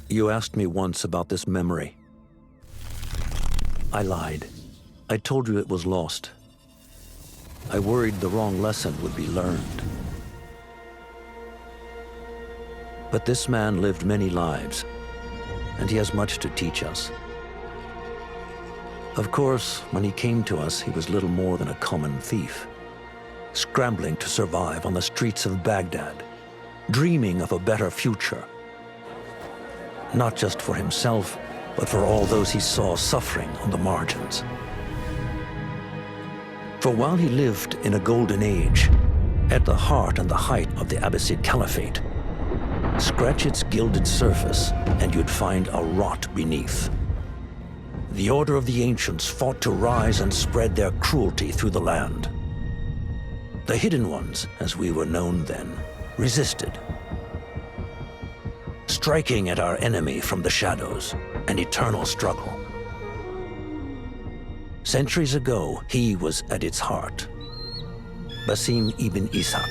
You asked me once about this memory. I lied. I told you it was lost. I worried the wrong lesson would be learned. But this man lived many lives, and he has much to teach us. Of course, when he came to us, he was little more than a common thief, scrambling to survive on the streets of Baghdad, dreaming of a better future. Not just for himself, but for all those he saw suffering on the margins. For while he lived in a golden age, at the heart and the height of the Abbasid Caliphate, scratch its gilded surface and you'd find a rot beneath. The Order of the Ancients fought to rise and spread their cruelty through the land. The Hidden Ones, as we were known then, resisted, striking at our enemy from the shadows, an eternal struggle. Centuries ago, he was at its heart. Basim ibn Ishaq.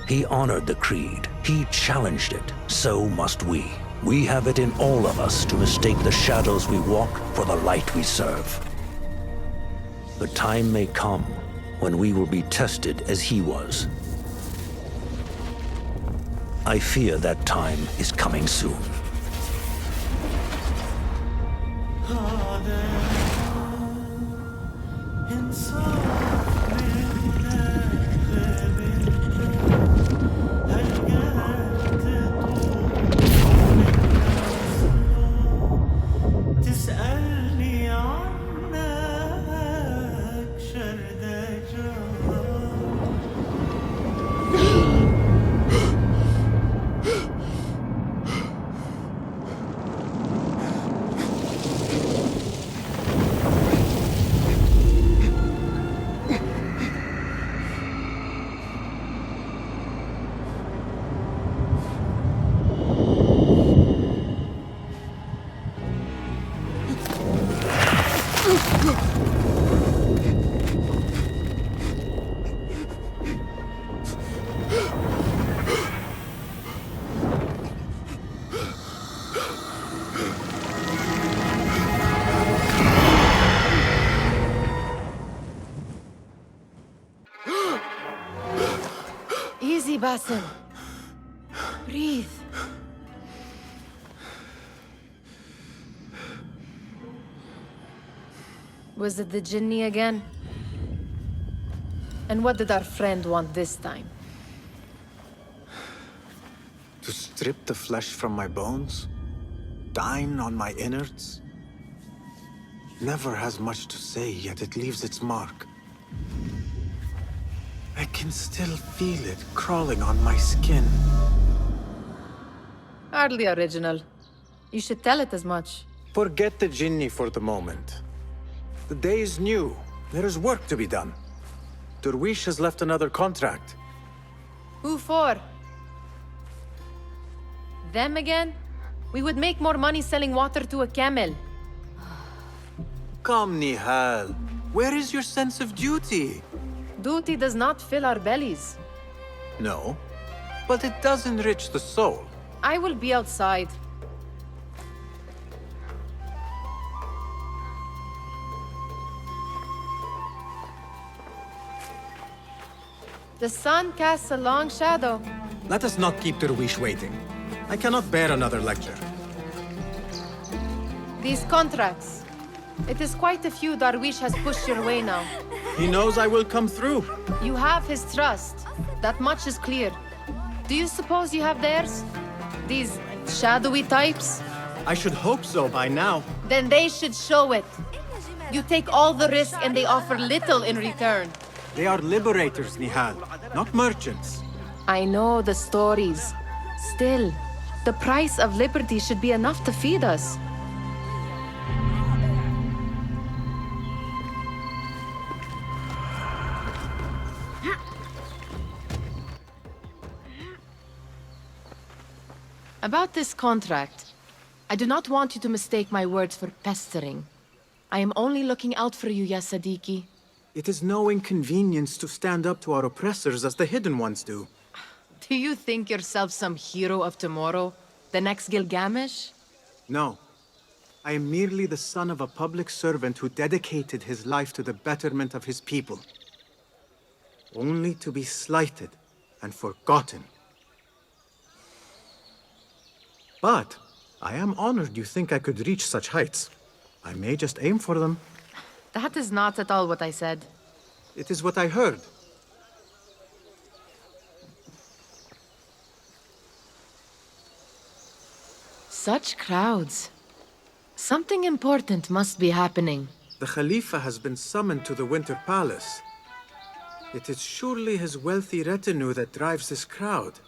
He honored the creed. He challenged it. So must we. We have it in all of us to mistake the shadows we walk for the light we serve. The time may come when we will be tested as he was. I fear that time is coming soon. Basim. Breathe. Was it the Jinni again? And what did our friend want this time? To strip the flesh from my bones? Dine on my innards? Never has much to say, yet it leaves its mark. I can still feel it crawling on my skin. Hardly original. You should tell it as much. Forget the Jinni for the moment. The day is new. There is work to be done. Derwish has left another contract. Who for? Them again? We would make more money selling water to a camel. Come, Nihal. Where is your sense of duty? Duty does not fill our bellies. No, but it does enrich the soul. I will be outside. The sun casts a long shadow. Let us not keep Derwish waiting. I cannot bear another lecture. These contracts. It is quite a few Darwish has pushed your way now. He knows I will come through. You have his trust. That much is clear. Do you suppose you have theirs? These shadowy types? I should hope so by now. Then they should show it. You take all the risk and they offer little in return. They are liberators, Nihal, not merchants. I know the stories. Still, the price of liberty should be enough to feed us. About this contract, I do not want you to mistake my words for pestering. I am only looking out for you, ya Siddiqui. It is no inconvenience to stand up to our oppressors as the Hidden Ones do. Do you think yourself some hero of tomorrow? The next Gilgamesh? No. I am merely the son of a public servant who dedicated his life to the betterment of his people. Only to be slighted and forgotten. But I am honored you think I could reach such heights. I may just aim for them. That is not at all what I said. It is what I heard. Such crowds. Something important must be happening. The Khalifa has been summoned to the Winter Palace. It is surely his wealthy retinue that drives this crowd.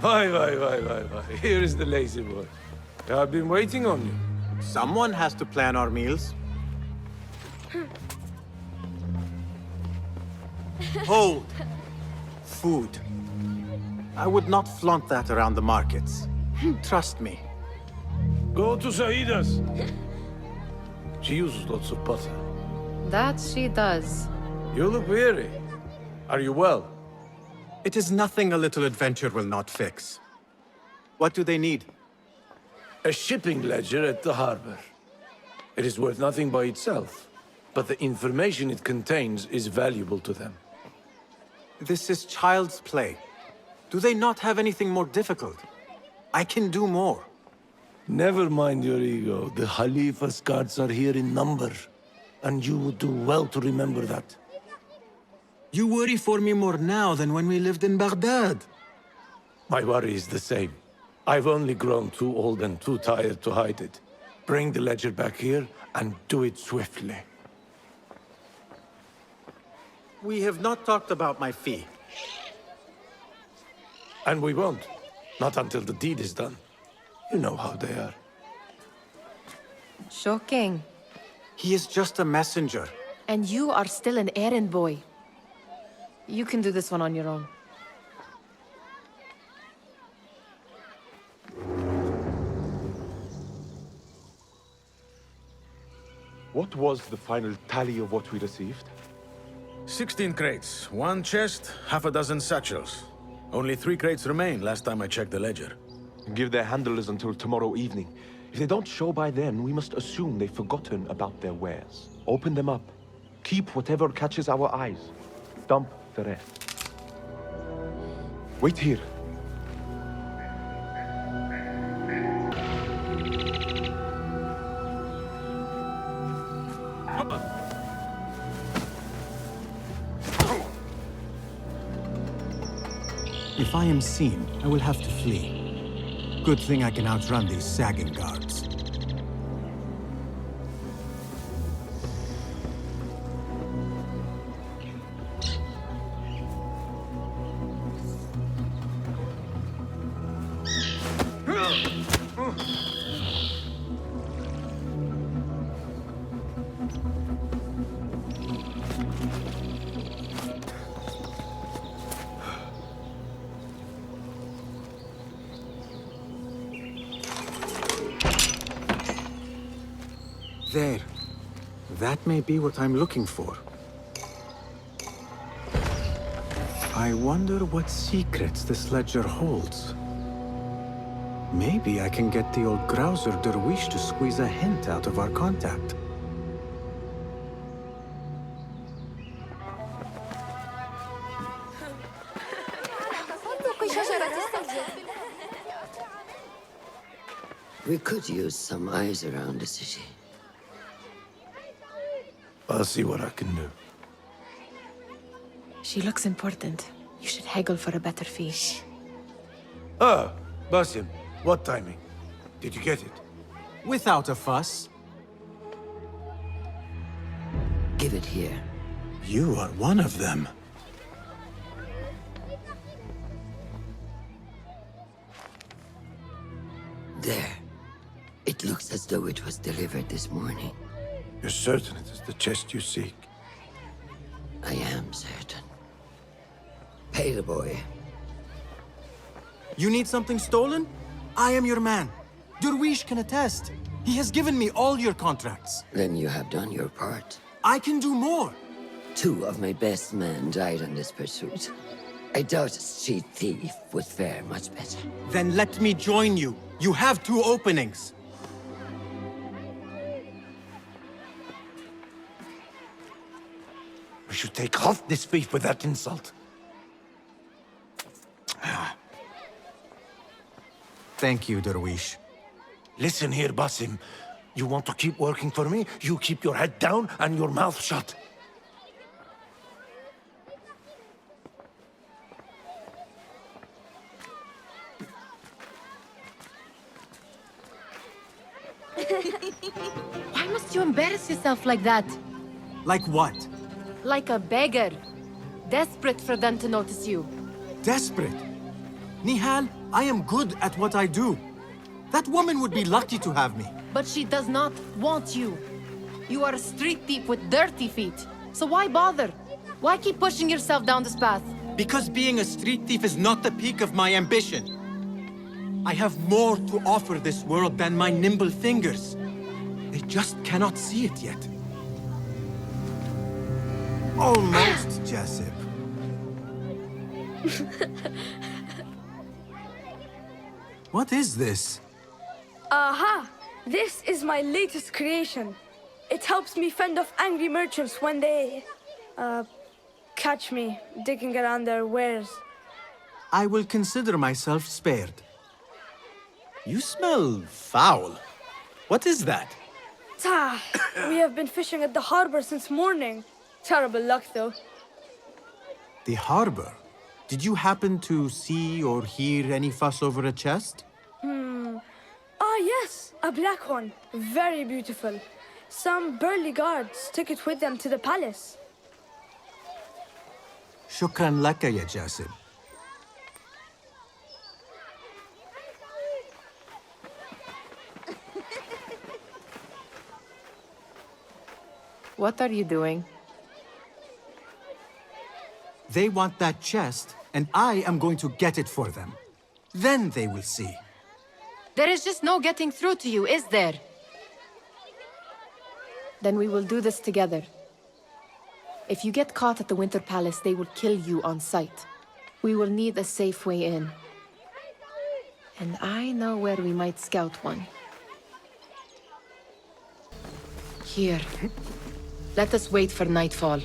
Why. Here is the lazy boy. I've been waiting on you. Someone has to plan our meals. Hold. Food. I would not flaunt that around the markets. Trust me. Go to Saida's. She uses lots of butter. That she does. You look weary. Are you well? It is nothing a little adventure will not fix. What do they need? A shipping ledger at the harbor. It is worth nothing by itself, but the information it contains is valuable to them. This is child's play. Do they not have anything more difficult? I can do more. Never mind your ego. The Khalifa's guards are here in number, and you would do well to remember that. You worry for me more now than when we lived in Baghdad. My worry is the same. I've only grown too old and too tired to hide it. Bring the ledger back here, and do it swiftly. We have not talked about my fee. And we won't. Not until the deed is done. You know how they are. Shocking. He is just a messenger. And you are still an errand boy. You can do this one on your own. What was the final tally of what we received? 16 crates, 1 chest, half a dozen satchels. Only 3 crates remain last time I checked the ledger. Give their handlers until tomorrow evening. If they don't show by then, we must assume they've forgotten about their wares. Open them up. Keep whatever catches our eyes. Dump the rest. Wait here. If I am seen, I will have to flee. Good thing I can outrun these sagging guards. There. That may be what I'm looking for. I wonder what secrets this ledger holds. Maybe I can get the old grouser Derwish to squeeze a hint out of our contact. We could use some eyes around the city. I'll see what I can do. She looks important. You should haggle for a better fee. Ah, Basim, what timing? Did you get it? Without a fuss. Give it here. You are one of them. There. It looks as though it was delivered this morning. You're certain it is the chest you seek? I am certain. Pay the boy. You need something stolen? I am your man. Derwish can attest. He has given me all your contracts. Then you have done your part. I can do more. 2 of my best men died on this pursuit. I doubt a street thief would fare much better. Then let me join you. You have 2 openings. We should take half this beef with that insult. Thank you, Derwish. Listen here, Basim. You want to keep working for me? You keep your head down and your mouth shut. Why must you embarrass yourself like that? Like what? Like a beggar. Desperate for them to notice you. Desperate? Nihal, I am good at what I do. That woman would be lucky to have me. But she does not want you. You are a street thief with dirty feet. So why bother? Why keep pushing yourself down this path? Because being a street thief is not the peak of my ambition. I have more to offer this world than my nimble fingers. They just cannot see it yet. Almost, Jessup. What is this? Aha! This is my latest creation. It helps me fend off angry merchants when they... catch me digging around their wares. I will consider myself spared. You smell foul. What is that? We have been fishing at the harbor since morning. Terrible luck, though. The harbor? Did you happen to see or hear any fuss over a chest? Ah, yes, a black one. Very beautiful. Some burly guards took it with them to the palace. Shukran laka ya Jasib. What are you doing? They want that chest, and I am going to get it for them. Then they will see. There is just no getting through to you, is there? Then we will do this together. If you get caught at the Winter Palace, they will kill you on sight. We will need a safe way in. And I know where we might scout one. Here. Let us wait for nightfall.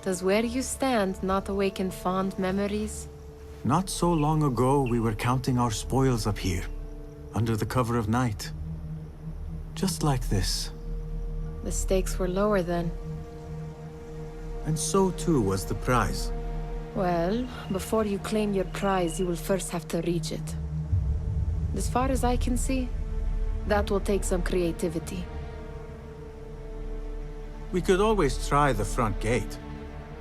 Does where you stand not awaken fond memories? Not so long ago, we were counting our spoils up here, under the cover of night. Just like this. The stakes were lower then. And so too was the prize. Well, before you claim your prize, you will first have to reach it. As far as I can see, that will take some creativity. We could always try the front gate.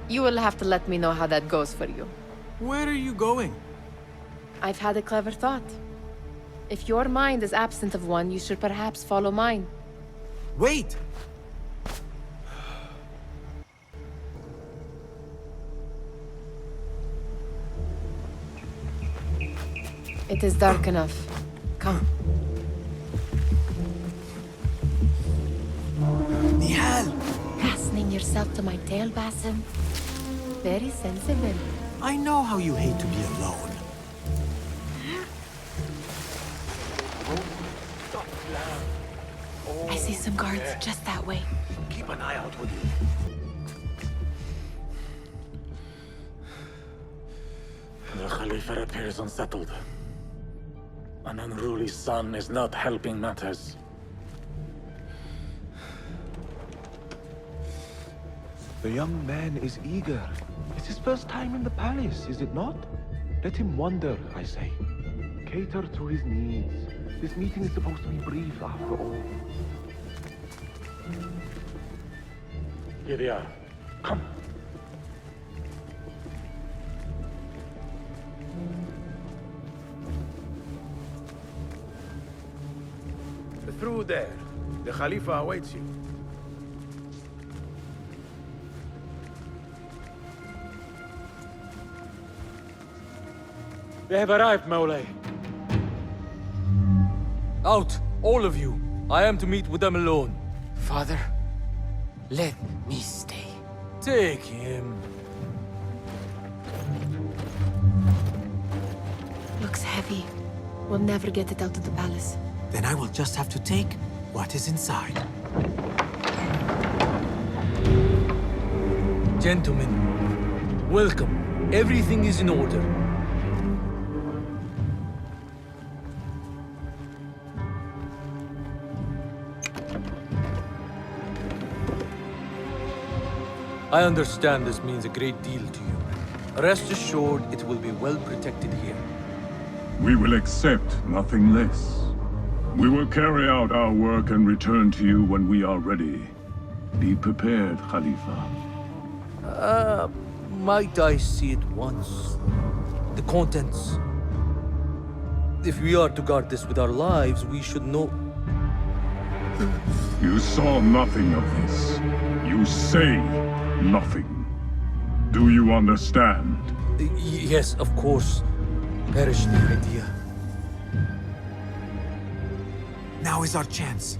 You will have to let me know how that goes for you. Where are you going? I've had a clever thought. If your mind is absent of one, you should perhaps follow mine. Wait! It is dark enough. Come. Nihal! Fastening yourself to my tail, Basim. Very sensible. I know how you hate to be alone. I see some guards just that way. Keep an eye out, will you? The Khalifa appears unsettled. An unruly son is not helping matters. The young man is eager. It's his first time in the palace, is it not? Let him wander, I say. Cater to his needs. This meeting is supposed to be brief, after all. Here they are. Come. Through there. The Khalifa awaits you. They have arrived, Maulay. Out, all of you. I am to meet with them alone. Father, let me stay. Take him. Looks heavy. We'll never get it out of the palace. Then I will just have to take what is inside. Gentlemen, welcome. Everything is in order. I understand this means a great deal to you. Rest assured, it will be well protected here. We will accept nothing less. We will carry out our work and return to you when we are ready. Be prepared, Khalifa. Might I see it once? The contents. If we are to guard this with our lives, we should know... You saw nothing of this. You say nothing. Do you understand? Yes, of course. Perish the idea. Now is our chance.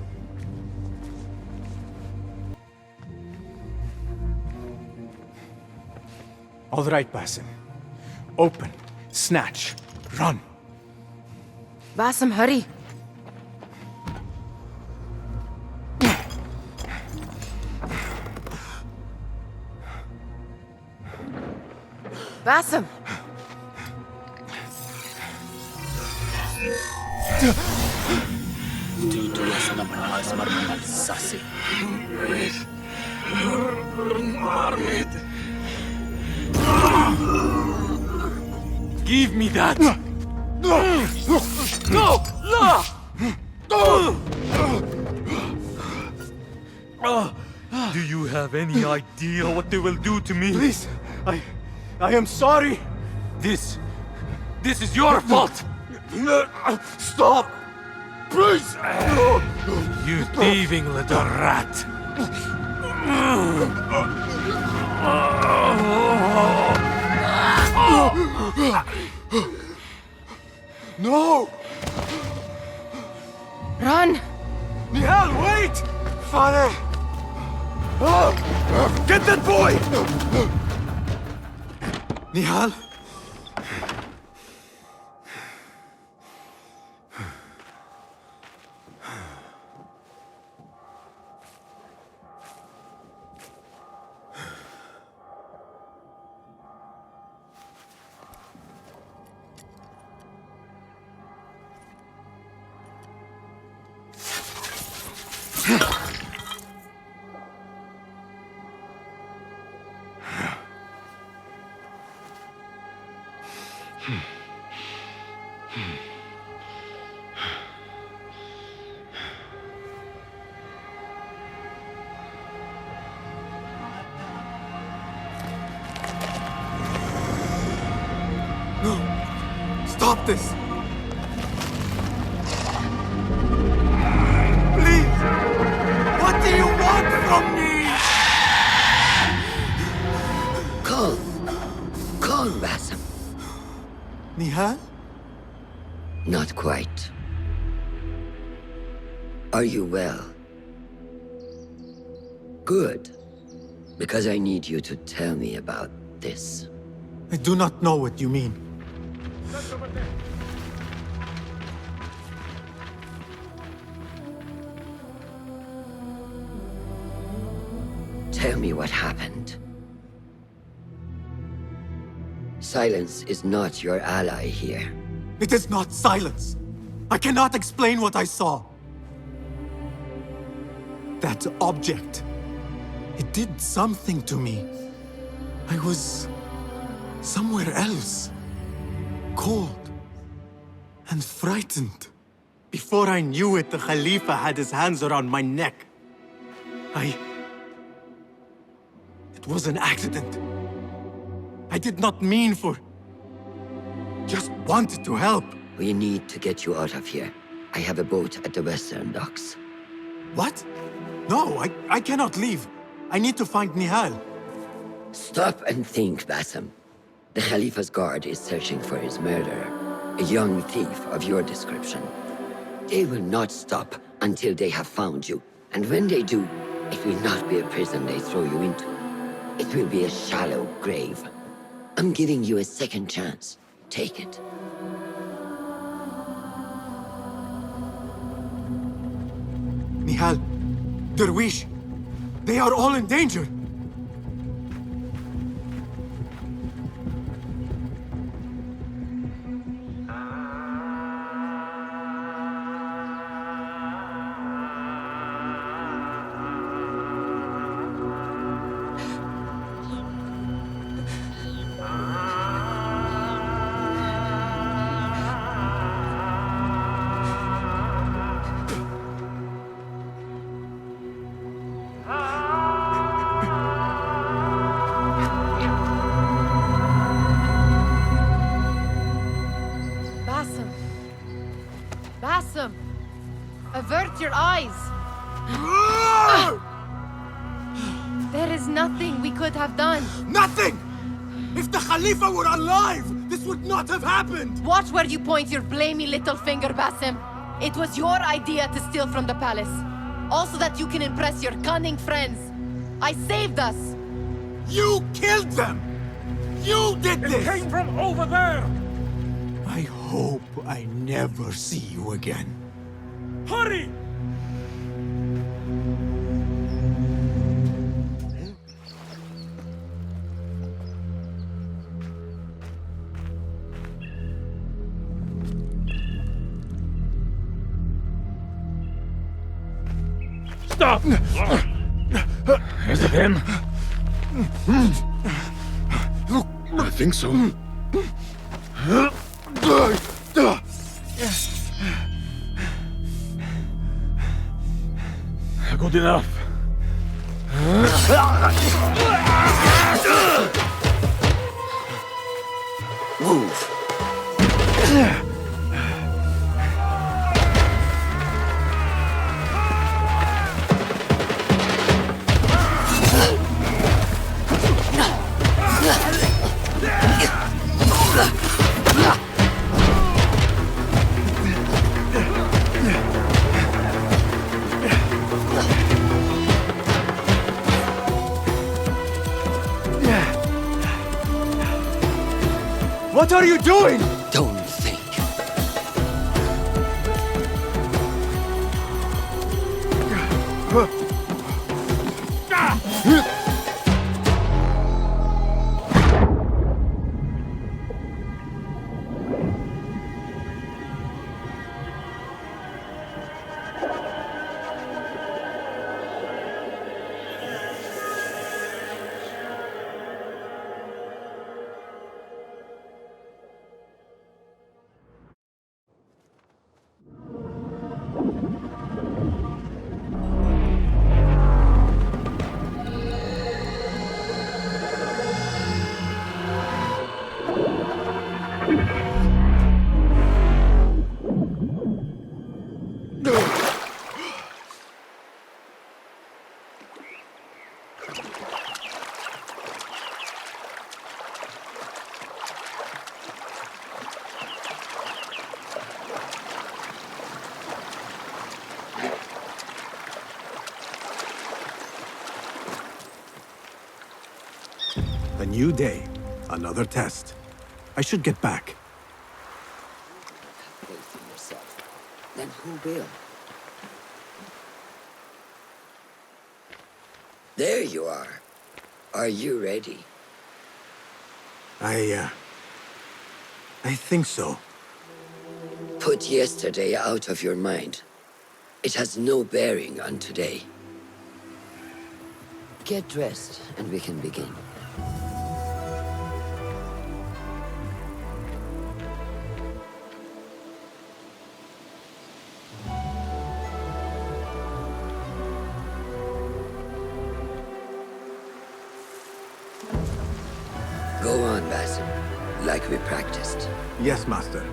All right, Basim. Open, snatch, run. Basim, hurry. Basim! Give me that! No! Do you have any idea what they will do to me? Please, I am sorry. This is your fault! Stop! Please! You thieving little rat! No! Run! Nihal, wait! Father! Get that boy! Nihal? No! Stop this! Please! What do you want from me? Calm, Basim. Nihal? Not quite. Are you well? Good. Because I need you to tell me about this. I do not know what you mean. Tell me what happened. Silence is not your ally here. It is not silence. I cannot explain what I saw. That object. It did something to me. I was somewhere else. Cold and frightened. Before I knew it, the Khalifa had his hands around my neck. It was an accident. I did not mean for... Just wanted to help. We need to get you out of here. I have a boat at the western docks. What? No, I cannot leave. I need to find Nihal. Stop and think, Basim. The Khalifa's guard is searching for his murderer. A young thief of your description. They will not stop until they have found you. And when they do, it will not be a prison they throw you into. It will be a shallow grave. I'm giving you a second chance. Take it. Nihal, Derwish, they are all in danger. Basem! Avert your eyes! There is nothing we could have done. Nothing! If the Khalifa were alive, this would not have happened! Watch where you point your blamey little finger, Basim. It was your idea to steal from the palace. Also that you can impress your cunning friends. I saved us! You killed them! You did this! It came from over there! I hope I never see you again. Hurry! Stop! Is it him? I think so. Good enough. Move. What are you doing? Don't think. A new day, another test. I should get back. Faith in yourself. Then who will? There you are. Are you ready? I think so. Put yesterday out of your mind. It has no bearing on today. Get dressed, and we can begin. Go on, Basim. Like we practiced. Yes, Master.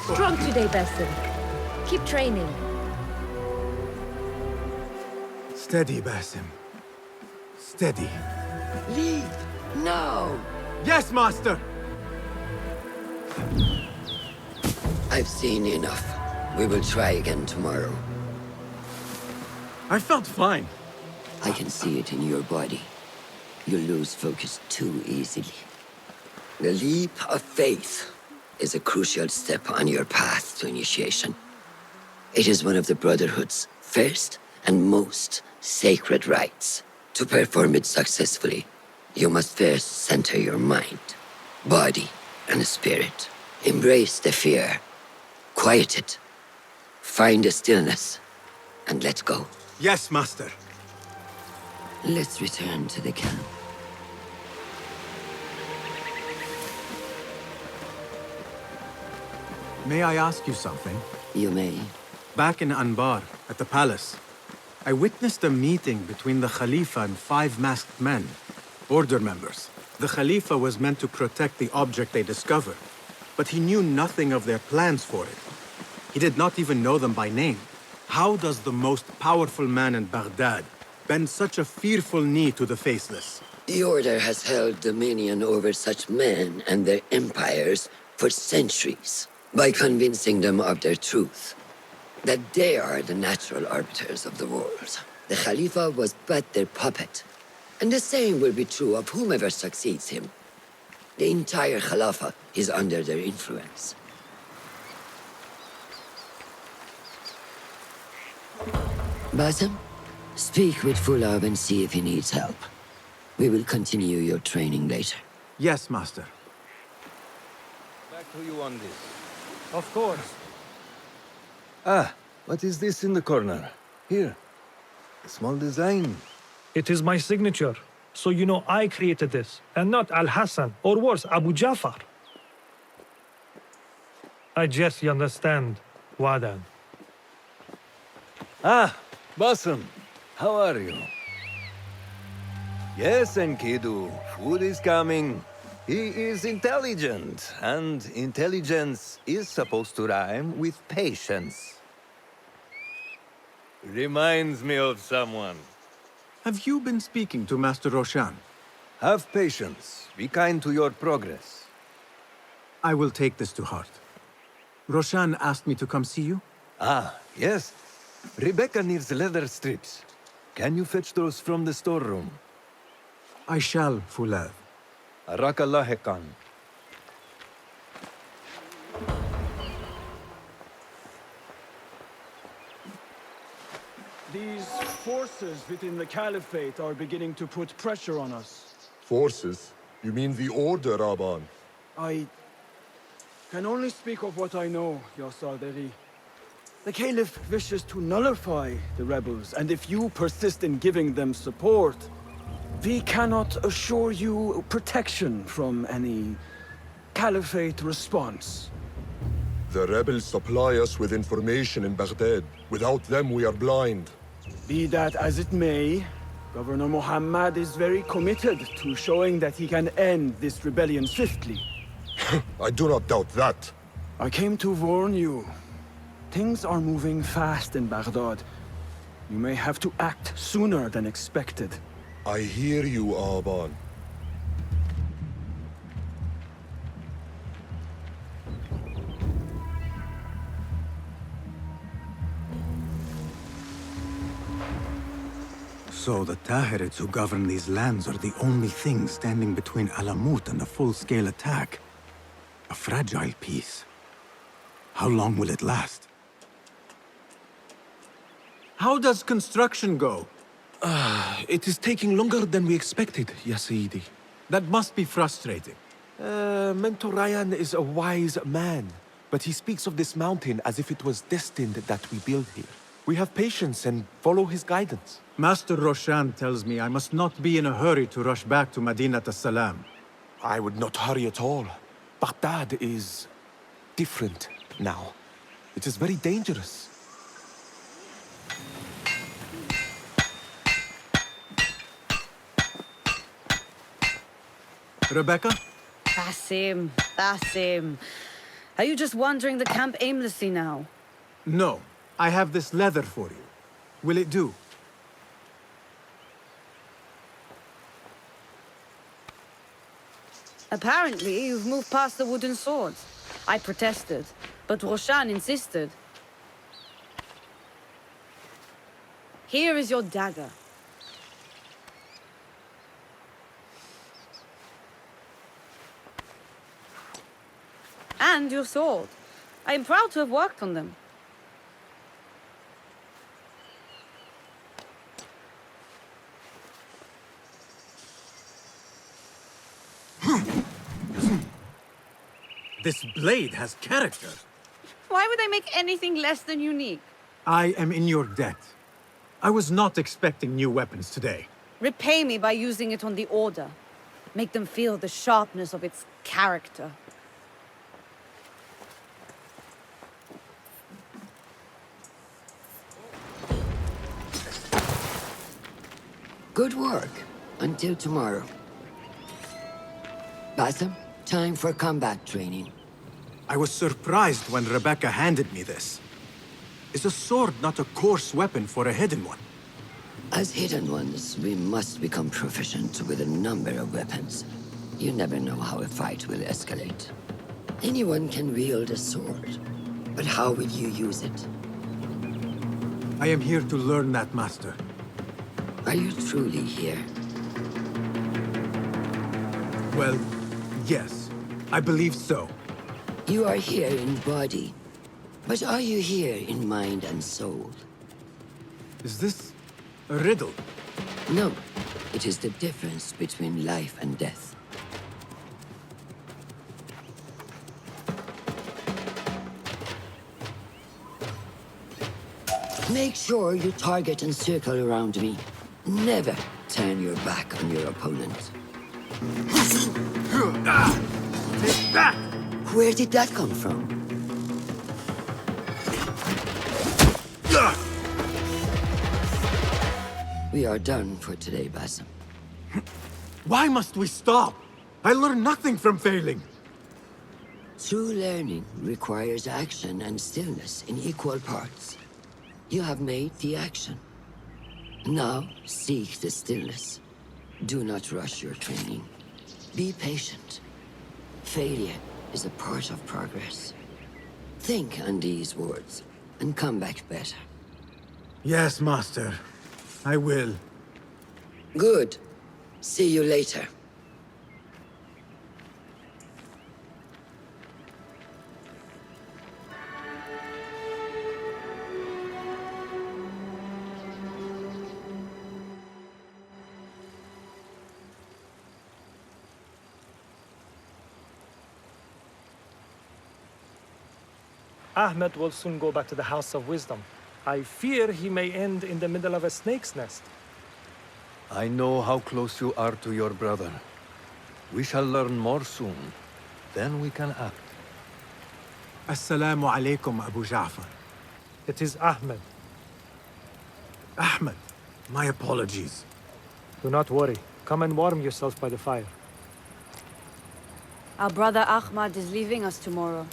Strong today, Basim. Keep training. Steady, Basim. Steady. Leave now! Yes, Master! I've seen enough. We will try again tomorrow. I felt fine. I can see it in your body. You lose focus too easily. The leap of faith is a crucial step on your path to initiation. It is one of the Brotherhood's first and most sacred rites. To perform it successfully, you must first center your mind, body, and spirit. Embrace the fear. Quiet it. Find a stillness, and let go. Yes, Master. Let's return to the camp. May I ask you something? You may. Back in Anbar, at the palace, I witnessed a meeting between the Khalifa and 5 masked men, order members. The Khalifa was meant to protect the object they discovered, but he knew nothing of their plans for it. He did not even know them by name. How does the most powerful man in Baghdad bend such a fearful knee to the faceless? The Order has held dominion over such men and their empires for centuries by convincing them of their truth, that they are the natural arbiters of the world. The Khalifa was but their puppet, and the same will be true of whomever succeeds him. The entire Khalifa is under their influence. Basim, speak with Fulab and see if he needs help. We will continue your training later. Yes, Master. Back to you on this. Of course. Ah, what is this in the corner? Here. A small design. It is my signature. So you know I created this, and not Al-Hassan, or worse, Abu Jafar. I guess you understand, Wadan. Ah, Basem. How are you? Yes, Enkidu. Food is coming. He is intelligent, and intelligence is supposed to rhyme with patience. Reminds me of someone. Have you been speaking to Master Roshan? Have patience. Be kind to your progress. I will take this to heart. Roshan asked me to come see you? Ah, yes. Rebecca needs leather strips. Can you fetch those from the storeroom? I shall, Fulad. Arakallah Khan. These forces within the Caliphate are beginning to put pressure on us. Forces? You mean the Order, Aban? I can only speak of what I know, Yasarderi. The Caliph wishes to nullify the rebels, and if you persist in giving them support, we cannot assure you protection from any Caliphate response. The rebels supply us with information in Baghdad. Without them, we are blind. Be that as it may, Governor Muhammad is very committed to showing that he can end this rebellion swiftly. I do not doubt that. I came to warn you. Things are moving fast in Baghdad. You may have to act sooner than expected. I hear you, Aban. So the Tahirids who govern these lands are the only thing standing between Alamut and a full-scale attack. A fragile peace. How long will it last? How does construction go? It is taking longer than we expected, Ya Sayyidi. That must be frustrating. Mentor Ryan is a wise man, but he speaks of this mountain as if it was destined that we build here. We have patience and follow his guidance. Master Roshan tells me I must not be in a hurry to rush back to Madinat as-Salam. I would not hurry at all. Baghdad is different now. It is very dangerous. Rebecca? Basim. Are you just wandering the camp aimlessly now? No. I have this leather for you. Will it do? Apparently, you've moved past the wooden swords. I protested, but Roshan insisted. Here is your dagger. And your sword. I am proud to have worked on them. This blade has character. Why would I make anything less than unique? I am in your debt. I was not expecting new weapons today. Repay me by using it on the Order. Make them feel the sharpness of its character. Good work. Until tomorrow. Basim, time for combat training. I was surprised when Rebecca handed me this. Is a sword not a coarse weapon for a hidden one? As hidden ones, we must become proficient with a number of weapons. You never know how a fight will escalate. Anyone can wield a sword, but how will you use it? I am here to learn that, Master. Are you truly here? Well, yes. I believe so. You are here in body. But are you here in mind and soul? Is this a riddle? No. It is the difference between life and death. Make sure you target and circle around me. Never turn your back on your opponent. Take that! Where did that come from? We are done for today, Basim. Why must we stop? I learned nothing from failing. True learning requires action and stillness in equal parts. You have made the action. Now, seek the stillness. Do not rush your training. Be patient. Failure is a part of progress. Think on these words, and come back better. Yes, Master. I will. Good. See you later. Ahmed will soon go back to the House of Wisdom. I fear he may end in the middle of a snake's nest. I know how close you are to your brother. We shall learn more soon. Then we can act. Assalamu alaikum, Abu Ja'far. It is Ahmed. Ahmed, my apologies. Do not worry. Come and warm yourself by the fire. Our brother Ahmad is leaving us tomorrow.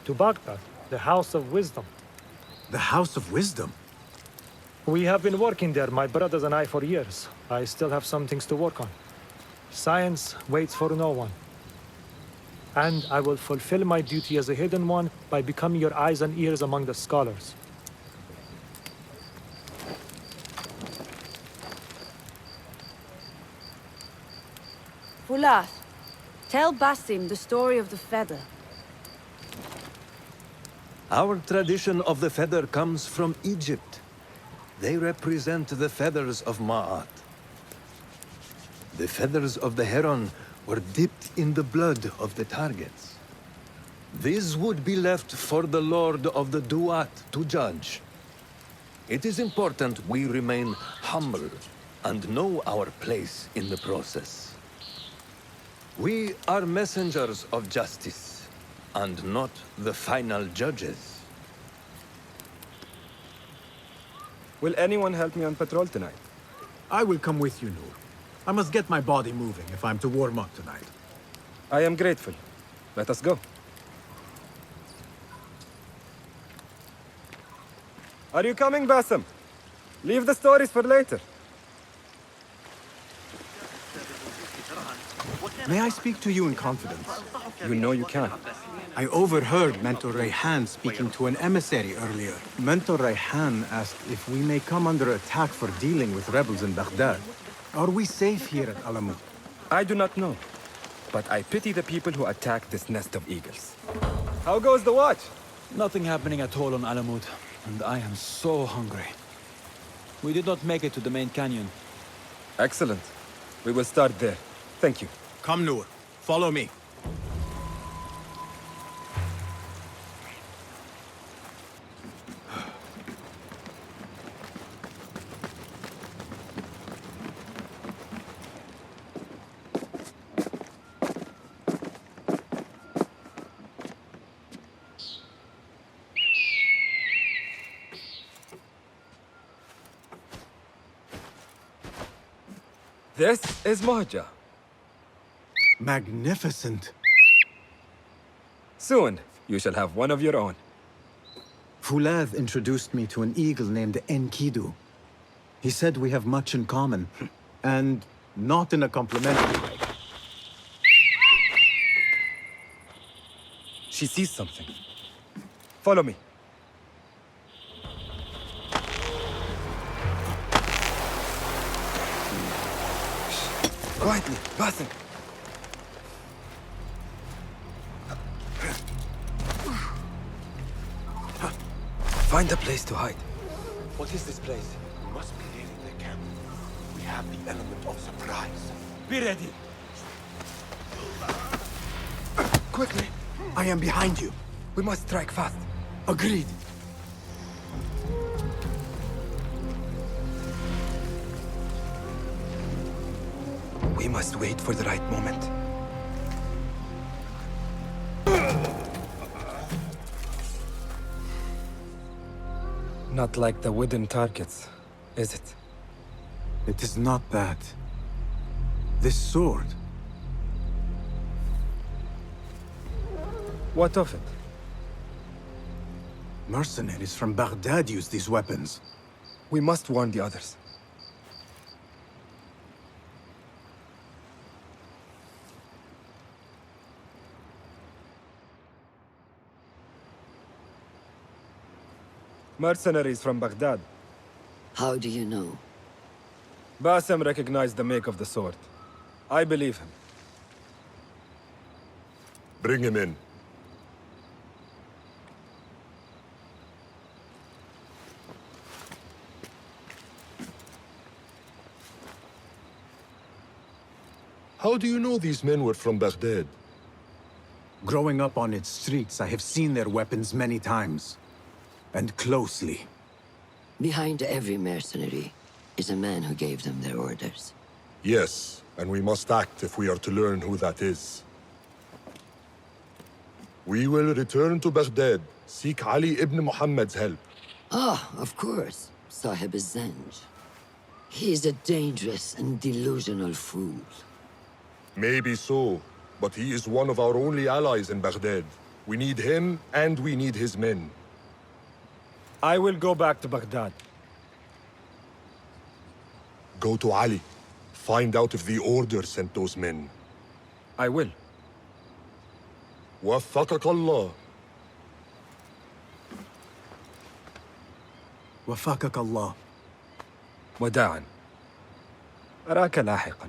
To Baghdad, the House of Wisdom. The House of Wisdom? We have been working there, my brothers and I, for years. I still have some things to work on. Science waits for no one. And I will fulfill my duty as a hidden one by becoming your eyes and ears among the scholars. Fulas, tell Basim the story of the feather. Our tradition of the feather comes from Egypt. They represent the feathers of Ma'at. The feathers of the heron were dipped in the blood of the targets. These would be left for the Lord of the Duat to judge. It is important we remain humble and know our place in the process. We are messengers of justice, and not the final judges. Will anyone help me on patrol tonight? I will come with you, Noor. I must get my body moving if I'm to warm up tonight. I am grateful. Let us go. Are you coming, Basim? Leave the stories for later. May I speak to you in confidence? You know you can. I overheard Mentor Rayhan speaking to an emissary earlier. Mentor Rayhan asked if we may come under attack for dealing with rebels in Baghdad. Are we safe here at Alamut? I do not know, but I pity the people who attack this nest of eagles. How goes the watch? Nothing happening at all on Alamut, and I am so hungry. We did not make it to the main canyon. Excellent. We will start there. Thank you. Come, Noor. Follow me. This is Mahja. Magnificent. Soon, you shall have one of your own. Fulad introduced me to an eagle named Enkidu. He said we have much in common, and not in a complimentary way. She sees something. Follow me. Quietly, Basim. Find a place to hide. What is this place? We must be leaving the camp. We have the element of surprise. Be ready. Quickly. I am behind you. We must strike fast. Agreed. We must wait for the right moment. Not like the wooden targets, is it? It is not that. This sword. What of it? Mercenaries from Baghdad use these weapons. We must warn the others. Mercenaries from Baghdad. How do you know? Basim recognized the make of the sword. I believe him. Bring him in. How do you know these men were from Baghdad? Growing up on its streets, I have seen their weapons many times. And closely. Behind every mercenary is a man who gave them their orders. Yes, and we must act if we are to learn who that is. We will return to Baghdad, seek Ali ibn Muhammad's help. Ah, of course. Sahib Zanj. He is a dangerous and delusional fool. Maybe so, but he is one of our only allies in Baghdad. We need him, and we need his men. I will go back to Baghdad. Go to Ali. Find out if the order sent those men. I will. وفقك الله. وفقك الله. وداعا. أراك لاحقا.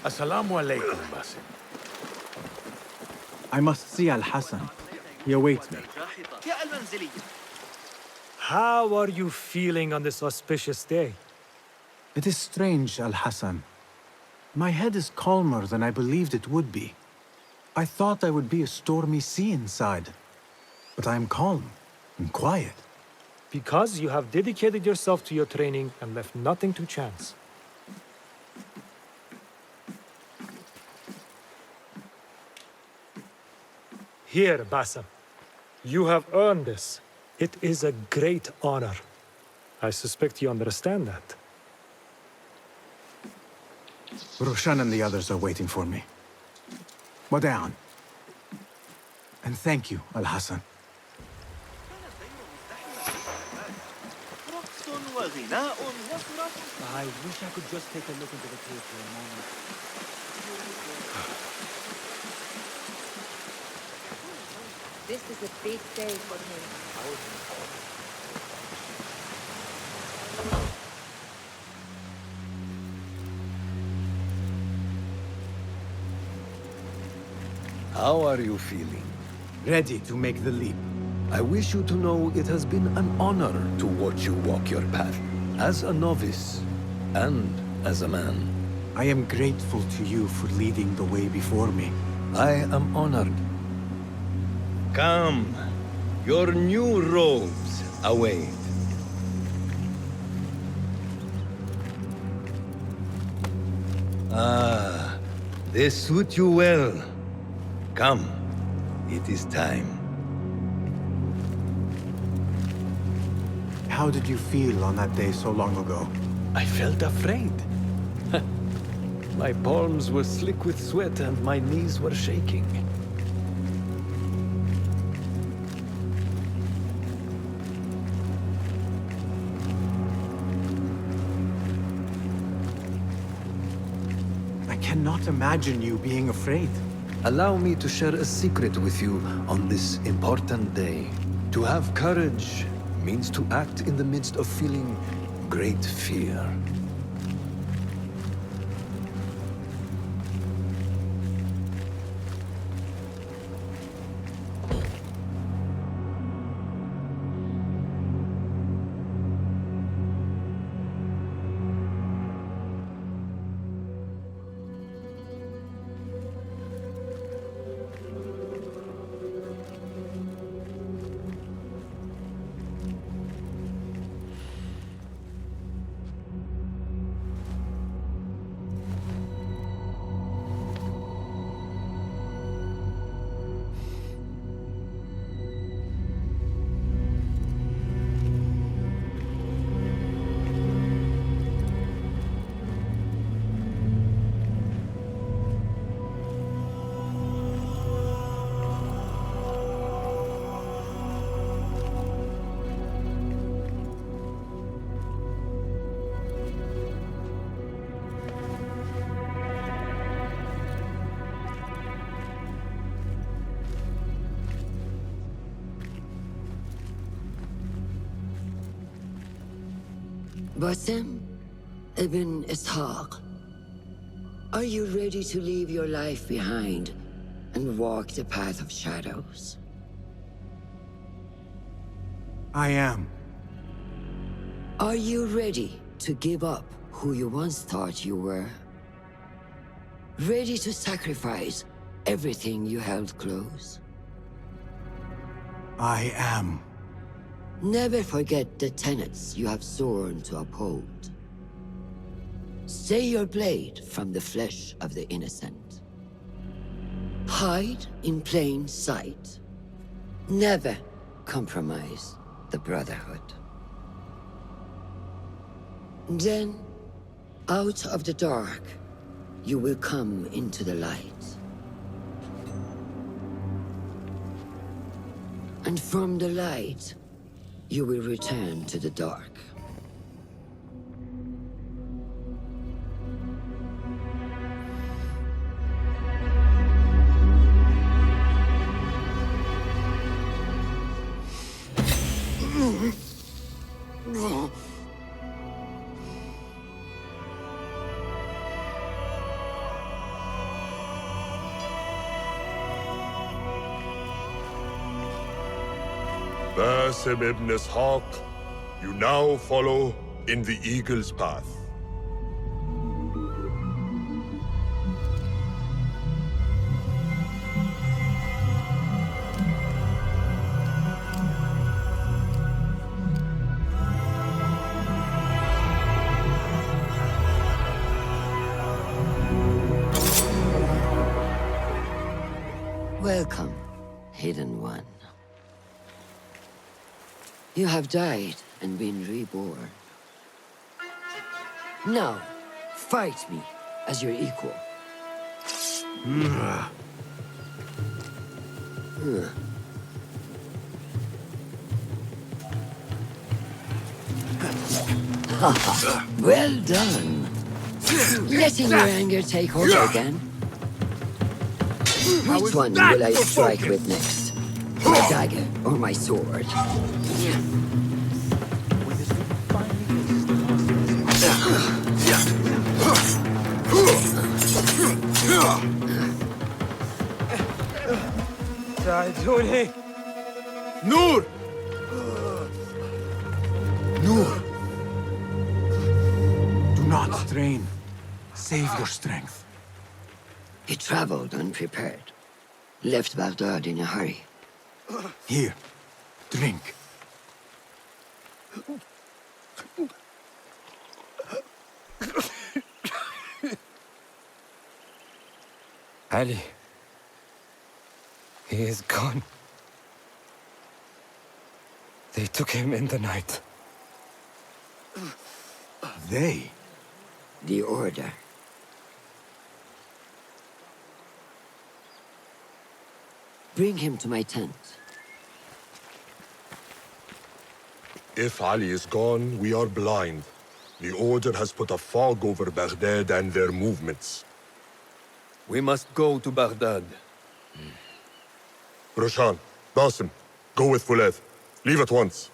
Assalamu alaikum, Basim. I must see Al-Hassan. He awaits me. How are you feeling on this auspicious day? It is strange, Al-Hassan. My head is calmer than I believed it would be. I thought I would be a stormy sea inside. But I am calm and quiet. Because you have dedicated yourself to your training and left nothing to chance. Here, Basim. You have earned this. It is a great honor. I suspect you understand that. Roshan and the others are waiting for me. Wada'an. And thank you, Al-Hassan. I wish I could just take a look into the cave for a moment. This is a big day for him. How are you feeling? Ready to make the leap. I wish you to know it has been an honor to watch you walk your path, as a novice and as a man. I am grateful to you for leading the way before me. I am honored. Come, your new robes await. Ah, they suit you well. Come, it is time. How did you feel on that day so long ago? I felt afraid. My palms were slick with sweat and my knees were shaking. I cannot imagine you being afraid. Allow me to share a secret with you on this important day. To have courage means to act in the midst of feeling great fear. Basim ibn Ishaq, are you ready to leave your life behind and walk the path of shadows? I am. Are you ready to give up who you once thought you were? Ready to sacrifice everything you held close? I am. Never forget the tenets you have sworn to uphold. Stay your blade from the flesh of the innocent. Hide in plain sight. Never compromise the Brotherhood. Then, out of the dark, you will come into the light. And from the light, you will return to the dark. Basim ibn Ishaq, you now follow in the Eagle's path. Welcome, Hidden One. You have died and been reborn. Now, fight me as your equal. Well done. Letting your anger take over again. Which one will I strike with next? My dagger or my sword? Noor! Noor! Do not strain. Save your strength. He traveled unprepared. Left Baghdad in a hurry. Here, drink. Ali. He is gone. They took him in the night. They? The Order. Bring him to my tent. If Ali is gone, we are blind. The Order has put a fog over Baghdad and their movements. We must go to Baghdad. Roshan, Basim, go with Fulad. Leave at once.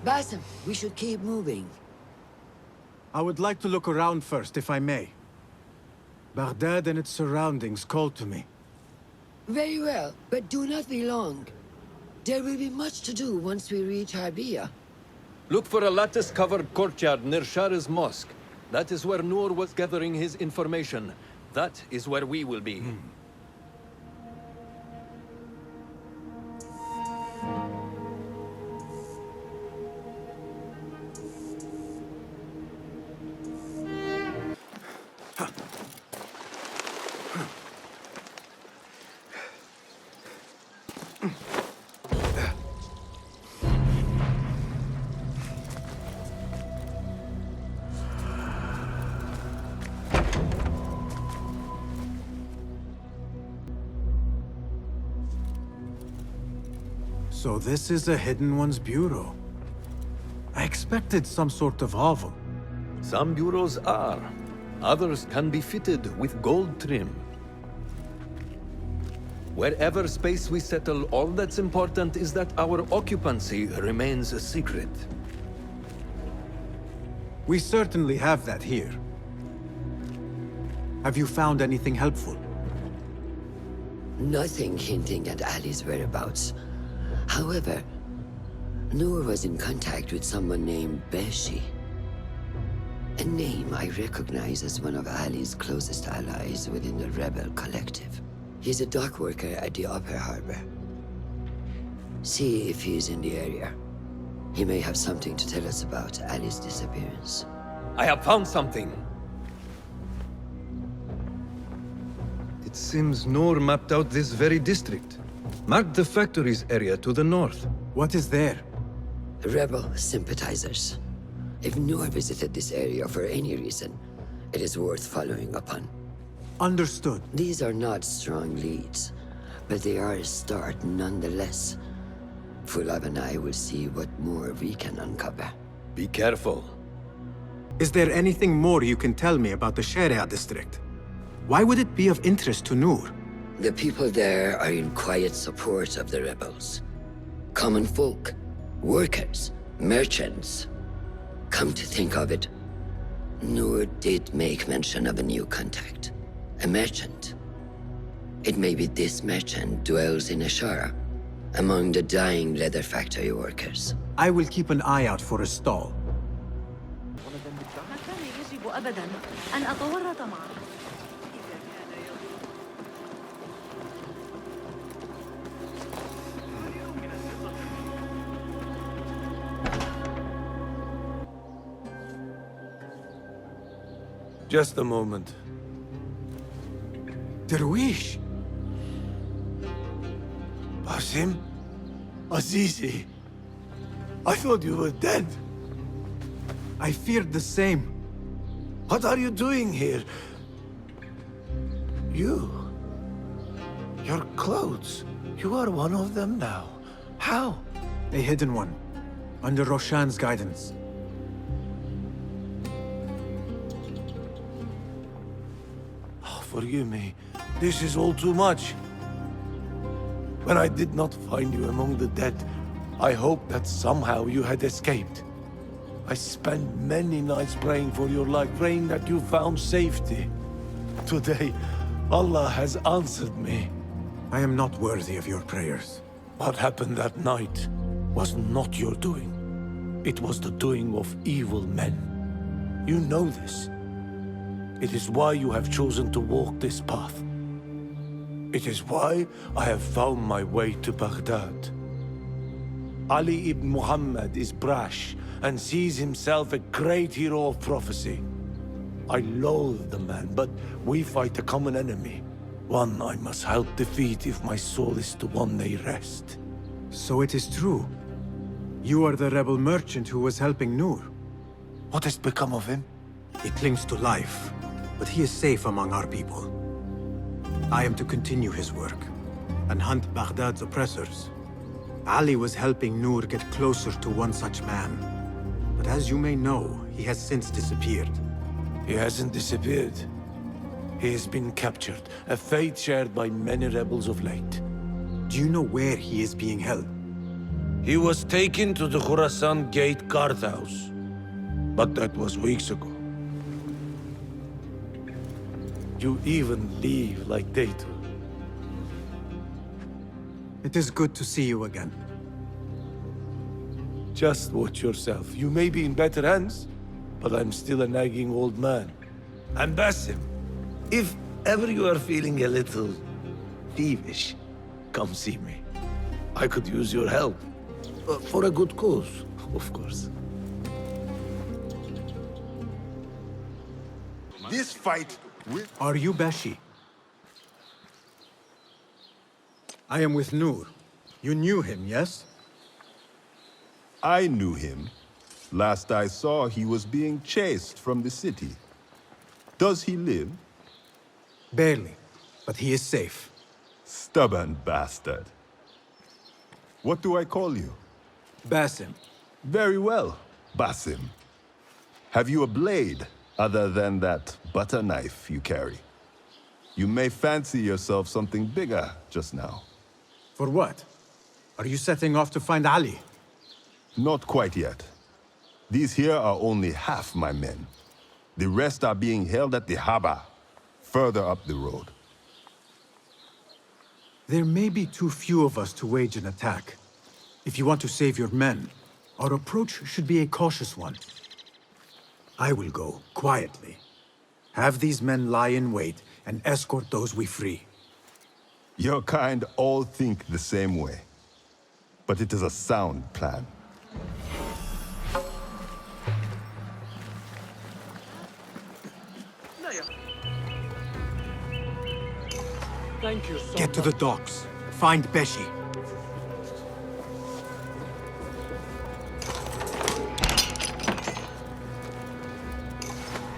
Basim, we should keep moving. I would like to look around first, if I may. Baghdad and its surroundings call to me. Very well, but do not be long. There will be much to do once we reach Harbiya. Look for a lattice-covered courtyard near Shah's mosque. That is where Noor was gathering his information. That is where we will be. So this is a Hidden One's bureau. I expected some sort of hovel. Some bureaus are. Others can be fitted with gold trim. Wherever space we settle, all that's important is that our occupancy remains a secret. We certainly have that here. Have you found anything helpful? Nothing hinting at Ali's whereabouts. However, Noor was in contact with someone named Beshi. A name I recognize as one of Ali's closest allies within the rebel collective. He's a dock worker at the Upper Harbor. See if he's in the area. He may have something to tell us about Ali's disappearance. I have found something. It seems Noor mapped out this very district. Marked the factories area to the north. What is there? Rebel sympathizers. If Noor visited this area for any reason, it is worth following up on. Understood. These are not strong leads, but they are a start nonetheless. Fulav and I will see what more we can uncover. Be careful. Is there anything more you can tell me about the Sharia district? Why would it be of interest to Noor? The people there are in quiet support of the rebels. Common folk, workers, merchants. Come to think of it, Noor did make mention of a new contact. A merchant. It may be this merchant dwells in Ashara, among the dying leather factory workers. I will keep an eye out for a stall. Just a moment. Darwish! Basim? Azizi? I thought you were dead. I feared the same. What are you doing here? You? Your clothes? You are one of them now. How? A hidden one. Under Roshan's guidance. Forgive me. This is all too much. When I did not find you among the dead, I hoped that somehow you had escaped. I spent many nights praying for your life, praying that you found safety. Today, Allah has answered me. I am not worthy of your prayers. What happened that night was not your doing. It was the doing of evil men. You know this. It is why you have chosen to walk this path. It is why I have found my way to Baghdad. Ali ibn Muhammad is brash and sees himself a great hero of prophecy. I loathe the man, but we fight a common enemy. One I must help defeat if my soul is to one day rest. So it is true. You are the rebel merchant who was helping Noor. What has become of him? He clings to life, but he is safe among our people. I am to continue his work and hunt Baghdad's oppressors. Ali was helping Noor get closer to one such man. But as you may know, he has since disappeared. He hasn't disappeared. He has been captured, a fate shared by many rebels of late. Do you know where he is being held? He was taken to the Khurasan Gate guardhouse. But that was weeks ago. You even leave like they do. It is good to see you again. Just watch yourself. You may be in better hands, but I'm still a nagging old man. And Basim, if ever you are feeling a little thievish, come see me. I could use your help. For a good cause, of course. This fight will... Are you Beshi? I am with Noor. You knew him, yes? I knew him. Last I saw, he was being chased from the city. Does he live? Barely, but he is safe. Stubborn bastard. What do I call you? Basim. Very well, Basim. Have you a blade other than that butter knife you carry? You may fancy yourself something bigger just now. For what? Are you setting off to find Ali? Not quite yet. These here are only half my men. The rest are being held at the harbor, further up the road. There may be too few of us to wage an attack. If you want to save your men, our approach should be a cautious one. I will go, quietly. Have these men lie in wait and escort those we free. Your kind all think the same way. But it is a sound plan. Thank you so Get to the docks. Find Beshi.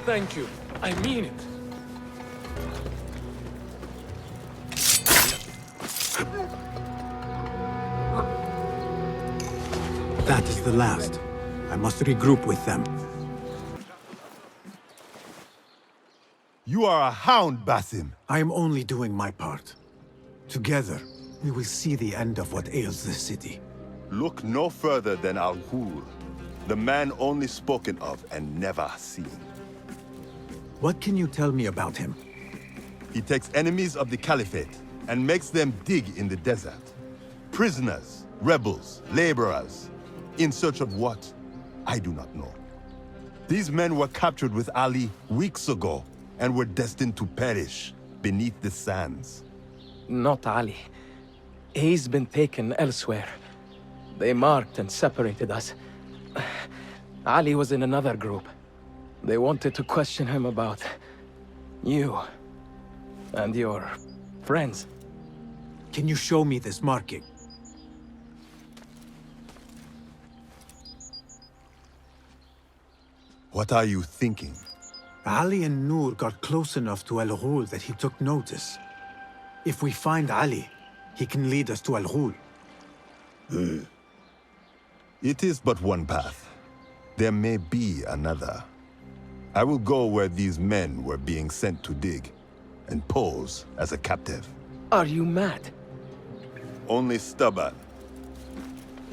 Thank you. I mean it. That is the last. I must regroup with them. You are a hound, Basim. I am only doing my part. Together, we will see the end of what ails this city. Look no further than Al-Ghul, the man only spoken of and never seen. What can you tell me about him? He takes enemies of the Caliphate and makes them dig in the desert. Prisoners, rebels, laborers. In search of what? I do not know. These men were captured with Ali weeks ago and were destined to perish beneath the sands. Not Ali. He's been taken elsewhere. They marked and separated us. Ali was in another group. They wanted to question him about you and your friends. Can you show me this marking? What are you thinking? Ali and Noor got close enough to Al-Ghul that he took notice. If we find Ali, he can lead us to Al-Ghul. It is but one path. There may be another. I will go where these men were being sent to dig, and pose as a captive. Are you mad? Only stubborn.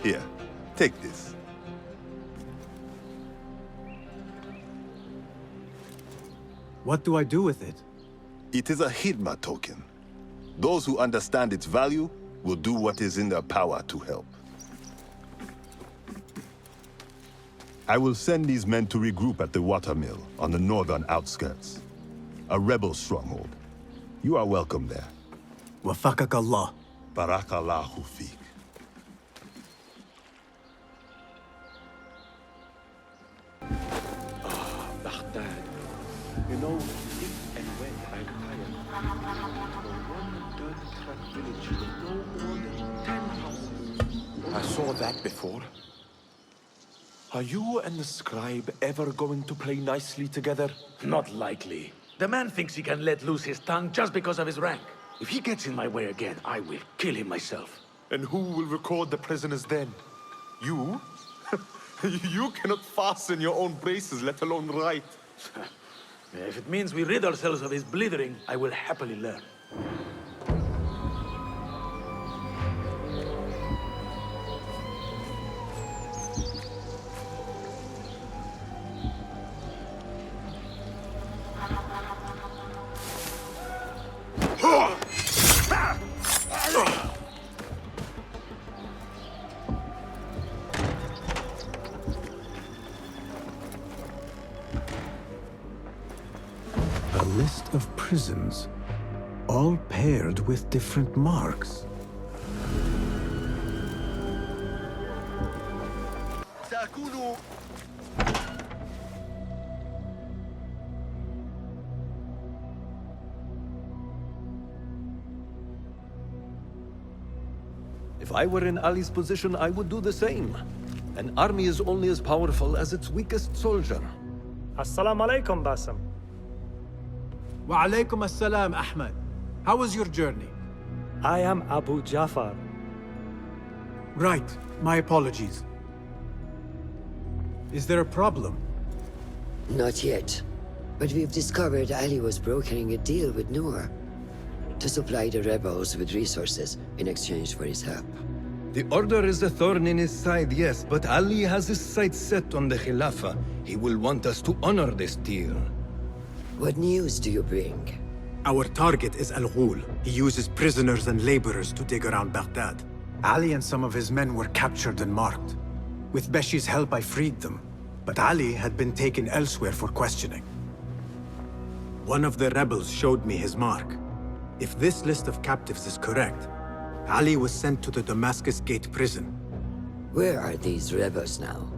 Here, take this. What do I do with it? It is a Hidma token. Those who understand its value will do what is in their power to help. I will send these men to regroup at the watermill on the northern outskirts. A rebel stronghold. You are welcome there. Wafakak Allah. Barakallahu feek. Baghdad. You know, if and when I retire, to a one dirt-track village with no more than 10 houses. I saw that before. Are you and the scribe ever going to play nicely together? Not likely. The man thinks he can let loose his tongue just because of his rank. If he gets in my way again, I will kill him myself. And who will record the prisoners then? You? You cannot fasten your own braces, let alone write. If it means we rid ourselves of his blithering, I will happily learn. A list of prisons, all paired with different marks. If I were in Ali's position, I would do the same. An army is only as powerful as its weakest soldier. Assalamu alaikum, Basim. Wa alaikum assalam, Ahmed. How was your journey? I am Abu Jafar. Right. My apologies. Is there a problem? Not yet. But we've discovered Ali was brokering a deal with Noor to supply the rebels with resources in exchange for his help. The Order is a thorn in his side, yes, but Ali has his sights set on the Khilafah. He will want us to honor this deal. What news do you bring? Our target is Al-Ghul. He uses prisoners and laborers to dig around Baghdad. Ali and some of his men were captured and marked. With Beshi's help, I freed them. But Ali had been taken elsewhere for questioning. One of the rebels showed me his mark. If this list of captives is correct, Ali was sent to the Damascus Gate prison. Where are these rebels now?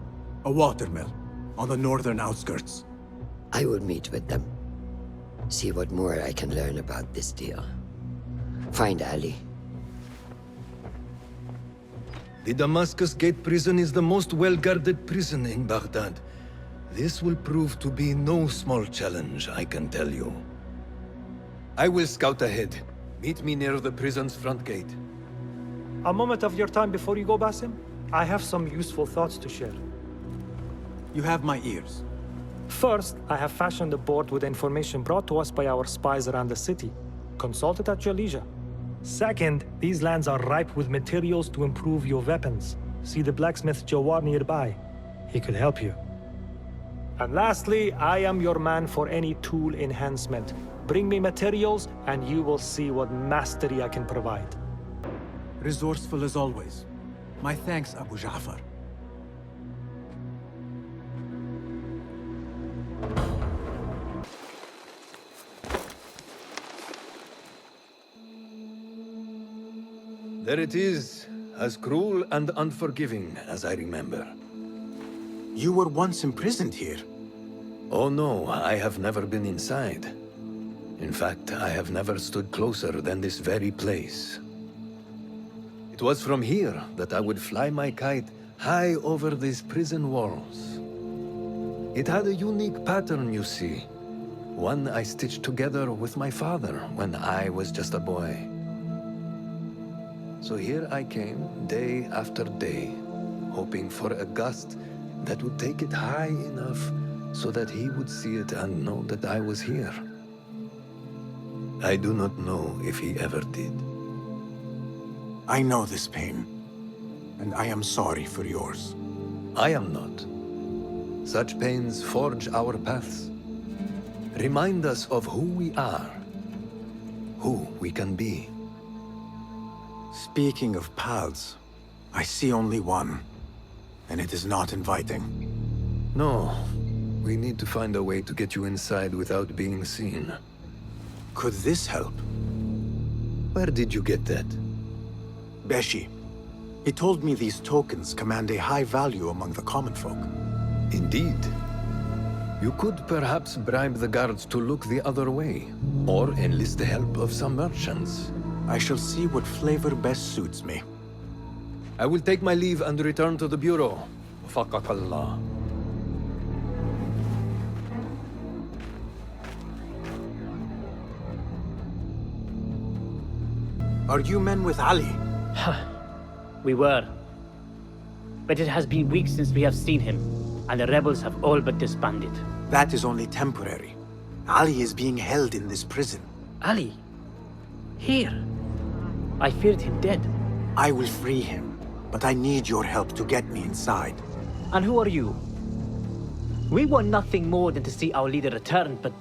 A watermill, on the northern outskirts. I will meet with them. See what more I can learn about this deal. Find Ali. The Damascus Gate prison is the most well-guarded prison in Baghdad. This will prove to be no small challenge, I can tell you. I will scout ahead. Meet me near the prison's front gate. A moment of your time before you go, Basim. I have some useful thoughts to share. You have my ears. First, I have fashioned a board with information brought to us by our spies around the city. Consult it at your leisure. Second, these lands are ripe with materials to improve your weapons. See the blacksmith Jawar nearby. He could help you. And lastly, I am your man for any tool enhancement. Bring me materials, and you will see what mastery I can provide. Resourceful as always. My thanks, Abu Ja'far. There it is, as cruel and unforgiving as I remember. You were once imprisoned here. Oh no, I have never been inside. In fact, I have never stood closer than this very place. It was from here that I would fly my kite high over these prison walls. It had a unique pattern, you see. One I stitched together with my father when I was just a boy. So here I came, day after day, hoping for a gust that would take it high enough so that he would see it and know that I was here. I do not know if he ever did. I know this pain, and I am sorry for yours. I am not. Such pains forge our paths. Remind us of who we are, who we can be. Speaking of paths, I see only one, and it is not inviting. No, we need to find a way to get you inside without being seen. Could this help? Where did you get that? Beshi. He told me these tokens command a high value among the common folk. Indeed. You could perhaps bribe the guards to look the other way, or enlist the help of some merchants. I shall see what flavor best suits me. I will take my leave and return to the bureau. Faqakallah. Are you men with Ali? We were. But it has been weeks since we have seen him, and the rebels have all but disbanded. That is only temporary. Ali is being held in this prison. Ali? Here? I feared him dead. I will free him, but I need your help to get me inside. And who are you? We want nothing more than to see our leader return, but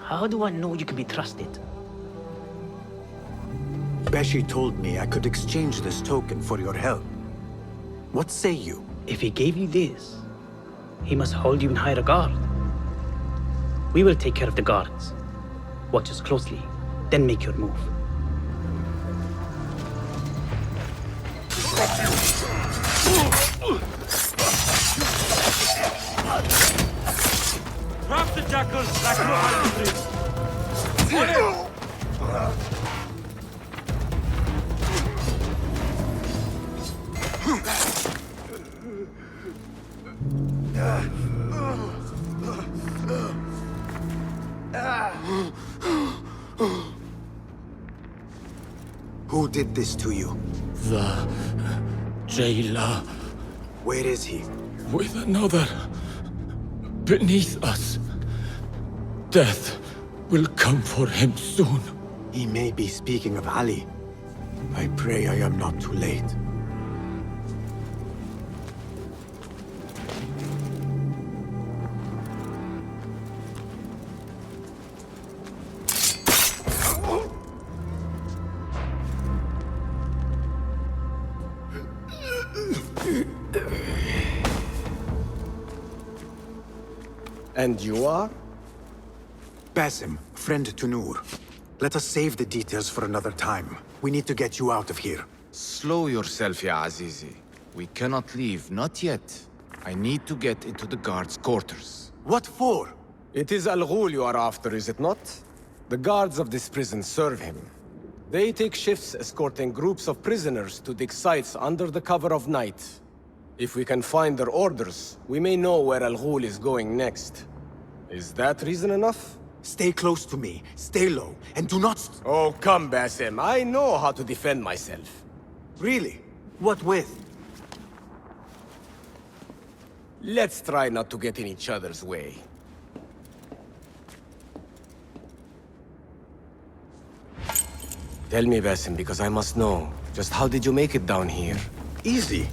how do I know you can be trusted? Beshi told me I could exchange this token for your help. What say you? If he gave you this, he must hold you in high regard. We will take care of the guards. Watch us closely, then make your move. Drop the jackals like Who did this to you? The jailer. Where is he? With another. Beneath us. Death will come for him soon. He may be speaking of Ali. I pray I am not too late. And you are? Basim, friend to Noor. Let us save the details for another time. We need to get you out of here. Slow yourself, ya Azizi. We cannot leave, not yet. I need to get into the guards' quarters. What for? It is Al Ghul you are after, is it not? The guards of this prison serve him. They take shifts escorting groups of prisoners to dig sites under the cover of night. If we can find their orders, we may know where Al Ghul is going next. Is that reason enough? Stay close to me, stay low, and do not... Oh, come, Basim. I know how to defend myself. Really? What with? Let's try not to get in each other's way. Tell me, Basim, because I must know. Just how did you make it down here? Easy.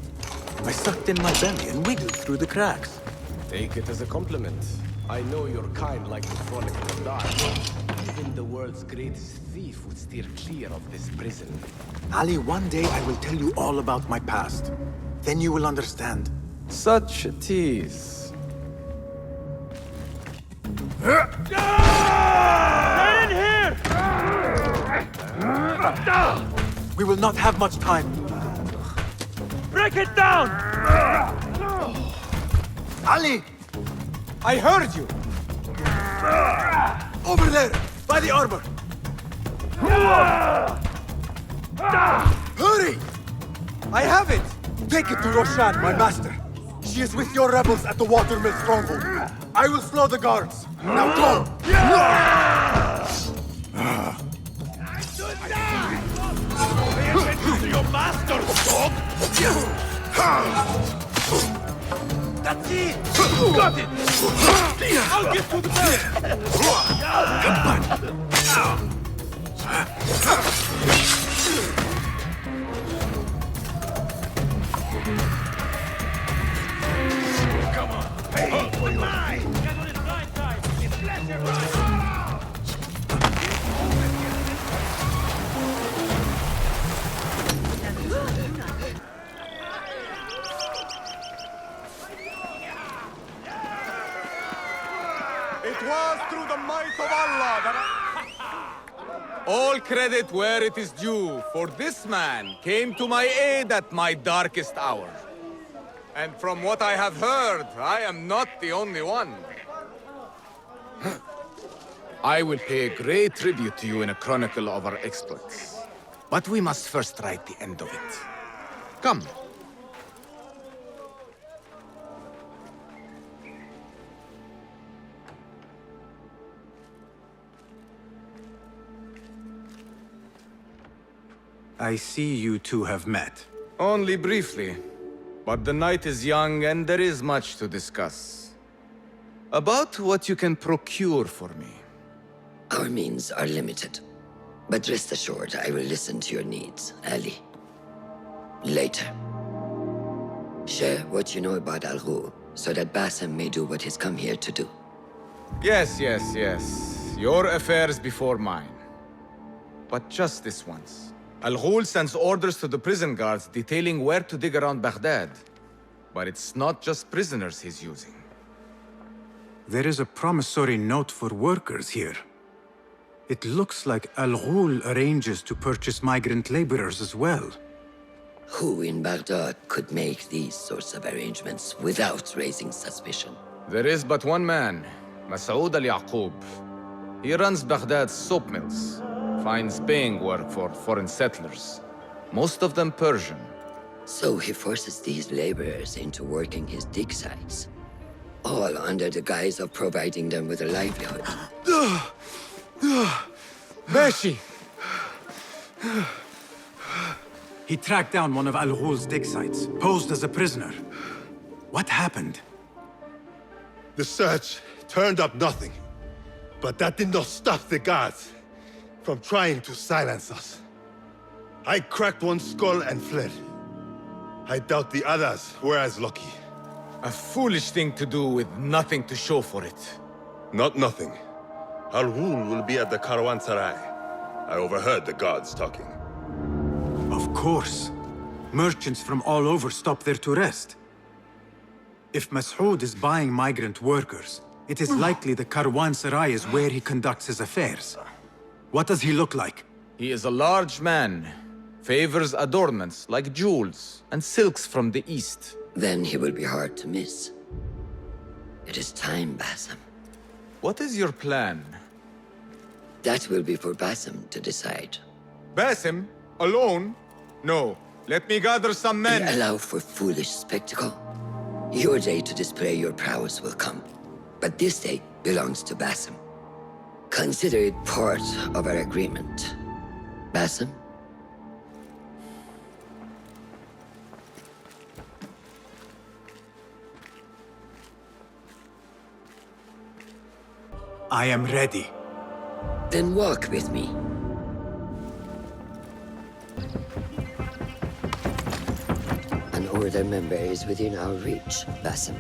I sucked in my belly and wiggled through the cracks. Take it as a compliment. I know your kind like to frolic in the dark. Even the world's greatest thief would steer clear of this prison. Ali, one day I will tell you all about my past. Then you will understand. Such a tease. Get in here! We will not have much time. Break it down! Ali! I heard you! Over there! By the arbor! Hurry! I have it! Take it to Roshan, my master. She is with your rebels at the watermill stronghold. I will slow the guards. Now go! Pay attention to your master, dog! That's it! Got it! I'll get to the bed! Come on! Pay for your life! Get on his right side! It's flash and right! It was through the might of Allah that All credit where it is due, for this man came to my aid at my darkest hour. And from what I have heard, I am not the only one. I will pay a great tribute to you in a chronicle of our exploits. But we must first write the end of it. Come. I see you two have met. Only briefly. But the night is young and there is much to discuss. About what you can procure for me. Our means are limited. But rest assured, I will listen to your needs, Ali. Later. Share what you know about Al Ghul, so that Basim may do what he's come here to do. Yes. Your affairs before mine. But just this once. Al Ghul sends orders to the prison guards detailing where to dig around Baghdad. But it's not just prisoners he's using. There is a promissory note for workers here. It looks like Al Ghul arranges to purchase migrant laborers as well. Who in Baghdad could make these sorts of arrangements without raising suspicion? There is but one man, Masoud al-Yaqub. He runs Baghdad's soap mills, finds paying work for foreign settlers, most of them Persian. So he forces these laborers into working his dig sites, all under the guise of providing them with a livelihood. Beshi! He tracked down one of Al Ghul's dig sites, posed as a prisoner. What happened? The search turned up nothing. But that did not stop the guards from trying to silence us. I cracked one skull and fled. I doubt the others were as lucky. A foolish thing to do with nothing to show for it. Not nothing. Al Ghul will be at the Caravanserai. I overheard the guards talking. Of course. Merchants from all over stop there to rest. If Mas'ud is buying migrant workers, it is likely the Caravanserai is where he conducts his affairs. What does he look like? He is a large man. Favors adornments like jewels and silks from the east. Then he will be hard to miss. It is time, Basim. What is your plan? That will be for Basim to decide. Basim? Alone? No. Let me gather some men. You allow for foolish spectacle. Your day to display your prowess will come. But this day belongs to Basim. Consider it part of our agreement. Basim? I am ready. Then walk with me. An Order member is within our reach, Basim.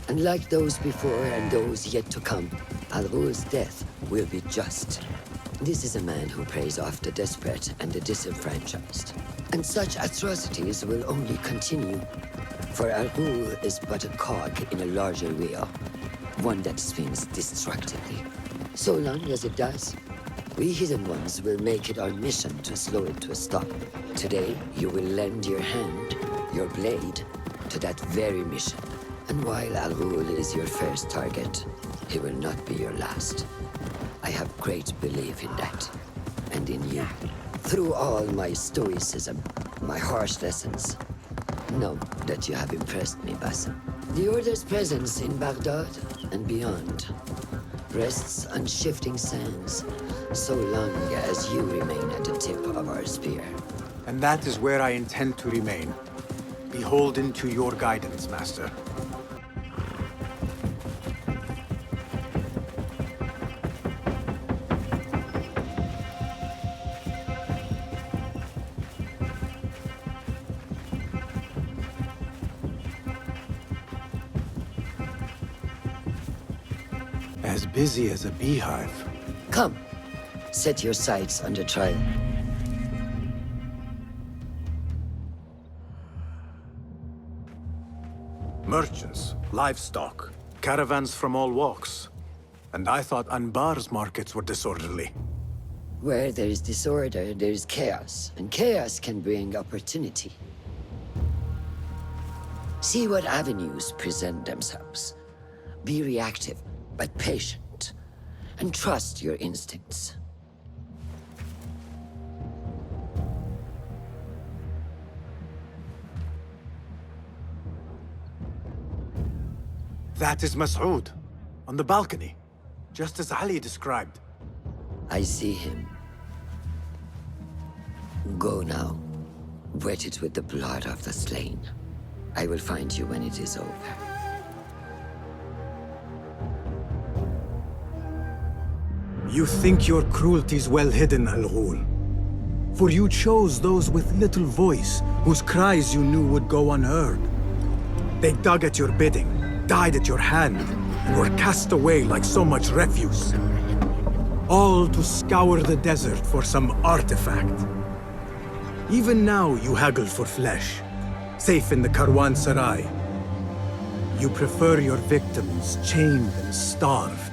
And like those before and those yet to come, Al Ghul's death will be just. This is a man who preys off the desperate and the disenfranchised. And such atrocities will only continue. For Al Ghul is but a cog in a larger wheel. One that spins destructively. So long as it does, we Hidden Ones will make it our mission to slow it to a stop. Today, you will lend your hand, your blade, to that very mission. And while Al Ghul is your first target, he will not be your last. I have great belief in that, and in you. Through all my stoicism, my harsh lessons, know that you have impressed me, Basim. The Order's presence in Baghdad and beyond rests on shifting sands, so long as you remain at the tip of our spear. And that is where I intend to remain. Beholden to your guidance, Master. As busy as a beehive. Come, set your sights under trial. Merchants, livestock, caravans from all walks. And I thought Anbar's markets were disorderly. Where there is disorder, there is chaos, and chaos can bring opportunity. See what avenues present themselves. Be reactive, but patient, and trust your instincts. That is Mas'ud, on the balcony, just as Ali described. I see him. Go now, wetted with the blood of the slain. I will find you when it is over. You think your cruelties well hidden, Al Ghul. For you chose those with little voice, whose cries you knew would go unheard. They dug at your bidding, died at your hand, and were cast away like so much refuse. All to scour the desert for some artifact. Even now you haggle for flesh, safe in the Caravanserai. You prefer your victims chained and starved.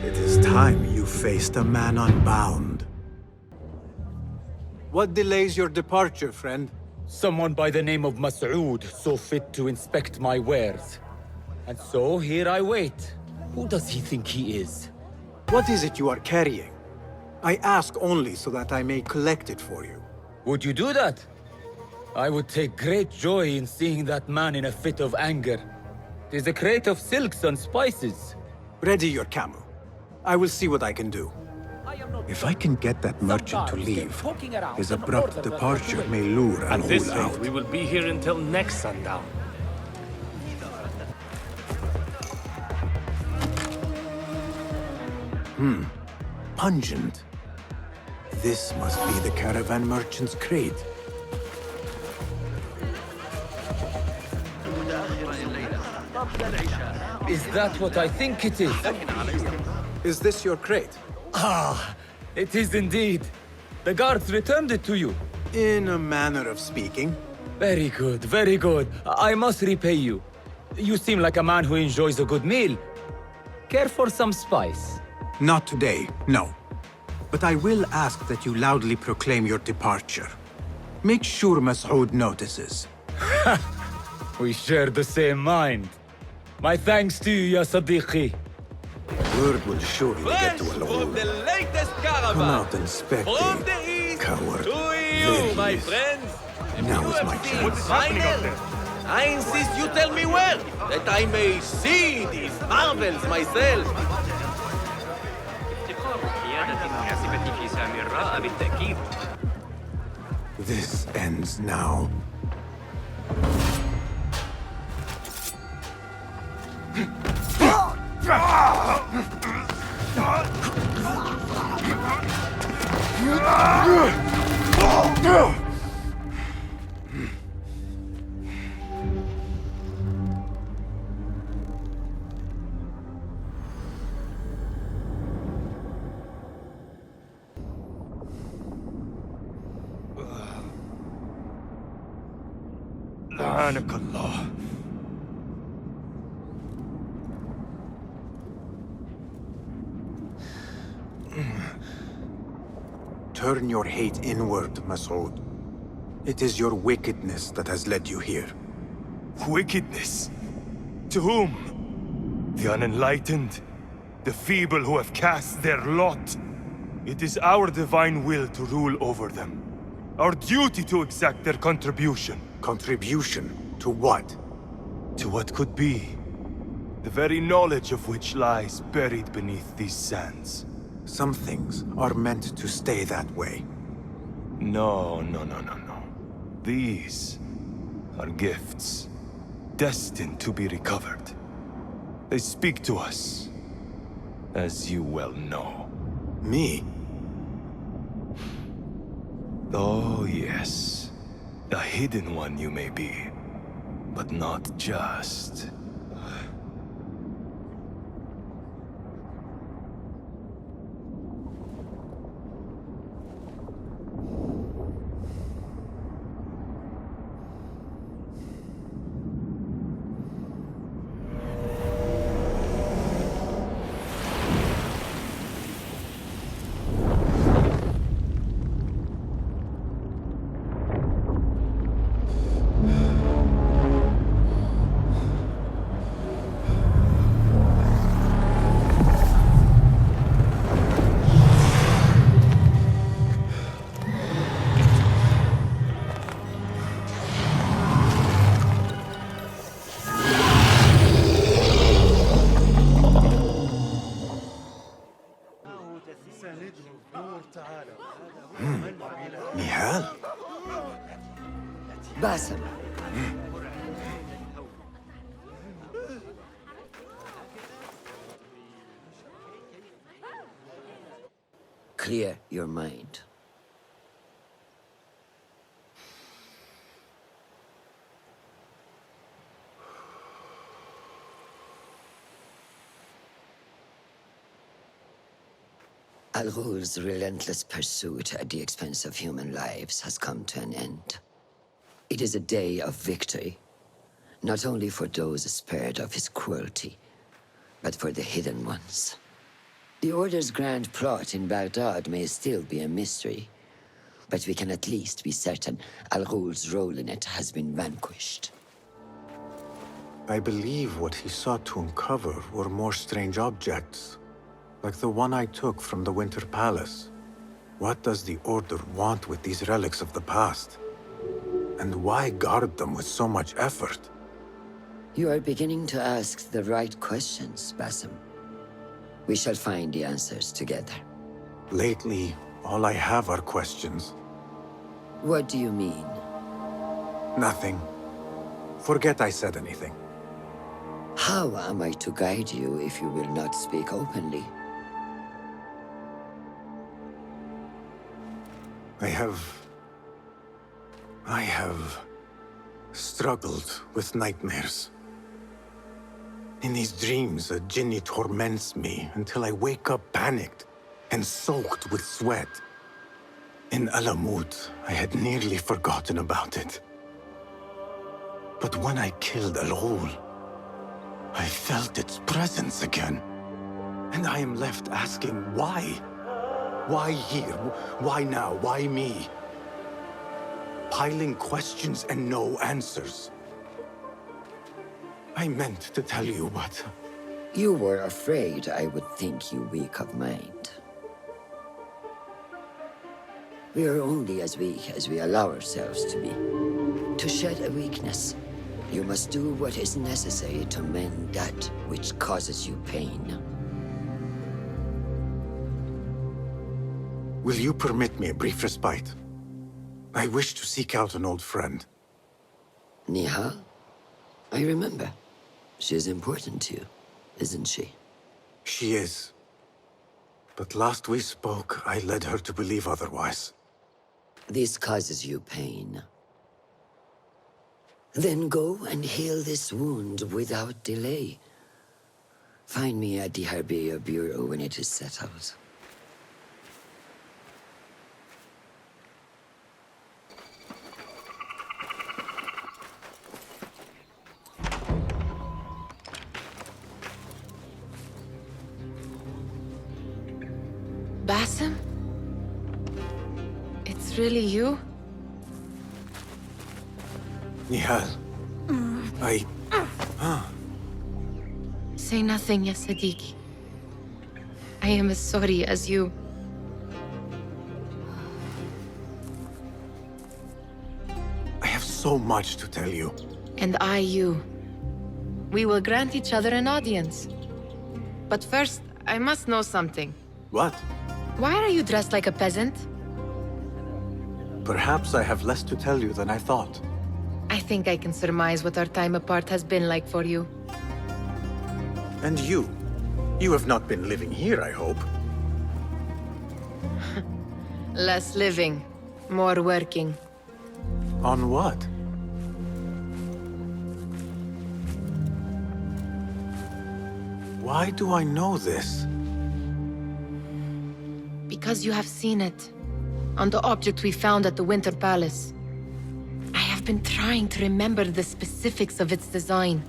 It is time you faced a man unbound. What delays your departure, friend? Someone by the name of Mas'ud saw fit to inspect my wares. And so here I wait. Who does he think he is? What is it you are carrying? I ask only so that I may collect it for you. Would you do that? I would take great joy in seeing that man in a fit of anger. It is a crate of silks and spices. Ready your camel. I will see what I can do. I am not If I can get that merchant to leave, his abrupt departure may lure At this Al-Ghul rate, out. we will be here until next sundown. Pungent. This must be the caravan merchant's crate. Is that what I think it is? Is this your crate? Ah, it is indeed. The guards returned it to you. In a manner of speaking. Very good, very good. I must repay you. You seem like a man who enjoys a good meal. Care for some spice? Not today, no. But I will ask that you loudly proclaim your departure. Make sure Mas'ud notices. We share the same mind. My thanks to you, ya Sadiqi. Word will surely get to Al-Ghul. The latest caravan. Come out and inspect From it, the east coward. to you, my friends. Now is my chance. Final. I insist you tell me where, that I may see these marvels myself. This ends now. لعنك الله. Turn your hate inward, Mas'ud. It is your wickedness that has led you here. Wickedness? To whom? The unenlightened? The feeble who have cast their lot? It is our divine will to rule over them. Our duty to exact their contribution. Contribution? To what? To what could be. The very knowledge of which lies buried beneath these sands. Some things are meant to stay that way. No. These are gifts, destined to be recovered. They speak to us, as you well know. Me? Oh, yes. A hidden one you may be, but not just. Nihal? Basim. Clear your mind. Al-Ghul's relentless pursuit at the expense of human lives has come to an end. It is a day of victory, not only for those spared of his cruelty, but for the hidden ones. The Order's grand plot in Baghdad may still be a mystery, but we can at least be certain Al-Ghul's role in it has been vanquished. I believe what he sought to uncover were more strange objects, like the one I took from the Winter Palace. What does the Order want with these relics of the past? And why guard them with so much effort? You are beginning to ask the right questions, Basim. We shall find the answers together. Lately, all I have are questions. What do you mean? Nothing. Forget I said anything. How am I to guide you if you will not speak openly? I have struggled with nightmares. In these dreams, a jinni torments me until I wake up panicked and soaked with sweat. In Alamut, I had nearly forgotten about it. But when I killed Al-Ghul, I felt its presence again. And I am left asking why? Why here? Why now? Why me? Piling questions and no answers. I meant to tell you, but... You were afraid I would think you weak of mind. We are only as weak as we allow ourselves to be. To shed a weakness, you must do what is necessary to mend that which causes you pain. Will you permit me a brief respite? I wish to seek out an old friend. Nihal? I remember. She is important to you, isn't she? She is. But last we spoke, I led her to believe otherwise. This causes you pain. Then go and heal this wound without delay. Find me at the Harbiya Bureau when it is settled. Basim? It's really you? Nihal. Say nothing, ya Sadiqi. I am as sorry as you. I have so much to tell you. And I you. We will grant each other an audience. But first, I must know something. What? Why are you dressed like a peasant? Perhaps I have less to tell you than I thought. I think I can surmise what our time apart has been like for you. And you? You have not been living here, I hope. Less living, more working. On what? Why do I know this? Because you have seen it. On the object we found at the Winter Palace. I have been trying to remember the specifics of its design.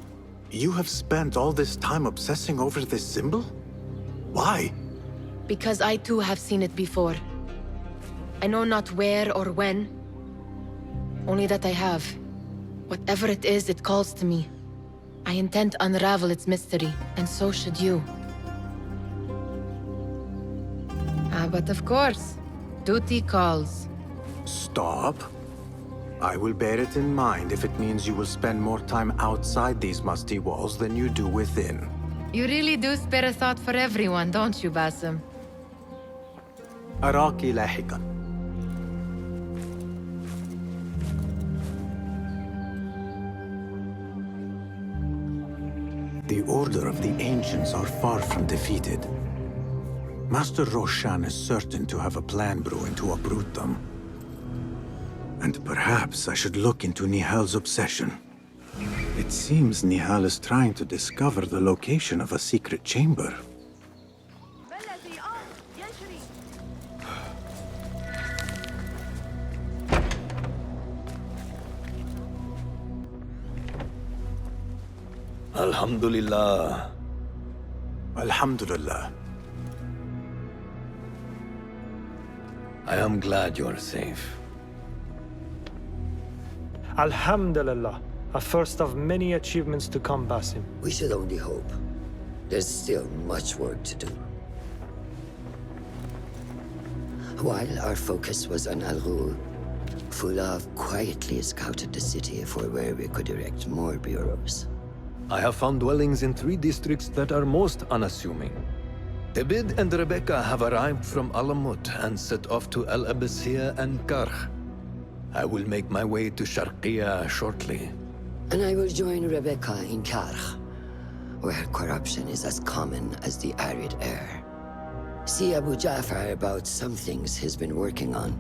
You have spent all this time obsessing over this symbol? Why? Because I too have seen it before. I know not where or when. Only that I have. Whatever it is, it calls to me. I intend to unravel its mystery, and so should you. But of course, duty calls. Stop. I will bear it in mind if it means you will spend more time outside these musty walls than you do within. You really do spare a thought for everyone, don't you, Basim? أراكِ لاحقاً. The Order of the Ancients are far from defeated. Master Roshan is certain to have a plan brewing to uproot them. And perhaps I should look into Nihal's obsession. It seems Nihal is trying to discover the location of a secret chamber. Alhamdulillah. Alhamdulillah. I am glad you are safe. Alhamdulillah. A first of many achievements to come, Basim. We should only hope. There's still much work to do. While our focus was on Al-Ghul, Fulav quietly scouted the city for where we could erect more bureaus. I have found dwellings in 3 districts that are most unassuming. David and Rebecca have arrived from Alamut and set off to Al Abbasiyah and Karh. I will make my way to Sharqiya shortly. And I will join Rebecca in Karh, where corruption is as common as the arid air. See Abu Ja'far about some things he's been working on,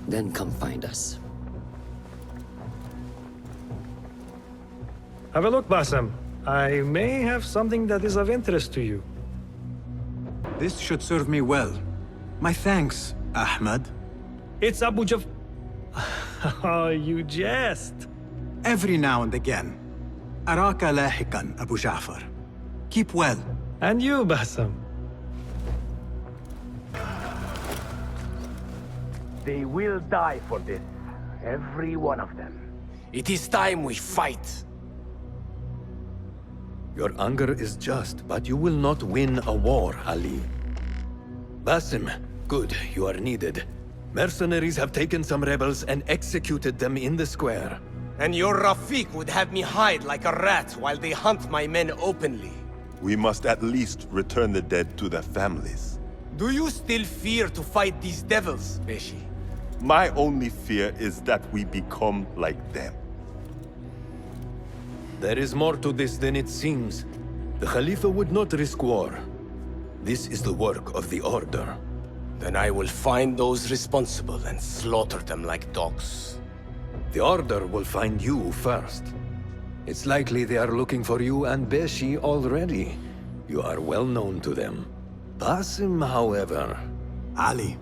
then come find us. Have a look, Basim. I may have something that is of interest to you. This should serve me well. My thanks, Ahmad. It's Abu Jaf... Oh, you jest. Every now and again. Araka lahikan, Abu Ja'far. Keep well. And you, Basim. They will die for this. Every one of them. It is time we fight. Your anger is just, but you will not win a war, Ali. Basim, good, you are needed. Mercenaries have taken some rebels and executed them in the square. And your Rafiq would have me hide like a rat while they hunt my men openly. We must at least return the dead to their families. Do you still fear to fight these devils, Beshi? My only fear is that we become like them. There is more to this than it seems. The Khalifa would not risk war. This is the work of the Order. Then I will find those responsible and slaughter them like dogs. The Order will find you first. It's likely they are looking for you and Beshi already. You are well known to them. Basim, however... Ali,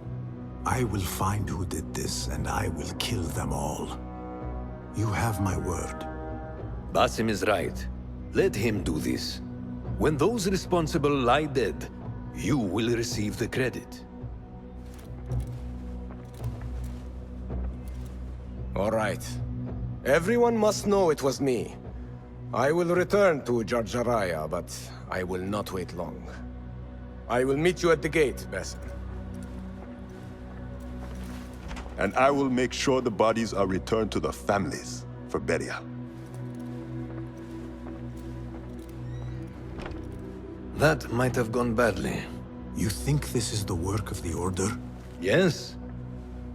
I will find who did this, and I will kill them all. You have my word. Basim is right. Let him do this. When those responsible lie dead, you will receive the credit. All right. Everyone must know it was me. I will return to Jarjaraya, but I will not wait long. I will meet you at the gate, Basim. And I will make sure the bodies are returned to the families for burial. That might have gone badly. You think this is the work of the Order? Yes.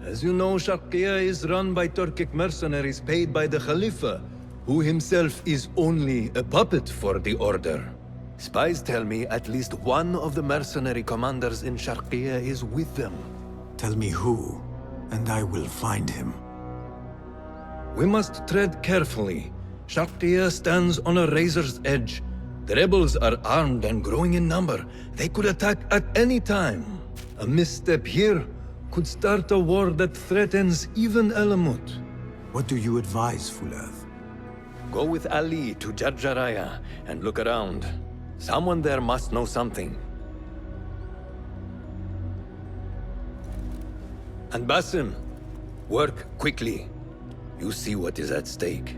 As you know, Sharqiya is run by Turkic mercenaries paid by the Khalifa, who himself is only a puppet for the Order. Spies tell me at least one of the mercenary commanders in Sharqiya is with them. Tell me who, and I will find him. We must tread carefully. Sharqiya stands on a razor's edge. The rebels are armed and growing in number. They could attack at any time. A misstep here could start a war that threatens even Alamut. What do you advise, Fulad? Go with Ali to Jarjaraya and look around. Someone there must know something. And Basim, work quickly. You see what is at stake.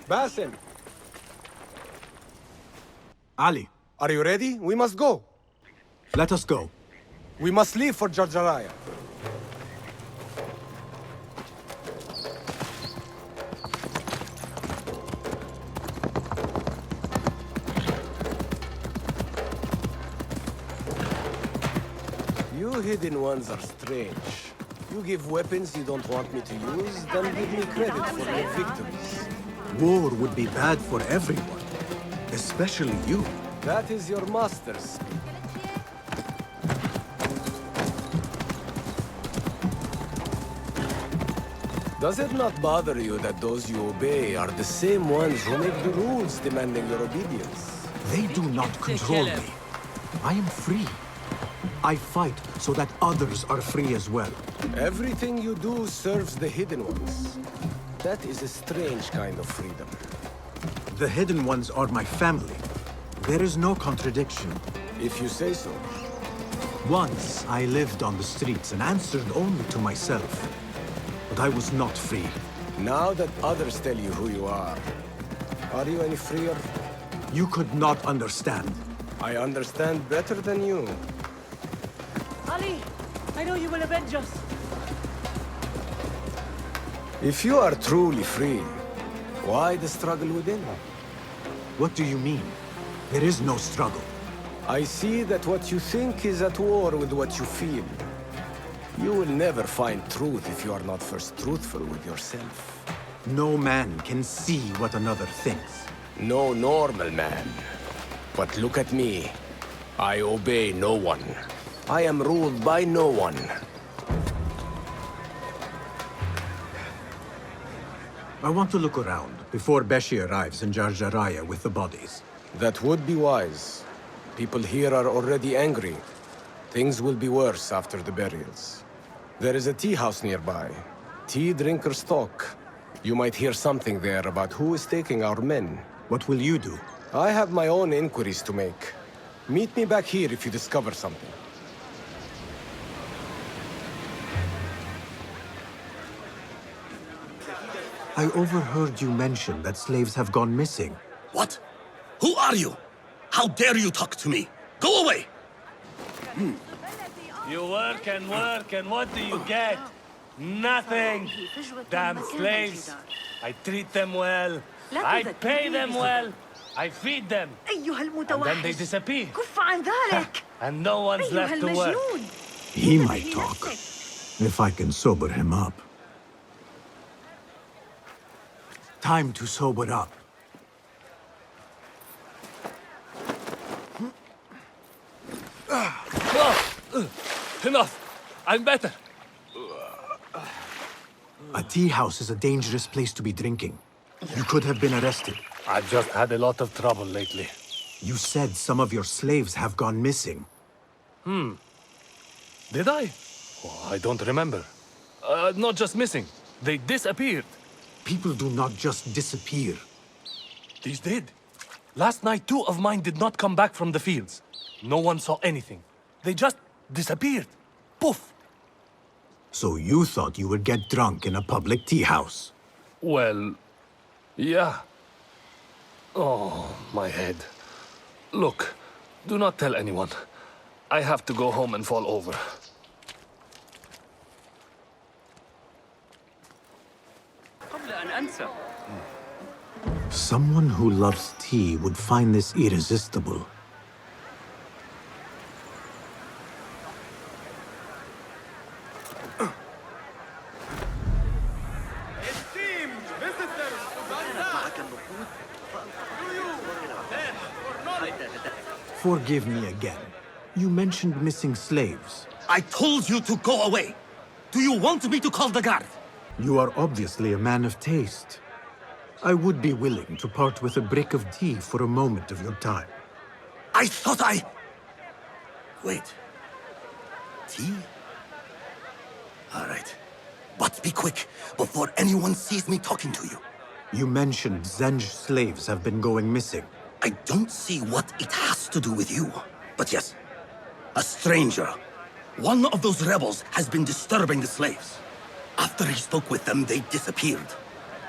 Basim! Ali, Are you ready? We must go. let us go. We must leave for Jarjaraya. You hidden ones are strange. You give weapons you don't want me to use, then give me credit for your victories. War would be bad for everyone, especially you. That is your master's. Does it not bother you that those you obey are the same ones who make the rules demanding your obedience? They do not control me. I am free. I fight so that others are free as well. Everything you do serves the hidden ones. That is a strange kind of freedom. The hidden ones are my family. There is no contradiction. If you say so. Once I lived on the streets and answered only to myself. But I was not free. Now that others tell you who you are you any freer? You could not understand. I understand better than you. Ali, I know you will avenge us. If you are truly free, Why the struggle within? What do you mean? There is no struggle. I see that what you think is at war with what you feel. You will never find truth if you are not first truthful with yourself. No man can see what another thinks. No normal man. But look at me. I obey no one. I am ruled by no one. I want to look around before Beshi arrives in Jarjaraya with the bodies. That would be wise. People here are already angry. Things will be worse after the burials. There is a tea house nearby. Tea drinkers talk. You might hear something there about who is taking our men. What will you do? I have my own inquiries to make. Meet me back here if you discover something. I overheard you mention that slaves have gone missing. What? Who are you? How dare you talk to me? Go away! You work, and what do you get? Nothing! Damn slaves! I treat them well. I pay them well. I feed them. And then they disappear. And no one's left to work. He might talk, if I can sober him up. Time to sober up. Enough! I'm better. A tea house is a dangerous place to be drinking. You could have been arrested. I've just had a lot of trouble lately. You said some of your slaves have gone missing. Did I? Oh, I don't remember. Not just missing. They disappeared. People do not just disappear. These did. Last night, 2 of mine did not come back from the fields. No one saw anything. They just disappeared. Poof! So you thought you would get drunk in a public tea house? Well, yeah. Oh, my head. Look, do not tell anyone. I have to go home and fall over. Someone who loves tea would find this irresistible. Forgive me again. You mentioned missing slaves. I told you to go away. Do you want me to call the guard? You are obviously a man of taste. I would be willing to part with a brick of tea for a moment of your time. I thought I... Wait. Tea? All right. But be quick, before anyone sees me talking to you. You mentioned Zenj slaves have been going missing. I don't see what it has to do with you. But yes, a stranger. One of those rebels has been disturbing the slaves. After he spoke with them, they disappeared.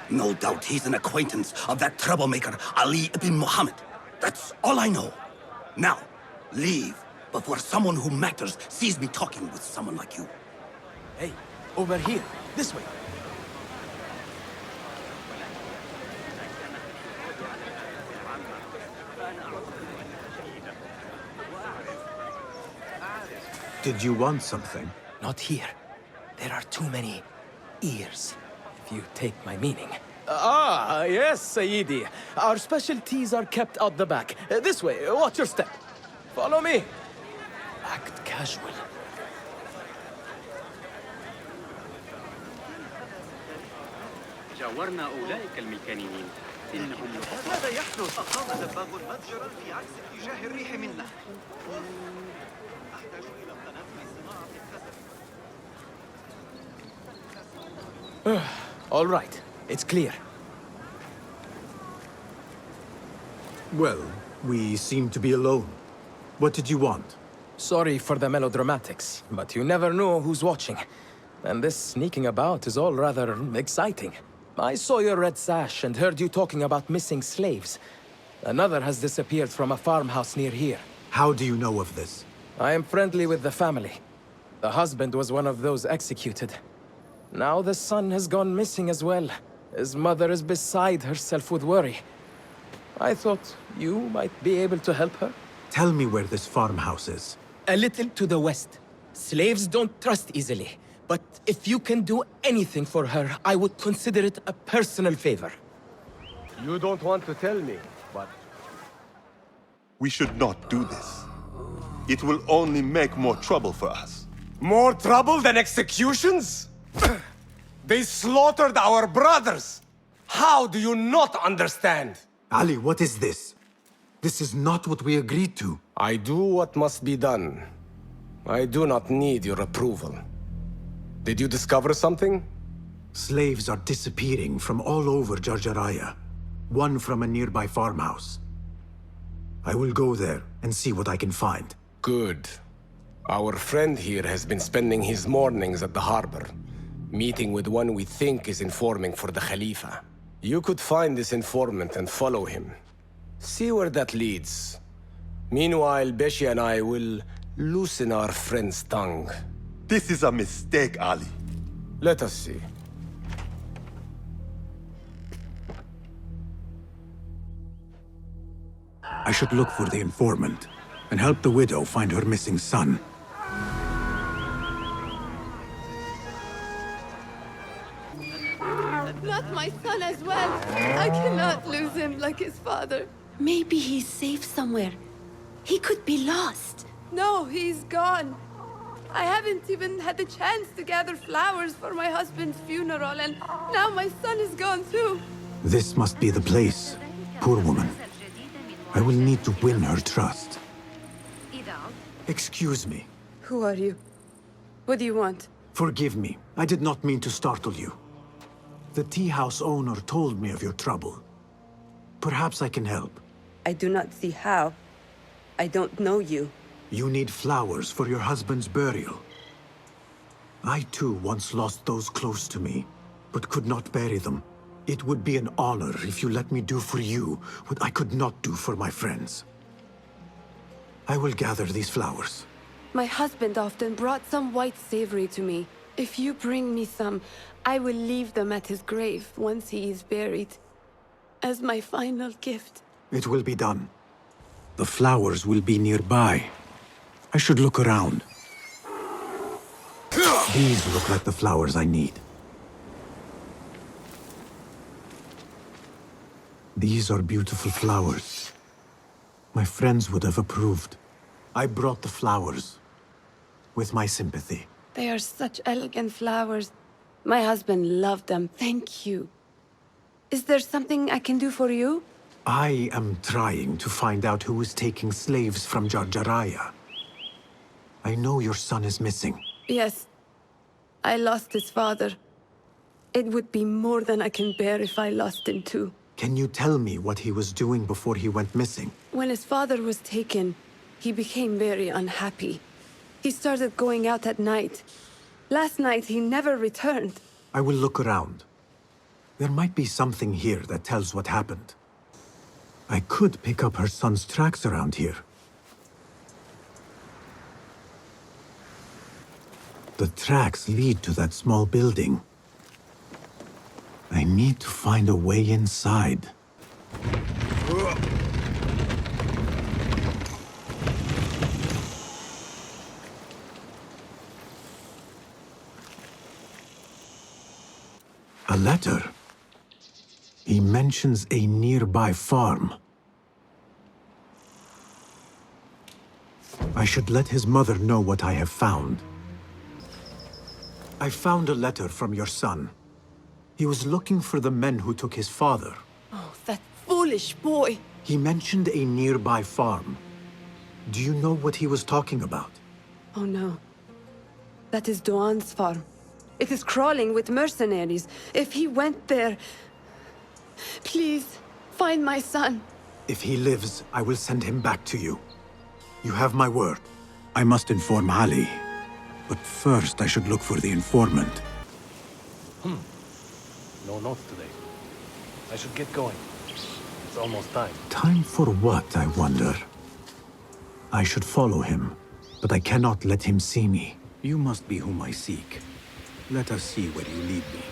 No doubt he's an acquaintance of that troublemaker, Ali ibn Muhammad. That's all I know. Now, leave before someone who matters sees me talking with someone like you. Hey, over here, this way. Did you want something? Not here. There are too many ears, if you take my meaning. Ah, yes, Sayyidi. Our specialties are kept out the back. This way, watch your step. Follow me. Act casual. جاورنا أولئك الميكانيين إنهم ماذا يحدث؟ أقام دباغ متجرا في عكس اتجاه الريح منا. أحتاج إلى التنبه صناعة الكسر. All right, it's clear. Well, we seem to be alone. What did you want? Sorry for the melodramatics, but you never know who's watching. And this sneaking about is all rather exciting. I saw your red sash and heard you talking about missing slaves. Another has disappeared from a farmhouse near here. How do you know of this? I am friendly with the family. The husband was one of those executed. Now the son has gone missing as well. His mother is beside herself with worry. I thought you might be able to help her. Tell me where this farmhouse is. A little to the west. Slaves don't trust easily. But if you can do anything for her, I would consider it a personal favor. You don't want to tell me, but... We should not do this. It will only make more trouble for us. More trouble than executions? They slaughtered our brothers! How do you not understand? Ali, what is this? This is not what we agreed to. I do what must be done. I do not need your approval. Did you discover something? Slaves are disappearing from all over Jarjaraya. One from a nearby farmhouse. I will go there and see what I can find. Good. Our friend here has been spending his mornings at the harbor, meeting with one we think is informing for the Khalifa. You could find this informant and follow him. See where that leads. Meanwhile, Beshi and I will loosen our friend's tongue. This is a mistake, Ali. Let us see. I should look for the informant and help the widow find her missing son. Not my son as well. I cannot lose him like his father. Maybe he's safe somewhere. He could be lost. No, he's gone. I haven't even had the chance to gather flowers for my husband's funeral, and now my son is gone too. This must be the place. Poor woman. I will need to win her trust. Excuse me. Who are you? What do you want? Forgive me. I did not mean to startle you. The tea house owner told me of your trouble. Perhaps I can help. I do not see how. I don't know you. You need flowers for your husband's burial. I too once lost those close to me, but could not bury them. It would be an honor if you let me do for you what I could not do for my friends. I will gather these flowers. My husband often brought some white savory to me. If you bring me some, I will leave them at his grave once he is buried, as my final gift. It will be done. The flowers will be nearby. I should look around. These look like the flowers I need. These are beautiful flowers. My friends would have approved. I brought the flowers with my sympathy. They are such elegant flowers. My husband loved them. Thank you. Is there something I can do for you? I am trying to find out who is taking slaves from Jarjaraya. I know your son is missing. Yes. I lost his father. It would be more than I can bear if I lost him too. Can you tell me what he was doing before he went missing? When his father was taken, he became very unhappy. He started going out at night. Last night, he never returned. I will look around. There might be something here that tells what happened. I could pick up her son's tracks around here. The tracks lead to that small building. I need to find a way inside. A letter. He mentions a nearby farm. I should let his mother know what I have found. I found a letter from your son. He was looking for the men who took his father. Oh, that foolish boy! He mentioned a nearby farm. Do you know what he was talking about? Oh no. That is Duan's farm. It is crawling with mercenaries. If he went there... Please, find my son. If he lives, I will send him back to you. You have my word. I must inform Ali. But first, I should look for the informant. No notes today. I should get going. It's almost time. Time for what, I wonder? I should follow him, but I cannot let him see me. You must be whom I seek. Let us see where you lead me.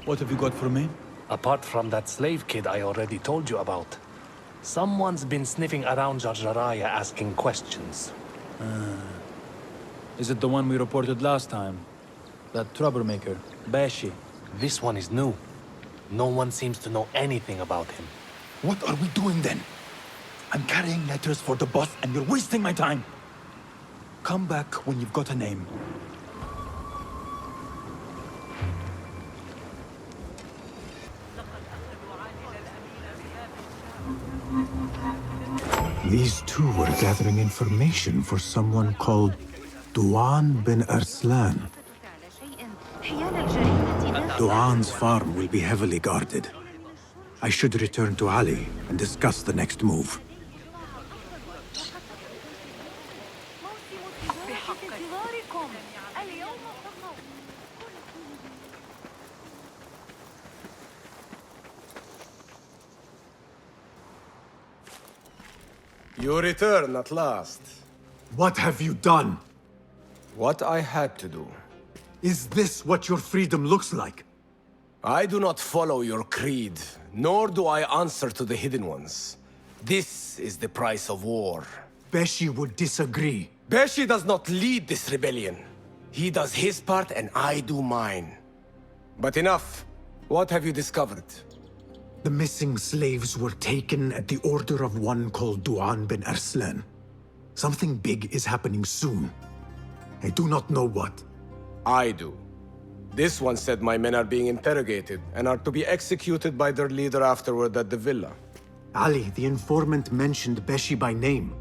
What have you got for me? Apart from that slave kid I already told you about, someone's been sniffing around Jarjaraya asking questions. Is it the one we reported last time? That troublemaker, Bashi? This one is new. No one seems to know anything about him. What are we doing then? I'm carrying letters for the boss and you're wasting my time. Come back when you've got a name. These two were gathering information for someone called Duan bin Arslan. Duan's farm will be heavily guarded. I should return to Ali and discuss the next move. You return at last. What have you done? What I had to do. Is this what your freedom looks like? I do not follow your creed, nor do I answer to the Hidden Ones. This is the price of war. Beshi would disagree. Beshi does not lead this rebellion. He does his part and I do mine. But enough. What have you discovered? The missing slaves were taken at the order of one called Duan bin Arslan. Something big is happening soon. I do not know what. I do. This one said my men are being interrogated and are to be executed by their leader afterward at the villa. Ali, the informant, mentioned Beshi by name.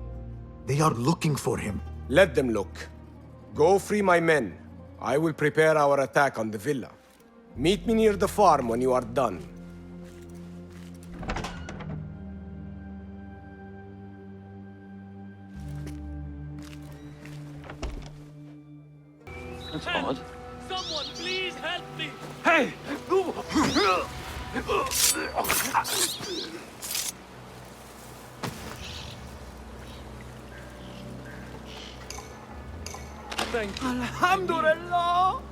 They are looking for him. Let them look. Go free my men. I will prepare our attack on the villa. Meet me near the farm when you are done. That's odd. Someone please help me! Hey! Thank you. Alhamdulillah!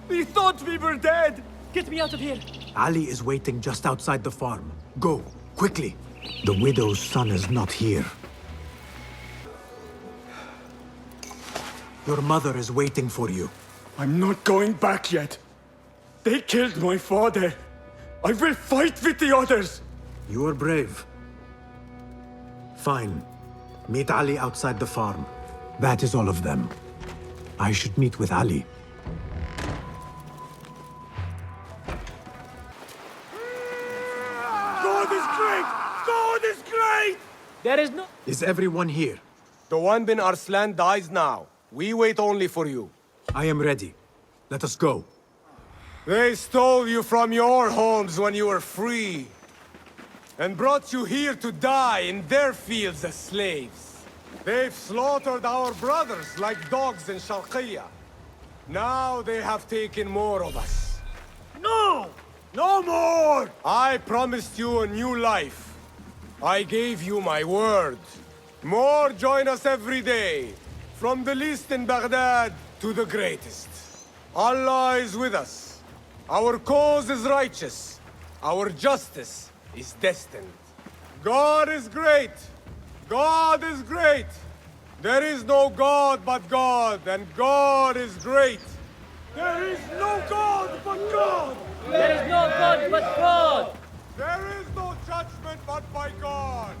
We thought we were dead! Get me out of here! Ali is waiting just outside the farm. Go, quickly. The widow's son is not here. Your mother is waiting for you. I'm not going back yet. They killed my father. I will fight with the others. You are brave. Fine. Meet Ali outside the farm. That is all of them. I should meet with Ali. God is great! God is great! There is no... Is everyone here? Duan bin Arslan dies now. We wait only for you. I am ready. Let us go. They stole you from your homes when you were free, and brought you here to die in their fields as slaves. They've slaughtered our brothers like dogs in Sharqiyya. Now they have taken more of us. No! No more! I promised you a new life. I gave you my word. More join us every day, from the least in Baghdad to the greatest. Allah is with us. Our cause is righteous. Our justice is destined. God is great. God is great. There is no God but God, and God is great. There is no God but God! There is no God but God! There is no judgment but by God.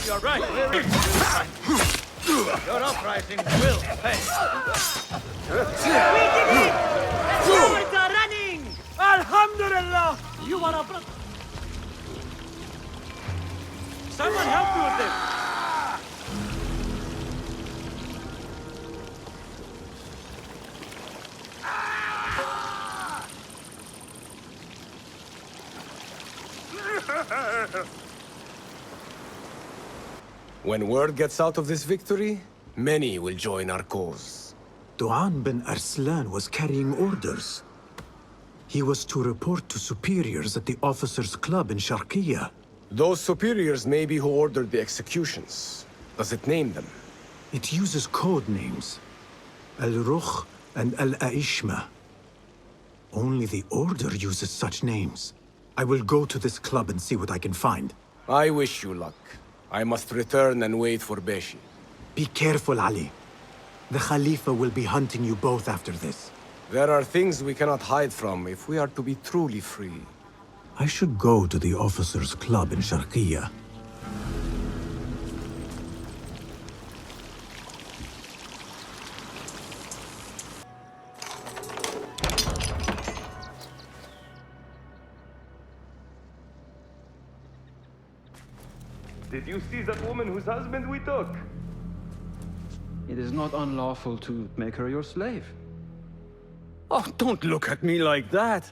You're right. Your uprising will pay. We did it! The cowards are running! Alhamdulillah! You are a brother. Someone help me with this! When word gets out of this victory, many will join our cause. Duan bin Arslan was carrying orders. He was to report to superiors at the officers' club in Sharqiya. Those superiors may be who ordered the executions. Does it name them? It uses code names. Al-Rukh and Al-Aishma. Only the Order uses such names. I will go to this club and see what I can find. I wish you luck. I must return and wait for Beshi. Be careful, Ali. The Khalifa will be hunting you both after this. There are things we cannot hide from if we are to be truly free. I should go to the officers' club in Sharqiya. Did you see that woman whose husband we took? It is not unlawful to make her your slave. Oh, don't look at me like that.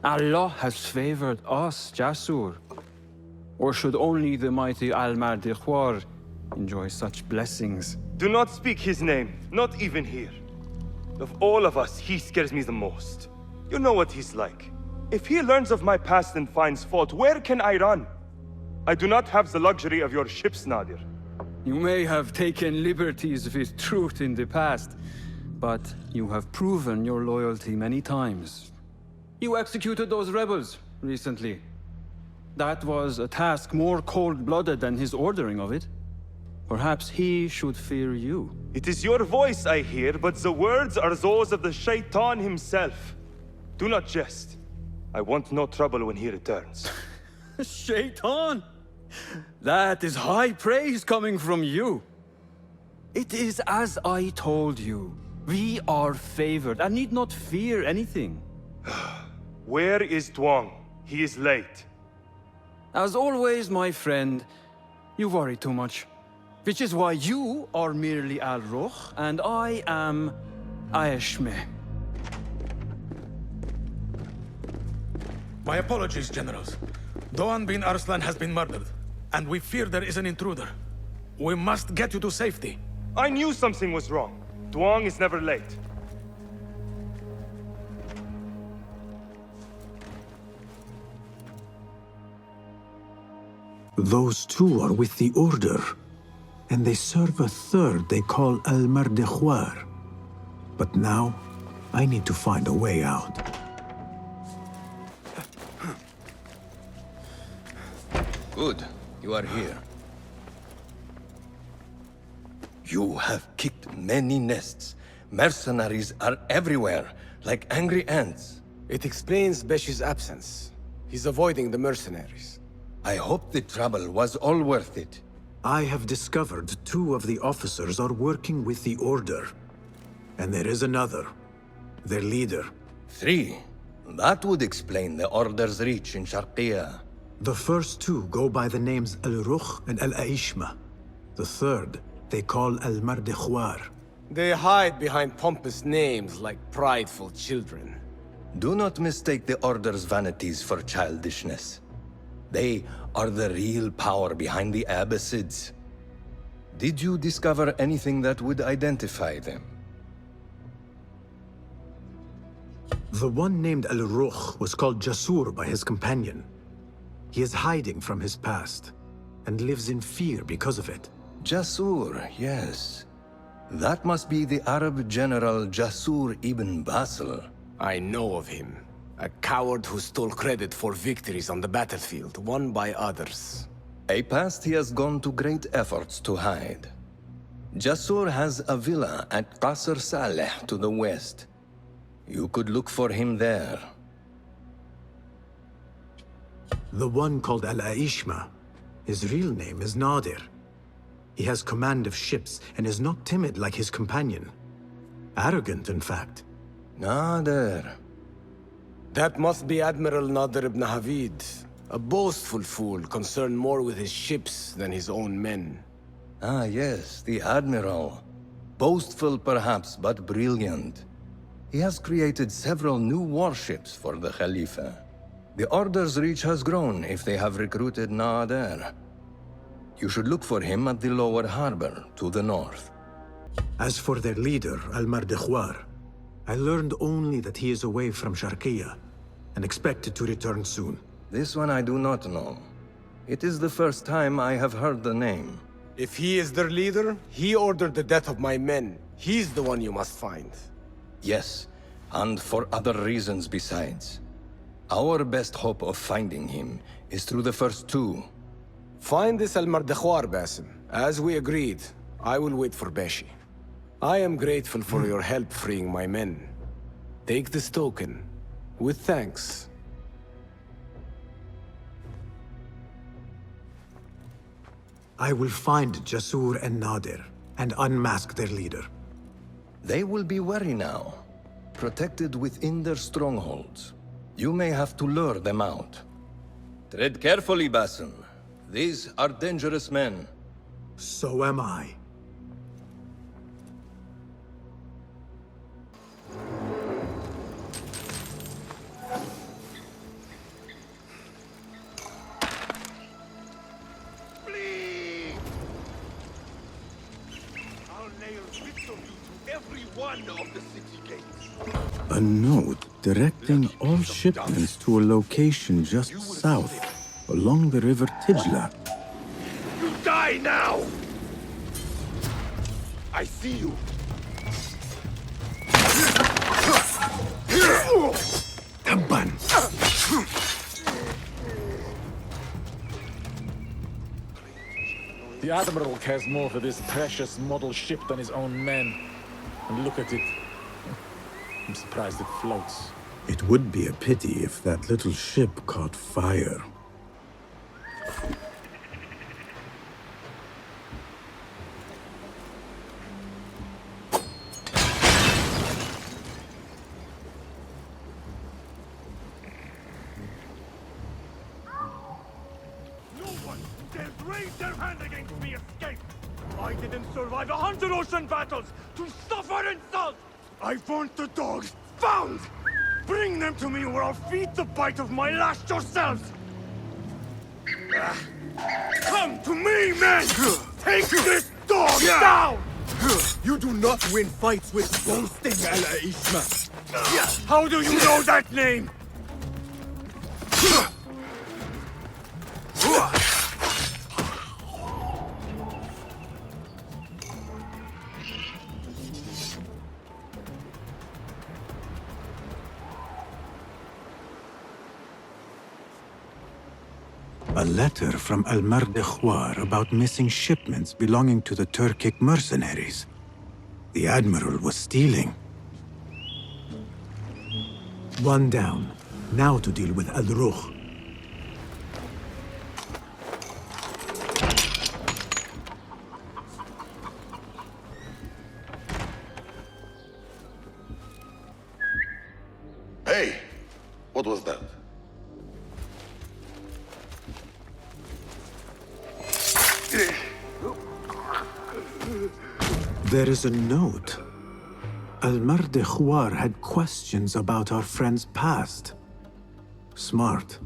Allah has favored us, Jasur. Or should only the mighty Al-Mardikhwar enjoy such blessings? Do not speak his name, not even here. Of all of us, he scares me the most. You know what he's like. If he learns of my past and finds fault, where can I run? I do not have the luxury of your ships, Nadir. You may have taken liberties with truth in the past, but you have proven your loyalty many times. You executed those rebels recently. That was a task more cold-blooded than his ordering of it. Perhaps he should fear you. It is your voice I hear, but the words are those of the Shaitan himself. Do not jest. I want no trouble when he returns. Shaitan! That is high praise coming from you. It is as I told you. We are favored and need not fear anything. Where is Duang? He is late. As always, my friend, you worry too much. Which is why you are merely Al-Rukh and I am Aishme. My apologies, generals. Doğan bin Arslan has been murdered, and we fear there is an intruder. We must get you to safety. I knew something was wrong. Duang is never late. Those two are with the Order, and they serve a third they call Al-Mardikhwar. But now, I need to find a way out. Good, you are here. You have kicked many nests. Mercenaries are everywhere, like angry ants. It explains Beshi's absence. He's avoiding the mercenaries. I hope the trouble was all worth it. I have discovered two of the officers are working with the Order. And there is another, their leader. 3. That would explain the Order's reach in Sharqiya. The first two go by the names Al-Rukh and Al-Aishma. The third, they call Al-Mardikhwar. They hide behind pompous names like prideful children. Do not mistake the Order's vanities for childishness. They are the real power behind the Abbasids. Did you discover anything that would identify them? The one named Al-Rukh was called Jasur by his companion. He is hiding from his past, and lives in fear because of it. Jasur, yes. That must be the Arab general Jasur ibn Basil. I know of him. A coward who stole credit for victories on the battlefield, won by others. A past he has gone to great efforts to hide. Jasur has a villa at Qasr Saleh to the west. You could look for him there. The one called Al-Aishma, his real name is Nadir. He has command of ships and is not timid like his companion. Arrogant, in fact. Nadir. That must be Admiral Nadir ibn Havid. A boastful fool concerned more with his ships than his own men. Ah, yes, the Admiral. Boastful perhaps, but brilliant. He has created several new warships for the Khalifa. The Order's reach has grown if they have recruited Nadir. You should look for him at the lower harbor, to the north. As for their leader, Al-Mardikhwar, I learned only that he is away from Sharqiya. and expected to return soon. This one I do not know. It is the first time I have heard the name. If he is their leader, he ordered the death of my men. He's the one you must find. Yes, and for other reasons besides. Our best hope of finding him is through the first two. Find this Al-Mardakhwar, Basim. As we agreed, I will wait for Beshi. I am grateful for your help freeing my men. Take this token, with thanks. I will find Jasur and Nadir, and unmask their leader. They will be wary now, protected within their strongholds. You may have to lure them out. Tread carefully, Basim. These are dangerous men. So am I. A note directing all shipments to a location just south, along the river Tijla. You die now! I see you! Tabban! The Admiral cares more for this precious model ship than his own men. And look at it. I'm surprised it floats. It would be a pity if that little ship caught fire. Raise their hand against me, escape! I didn't survive 100 ocean battles to suffer insult! I want the dogs found! Bring them to me or I'll feed the bite of my lash yourselves! Come to me, men! Take this dog down! You do not win fights with boasting, Al-Aishma. How do you know that name? A letter from Al-Mardakhwar about missing shipments belonging to the Turkic mercenaries. The Admiral was stealing. One down. Now to deal with Al-Ruh. Hey! What was that? There is a note. Al-Mardakhwar had questions about our friend's past. Smart.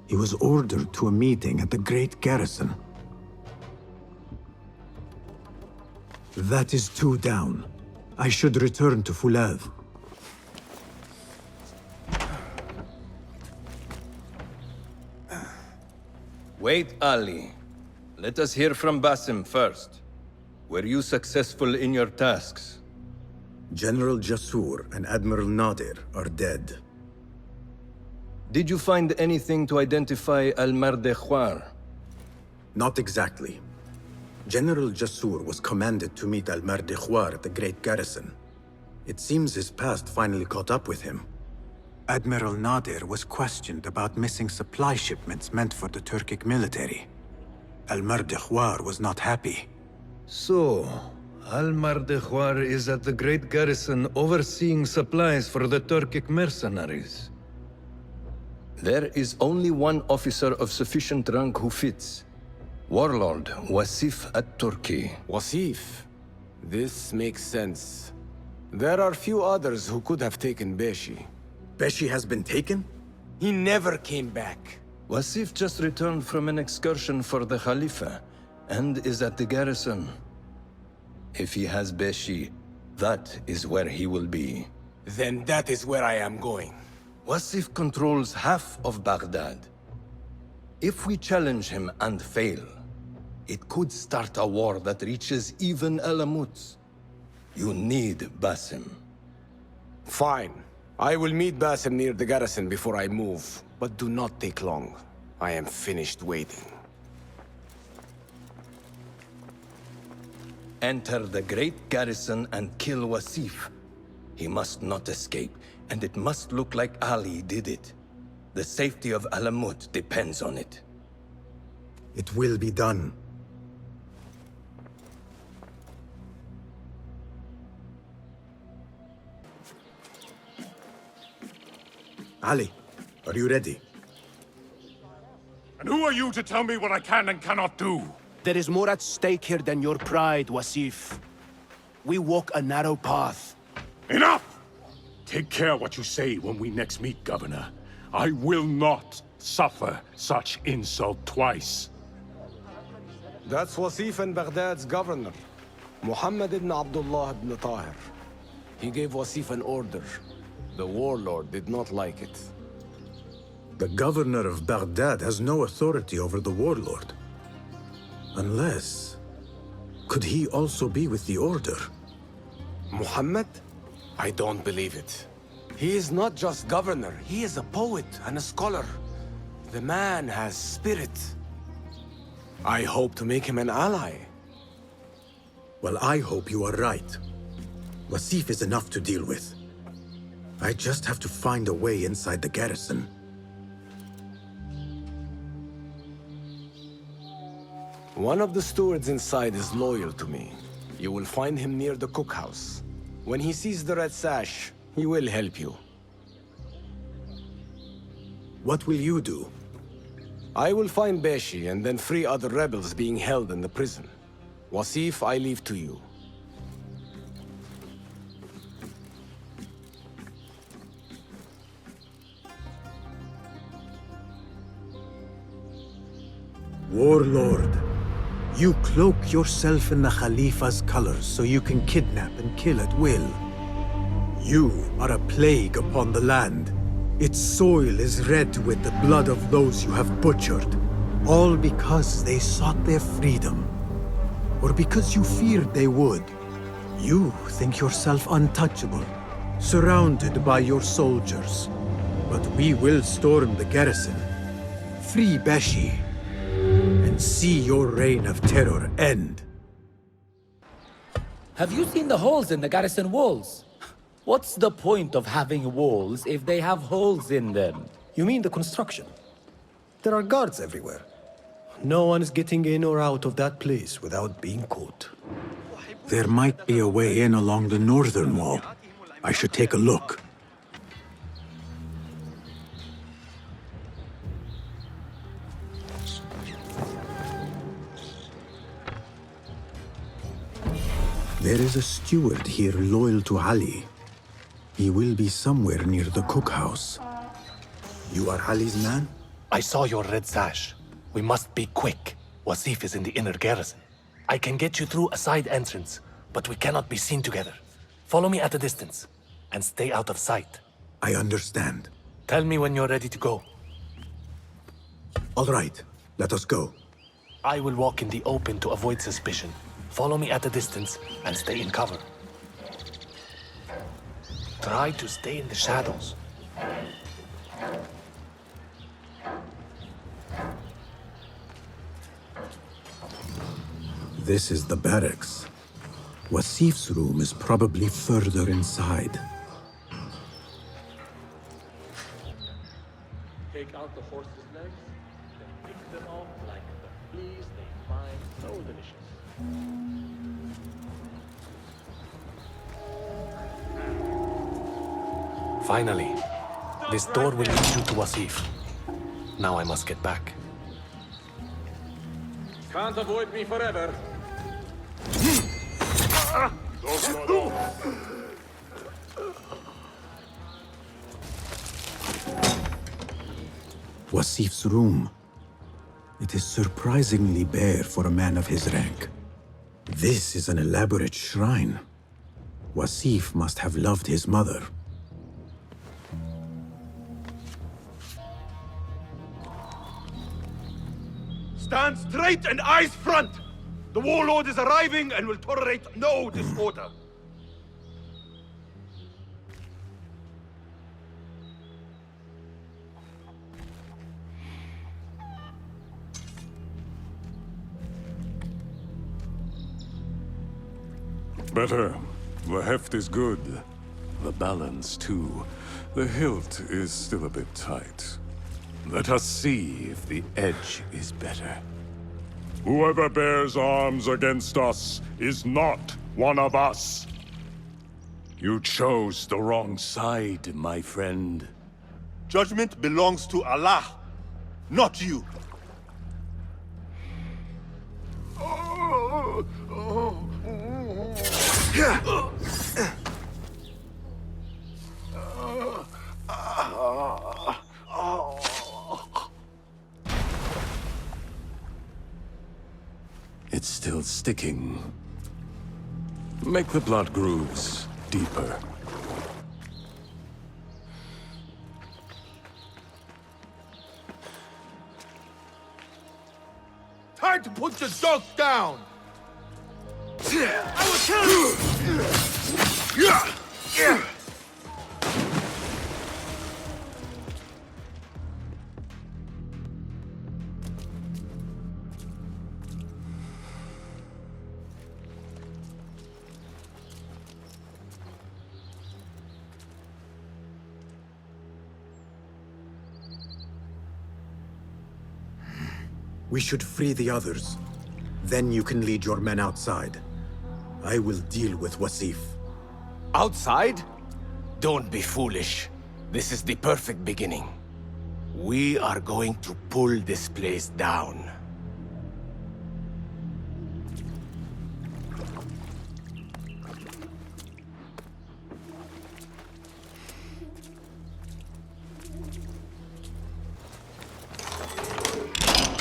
He was ordered to a meeting at the Great Garrison. That is two down. I should return to Fulad. Wait, Ali. Let us hear from Basim first. Were you successful in your tasks? General Jasur and Admiral Nadir are dead. Did you find anything to identify Al-Mardakhwar? Not exactly. General Jasur was commanded to meet Al-Mardakhwar at the Great Garrison. It seems his past finally caught up with him. Admiral Nadir was questioned about missing supply shipments meant for the Turkic military. Al-Mardakhwar was not happy. So, Al-Mardakhwar is at the Great Garrison overseeing supplies for the Turkic mercenaries. There is only one officer of sufficient rank who fits. Warlord Wasif at-Turki. Wasif? This makes sense. There are few others who could have taken Beshi. Beshi has been taken? He never came back. Wasif just returned from an excursion for the Khalifa, and is at the garrison. If he has Beshi, that is where he will be. Then that is where I am going. Wasif controls half of Baghdad. If we challenge him and fail, it could start a war that reaches even Alamut. You need Basim. Fine. I will meet Basim near the garrison before I move, but do not take long. I am finished waiting. Enter the great garrison and kill Wasif. He must not escape, and it must look like Ali did it. The safety of Alamut depends on it. It will be done. Ali, are you ready? And who are you to tell me what I can and cannot do? There is more at stake here than your pride, Wasif. We walk a narrow path. Enough! Take care what you say when we next meet, Governor. I will not suffer such insult twice. That's Wasif and Baghdad's governor, Muhammad ibn Abdullah ibn Tahir. He gave Wasif an order. The warlord did not like it. The governor of Baghdad has no authority over the warlord. Unless... could he also be with the order? Muhammad? I don't believe it. He is not just governor, he is a poet and a scholar. The man has spirit. I hope to make him an ally. Well, I hope you are right. Wasif is enough to deal with. I just have to find a way inside the garrison. One of the stewards inside is loyal to me. You will find him near the cookhouse. When he sees the red sash, he will help you. What will you do? I will find Beshi and then free other rebels being held in the prison. Wasif, I leave to you. Warlord, you cloak yourself in the Khalifa's colors so you can kidnap and kill at will. You are a plague upon the land. Its soil is red with the blood of those you have butchered, all because they sought their freedom, or because you feared they would. You think yourself untouchable, surrounded by your soldiers. But we will storm the garrison, free Beshi, and see your reign of terror end. Have you seen the holes in the garrison walls? What's the point of having walls if they have holes in them? You mean the construction? There are guards everywhere. No one is getting in or out of that place without being caught. There might be a way in along the northern wall. I should take a look. There is a steward here loyal to Ali. He will be somewhere near the cookhouse. You are Ali's man? I saw your red sash. We must be quick. Wasif is in the inner garrison. I can get you through a side entrance, but we cannot be seen together. Follow me at a distance, and stay out of sight. I understand. Tell me when you're ready to go. All right, let us go. I will walk in the open to avoid suspicion. Follow me at a distance, and stay in cover. Try to stay in the shadows. This is the barracks. Wasif's room is probably further inside. Take out the horse's legs, then pick them off like the fleas they find so delicious. Finally, this door will lead you to Wasif. Now I must get back. Can't avoid me forever. Wasif's room. It is surprisingly bare for a man of his rank. This is an elaborate shrine. Wasif must have loved his mother. Stand straight and eyes front! The warlord is arriving and will tolerate no disorder. Better. The heft is good. The balance, too. The hilt is still a bit tight. Let us see if the edge is better. Whoever bears arms against us is not one of us. You chose the wrong side, my friend. Judgment belongs to Allah, not you. It's still sticking. Make the blood grooves deeper. Time to put your dog down! I will kill you! We should free the others. Then you can lead your men outside. I will deal with Wasif. Outside? Don't be foolish. This is the perfect beginning. We are going to pull this place down.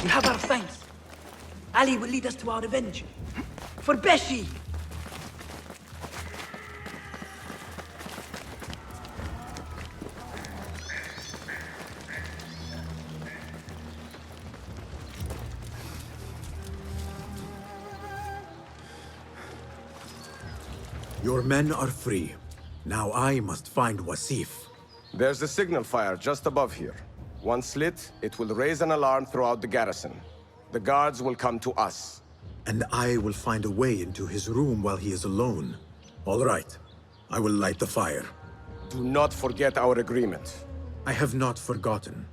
We have our thanks. Ali will lead us to our revenge. For Beshi! Your men are free. Now I must find Wasif. There's a signal fire just above here. Once lit, it will raise an alarm throughout the garrison. The guards will come to us. And I will find a way into his room while he is alone. All right. I will light the fire. Do not forget our agreement. I have not forgotten.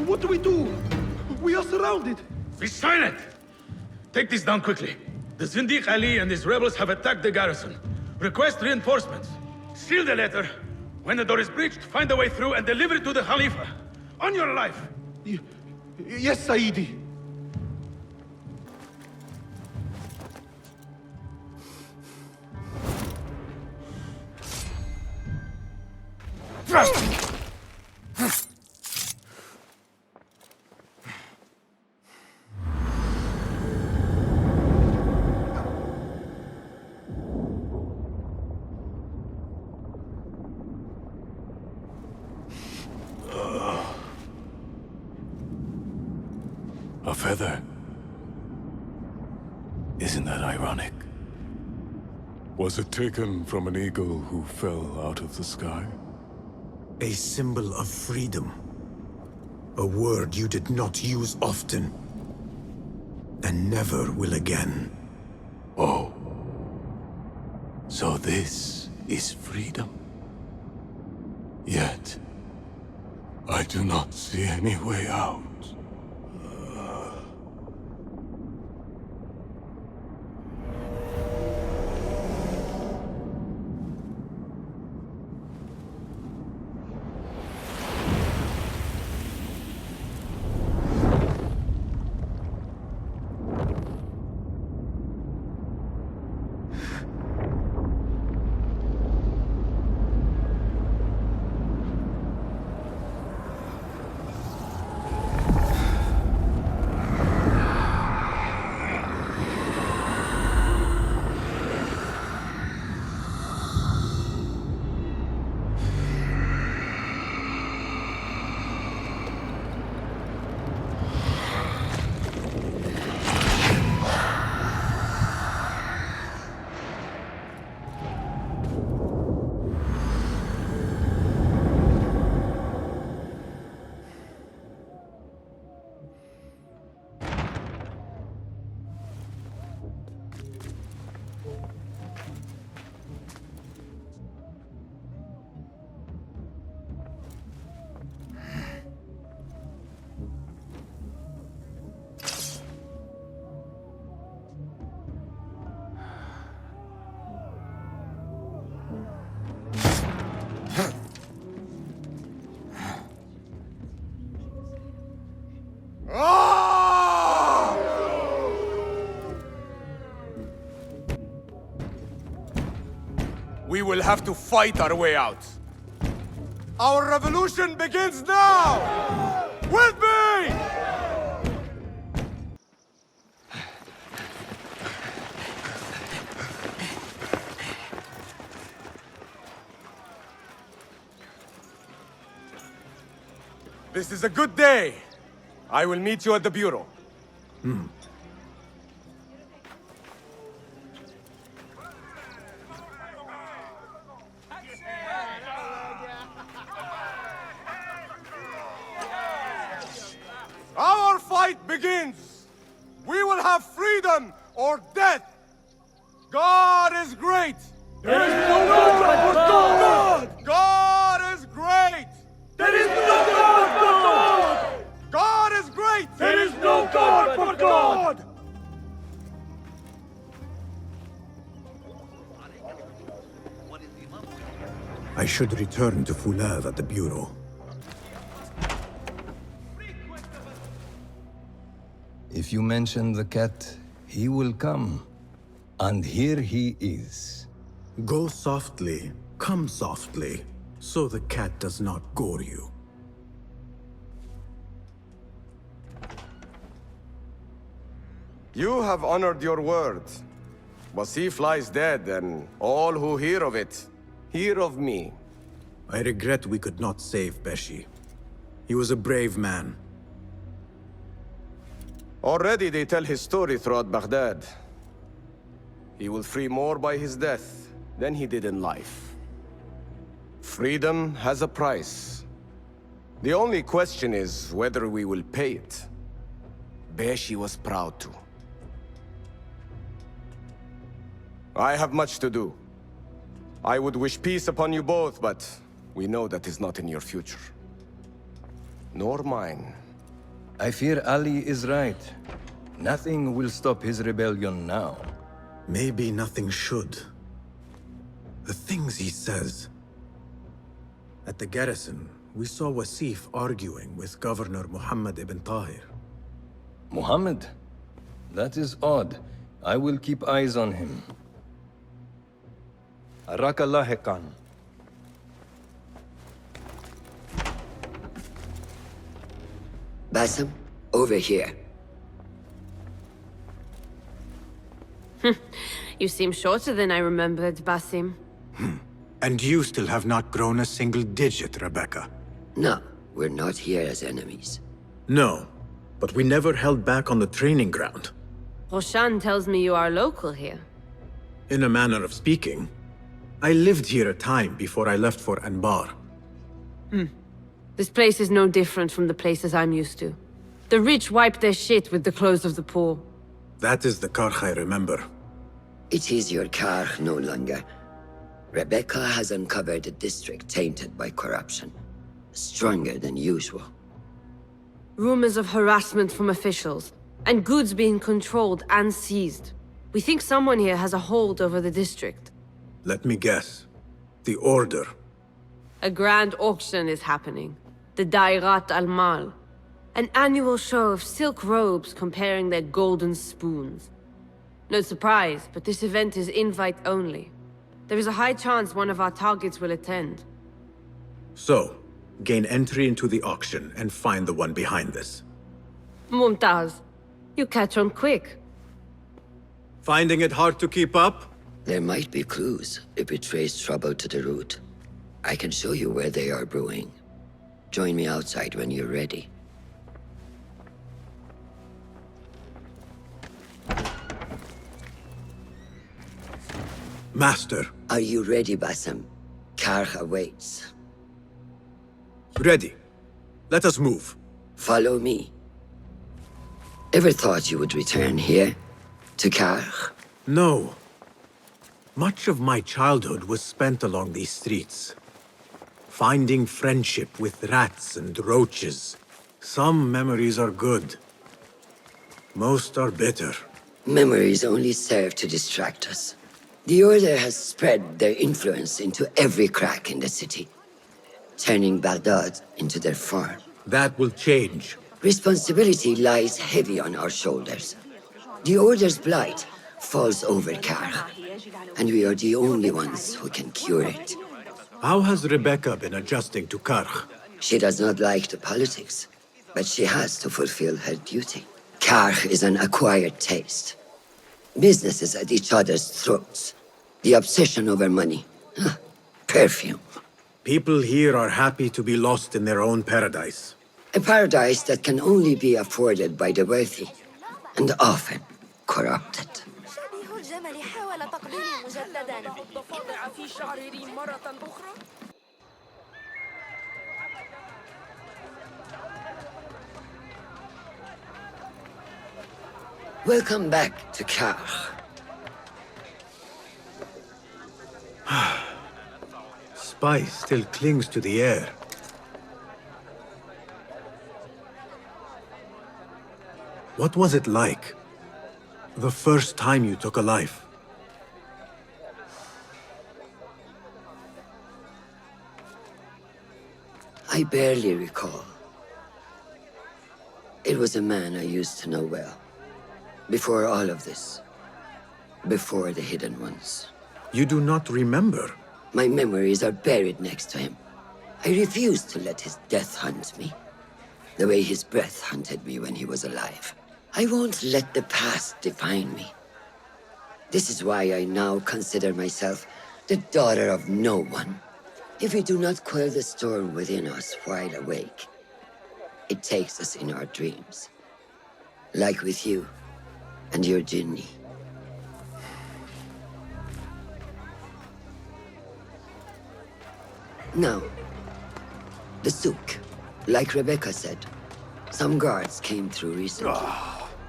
What do we do? We are surrounded. Be silent! Take this down quickly. The Zindiq Ali and his rebels have attacked the garrison. Request reinforcements. Seal the letter. When the door is breached, find a way through and deliver it to the Khalifa. On your life. Yes, Saidi. A feather. Isn't that ironic? Was it taken from an eagle who fell out of the sky? A symbol of freedom. A word you did not use often. And never will again. Oh. So this is freedom. Yet, I do not see any way out. We will have to fight our way out. Our revolution begins now! With me! This is a good day. I will meet you at the bureau. Our fight begins! We will have freedom or death! God is great! There is no God but God! God is great! There is no God but God! God is great! There is no God but God! I should return to Fulav at the Bureau. If you mention the cat, he will come. And here he is. Go softly, come softly, so the cat does not gore you. You have honored your word. Basif lies dead, and all who hear of it, hear of me. I regret we could not save Beshi. He was a brave man. Already they tell his story throughout Baghdad. He will free more by his death than he did in life. Freedom has a price. The only question is whether we will pay it. Beshi was proud to. I have much to do. I would wish peace upon you both, but we know that is not in your future. Nor mine. I fear Ali is right. Nothing will stop his rebellion now. Maybe nothing should. The things he says. At the garrison, we saw Wasif arguing with Governor Muhammad ibn Tahir. Muhammad? That is odd. I will keep eyes on him. Arakallah Khan. Basim, over here. You seem shorter than I remembered, Basim. And you still have not grown a single digit, Rebecca. No, we're not here as enemies. No. but we never held back on the training ground. Roshan tells me you are local here. In a manner of speaking, I lived here a time before I left for Anbar. This place is no different from the places I'm used to. The rich wipe their shit with the clothes of the poor. That is the Karkh I remember. It is your Karkh no longer. Rebecca has uncovered a district tainted by corruption. Stronger than usual. Rumors of harassment from officials, and goods being controlled and seized. We think someone here has a hold over the district. Let me guess. The Order. A grand auction is happening. The Dairat al-Mal. An annual show of silk robes comparing their golden spoons. No surprise, but this event is invite only. There is a high chance one of our targets will attend. So, gain entry into the auction and find the one behind this. Mumtaz, you catch on quick. Finding it hard to keep up? There might be clues if we trace trouble to the root. I can show you where they are brewing. Join me outside when you're ready. Master. Are you ready, Basim? Karkh awaits. Ready. Let us move. Follow me. Ever thought you would return here? To Karkh? No. Much of my childhood was spent along these streets. Finding friendship with rats and roaches. Some memories are good. Most are bitter. Memories only serve to distract us. The Order has spread their influence into every crack in the city, turning Baghdad into their farm. That will change. Responsibility lies heavy on our shoulders. The Order's blight falls over Karkh, and we are the only ones who can cure it. How has Rebecca been adjusting to Karkh? She does not like the politics, but she has to fulfill her duty. Karkh is an acquired taste. Businesses at each other's throats. The obsession over money. Perfume. People here are happy to be lost in their own paradise. A paradise that can only be afforded by the wealthy, and often corrupted. Welcome back to Karkh. Spice still clings to the air. What was it like? The first time you took a life? I barely recall. It was a man I used to know well. Before all of this. Before the Hidden Ones. You do not remember? My memories are buried next to him. I refuse to let his death hunt me. The way his breath hunted me when he was alive. I won't let the past define me. This is why I now consider myself the daughter of no one. If we do not quell the storm within us while awake, it takes us in our dreams. Like with you and your Jinni. Now, the souk, like Rebecca said, some guards came through recently,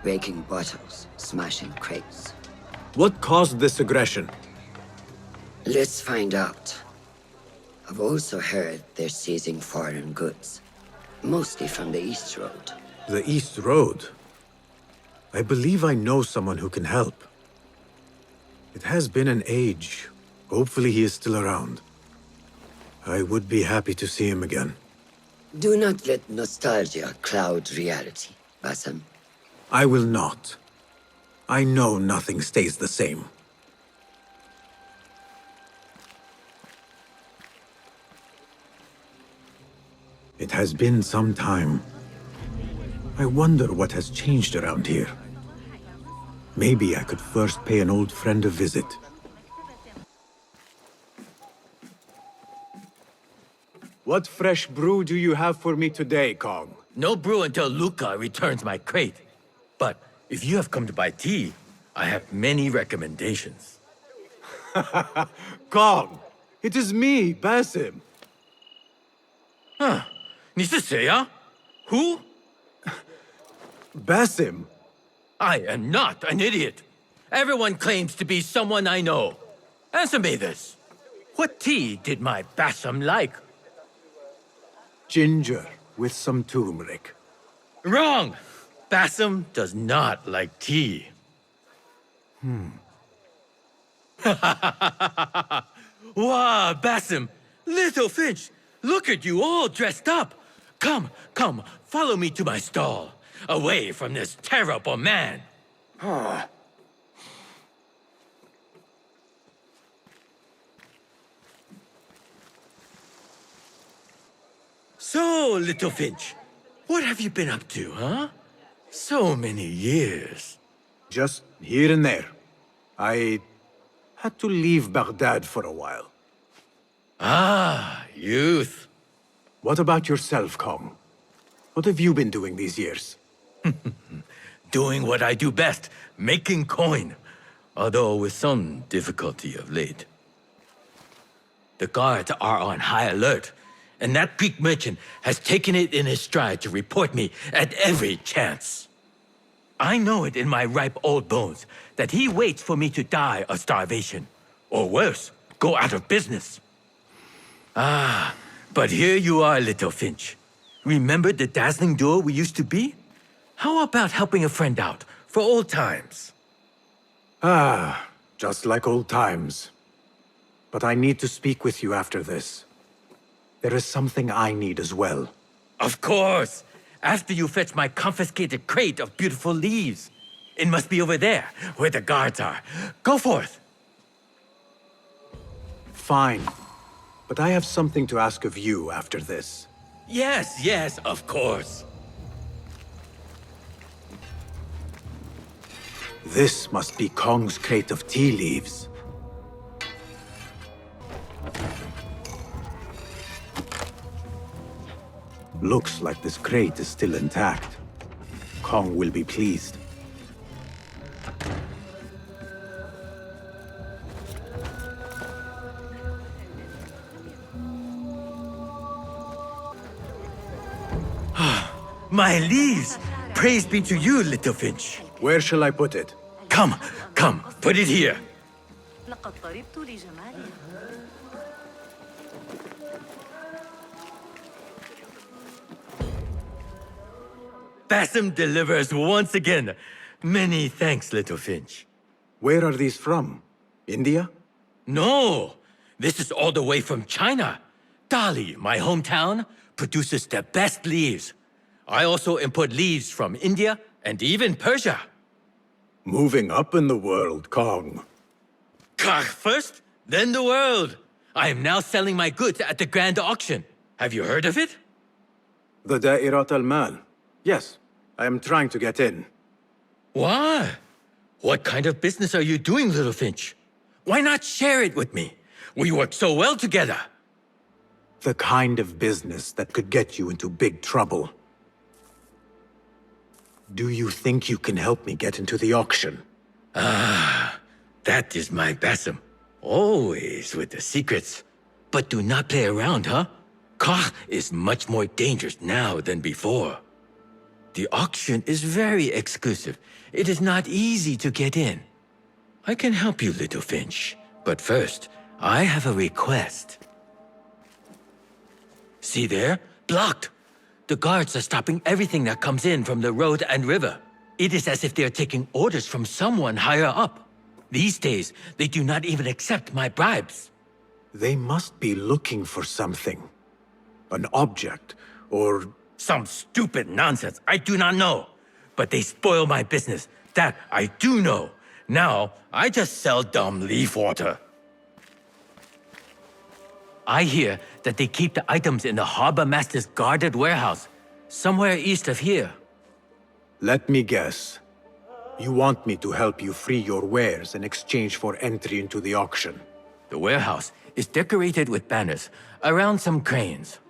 breaking bottles, smashing crates. What caused this aggression? Let's find out. I've also heard they're seizing foreign goods, mostly from the East Road. The East Road? I believe I know someone who can help. It has been an age. Hopefully he is still around. I would be happy to see him again. Do not let nostalgia cloud reality, Basim. I will not. I know nothing stays the same. It has been some time. I wonder what has changed around here. Maybe I could first pay an old friend a visit. What fresh brew do you have for me today, Kong? No brew until Luca returns my crate. But if you have come to buy tea, I have many recommendations. Kong! It is me, Basim. Huh. 你是谁啊? Who? Basim. I am not an idiot. Everyone claims to be someone I know. Answer me this. What tea did my Basim like? Ginger with some turmeric. Wrong! Basim does not like tea. Wow, Basim! Little Finch! Look at you all dressed up! Come, come, follow me to my stall. Away from this terrible man. So, Little Finch, what have you been up to, huh? So many years. Just here and there. I had to leave Baghdad for a while. Ah, youth. What about yourself, Kong? What have you been doing these years? Doing what I do best, making coin. Although with some difficulty of late. The guards are on high alert, and that Greek merchant has taken it in his stride to report me at every chance. I know it in my ripe old bones that he waits for me to die of starvation. Or worse, go out of business. Ah, but here you are, Little Finch. Remember the dazzling duo we used to be? How about helping a friend out, for old times? Ah, just like old times. But I need to speak with you after this. There is something I need as well. Of course! After you fetch my confiscated crate of beautiful leaves. It must be over there, where the guards are. Go forth! Fine. But I have something to ask of you after this. Yes, yes, of course. This must be Kong's crate of tea leaves. Looks like this crate is still intact. Kong will be pleased. My leaves! Praise be to you, Little Finch. Where shall I put it? Come, come, put it here. Basim delivers once again. Many thanks, Little Finch. Where are these from? India? No! This is all the way from China. Dali, my hometown, produces the best leaves. I also import leaves from India and even Persia. Moving up in the world, Kong. Kah first, then the world. I am now selling my goods at the grand auction. Have you heard of it? The Da'irat al-Mal. Yes, I am trying to get in. Why? What kind of business are you doing, Little Finch? Why not share it with me? We work so well together. The kind of business that could get you into big trouble. Do you think you can help me get into the auction? Ah, that is my Basim. Always with the secrets. But do not play around, huh? Kah is much more dangerous now than before. The auction is very exclusive. It is not easy to get in. I can help you, Little Finch. But first, I have a request. See there? Blocked. The guards are stopping everything that comes in from the road and river. It is as if they are taking orders from someone higher up. These days, they do not even accept my bribes. They must be looking for something. An object, or... Some stupid nonsense, I do not know. But they spoil my business, that I do know. Now, I just sell dumb leaf water. I hear that they keep the items in the harbor master's guarded warehouse, somewhere east of here. Let me guess. You want me to help you free your wares in exchange for entry into the auction. The warehouse is decorated with banners around some cranes.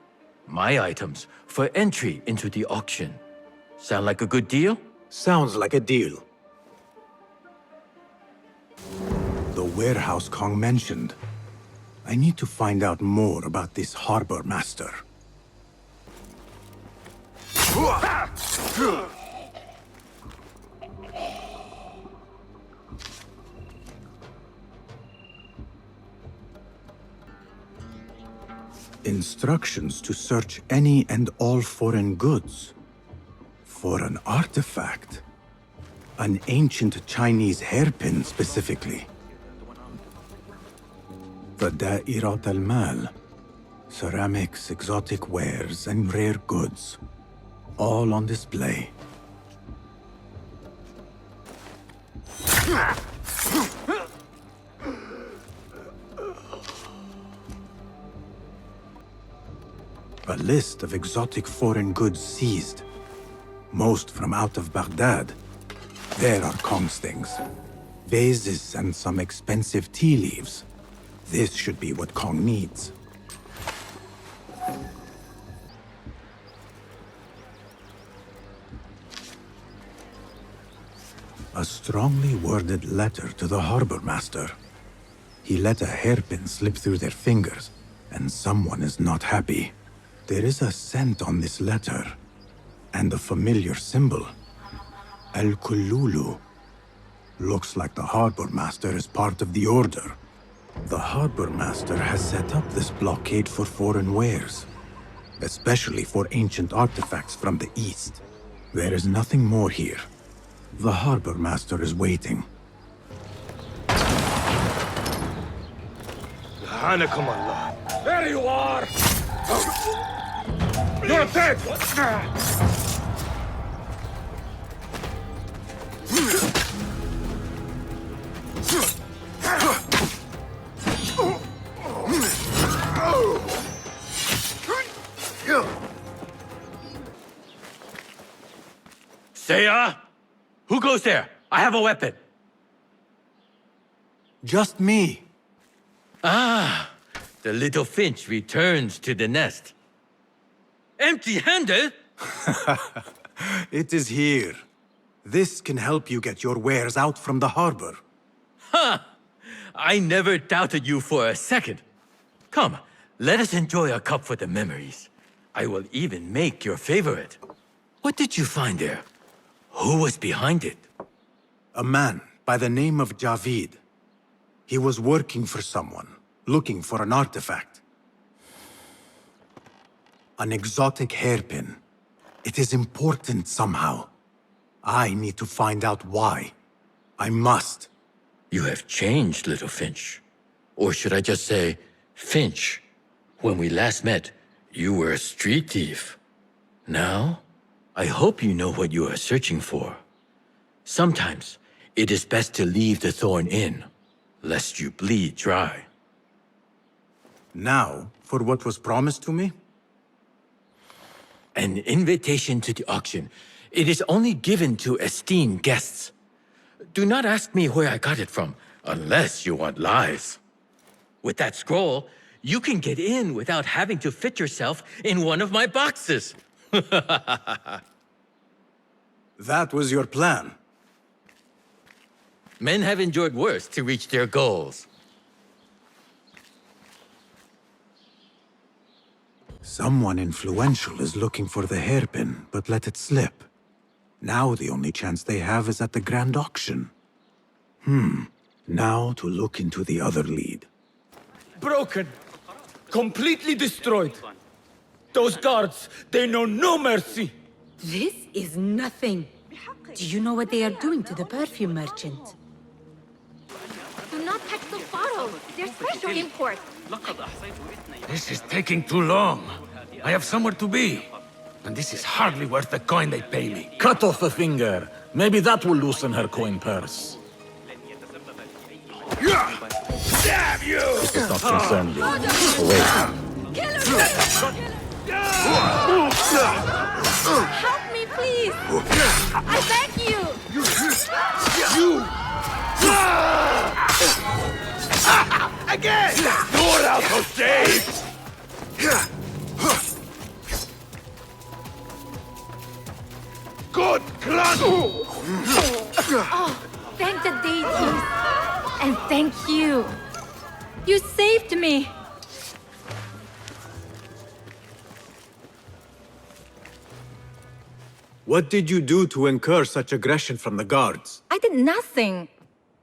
my items for entry into the auction. Sound like a good deal? Sounds like a deal. The warehouse Kong mentioned. I need to find out more about this harbor master. Instructions to search any and all foreign goods. For an artifact. An ancient Chinese hairpin, specifically. Da'irat al-Mal. Ceramics, exotic wares, and rare goods. All on display. A list of exotic foreign goods seized. Most from out of Baghdad. There are Kong's things. Vases and some expensive tea leaves. This should be what Kong needs. A strongly worded letter to the harbor master. He let a hairpin slip through their fingers, and someone is not happy. There is a scent on this letter, and a familiar symbol. Al-Kululu. Looks like the harbor master is part of the order. The harbor master has set up this blockade for foreign wares, especially for ancient artifacts from the east. There is nothing more here. The harbor master is waiting. Hanakum Allah. There you are! You're dead! Seiya? Who goes there? I have a weapon. Just me. Ah, the little finch returns to the nest. Empty-handed? It is here. This can help you get your wares out from the harbor. Ha! I never doubted you for a second. Come, let us enjoy a cup for the memories. I will even make your favorite. What did you find there? Who was behind it? A man by the name of Javid. He was working for someone, looking for an artifact. An exotic hairpin. It is important somehow. I need to find out why. I must. You have changed, little Finch. Or should I just say, Finch? When we last met, you were a street thief. Now, I hope you know what you are searching for. Sometimes, it is best to leave the thorn in, lest you bleed dry. Now, for what was promised to me? An invitation to the auction. It is only given to esteemed guests. Do not ask me where I got it from, unless you want lies. With that scroll, you can get in without having to fit yourself in one of my boxes. That was your plan. Men have endured worse to reach their goals. Someone influential is looking for the hairpin, but let it slip. Now the only chance they have is at the grand auction. Now to look into the other lead. Broken. Completely destroyed. Those guards, they know no mercy. This is nothing. Do you know what they are doing to the perfume merchant? Do not touch those bottles. They're special import. This is taking too long. I have somewhere to be. And this is hardly worth the coin they pay me. Cut off a finger. Maybe that will loosen her coin purse. Damn you! This does not concern you. Wait. Help me, please! I beg you! Again! You're out of shape! blood clot! Oh, thank the deities. And thank you. You saved me. What did you do to incur such aggression from the guards? I did nothing.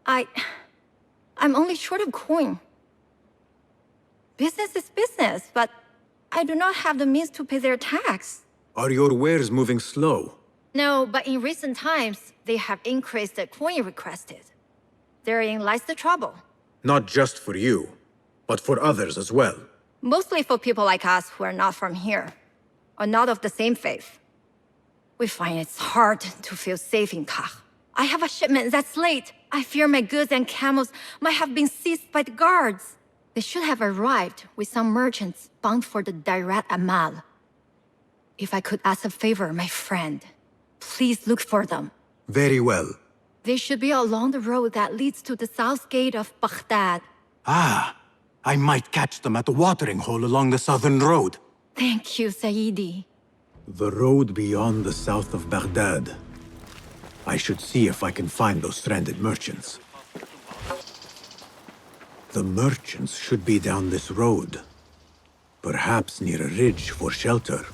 I'm only short of coin. Business is business, but I do not have the means to pay their tax. Are your wares moving slow? No, but in recent times, they have increased the coin requested. Therein lies the trouble. Not just for you, but for others as well. Mostly for people like us who are not from here, or not of the same faith. We find it's hard to feel safe in Kach. I have a shipment that's late. I fear my goods and camels might have been seized by the guards. They should have arrived with some merchants bound for the Dairat Amal. If I could ask a favor, my friend, please look for them. Very well. They should be along the road that leads to the south gate of Baghdad. Ah, I might catch them at the watering hole along the southern road. Thank you, Saidi. The road beyond the south of Baghdad. I should see if I can find those stranded merchants. The merchants should be down this road. Perhaps near a ridge for shelter.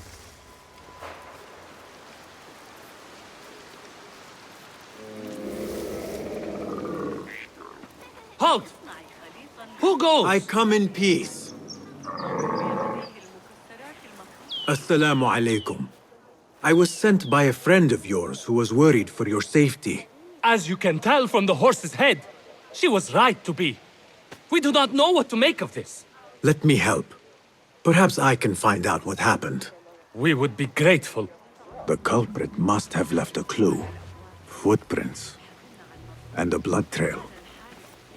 Halt! Who goes? I come in peace. Assalamu alaikum. I was sent by a friend of yours who was worried for your safety. As you can tell from the horse's head, she was right to be. We do not know what to make of this. Let me help. Perhaps I can find out what happened. We would be grateful. The culprit must have left a clue. Footprints. And a blood trail.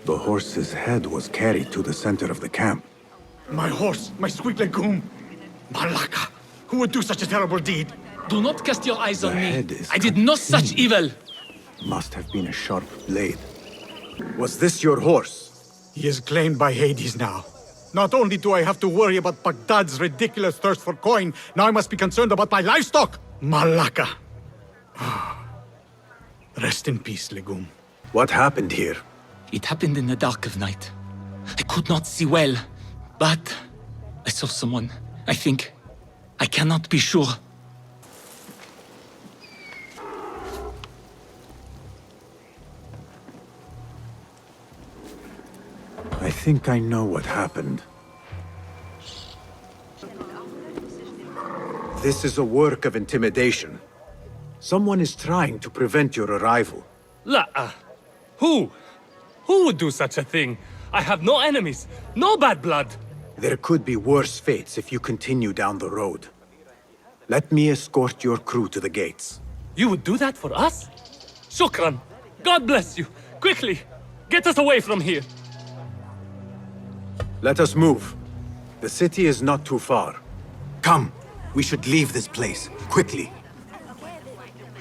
The horse's head was carried to the center of the camp. My horse, my sweet legume. Malaka, who would do such a terrible deed? Do not cast your eyes on me. Head is I did no such evil. Must have been a sharp blade. Was this your horse? He is claimed by Hades now. Not only do I have to worry about Baghdad's ridiculous thirst for coin, now I must be concerned about my livestock! Malaka. Rest in peace, legume. What happened here? It happened in the dark of night. I could not see well, but I saw someone, I think. I cannot be sure. I think I know what happened. This is a work of intimidation. Someone is trying to prevent your arrival. La. Who? Who would do such a thing? I have no enemies, no bad blood. There could be worse fates if you continue down the road. Let me escort your crew to the gates. You would do that for us? Shukran. God bless you. Quickly, get us away from here. Let us move. The city is not too far. Come, we should leave this place, quickly.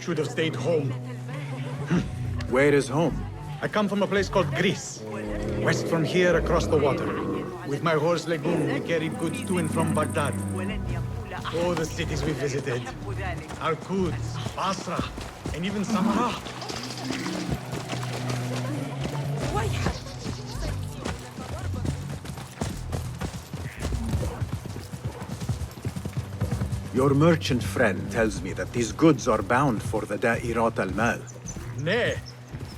Should have stayed home. Where is home? I come from a place called Greece. West from here, across the water. With my horse Legume, we carried goods to and from Baghdad. Oh, the cities we visited. Al-Quds, Basra, and even Samarra. Your merchant friend tells me that these goods are bound for the Da'irat al-Mal. Nay,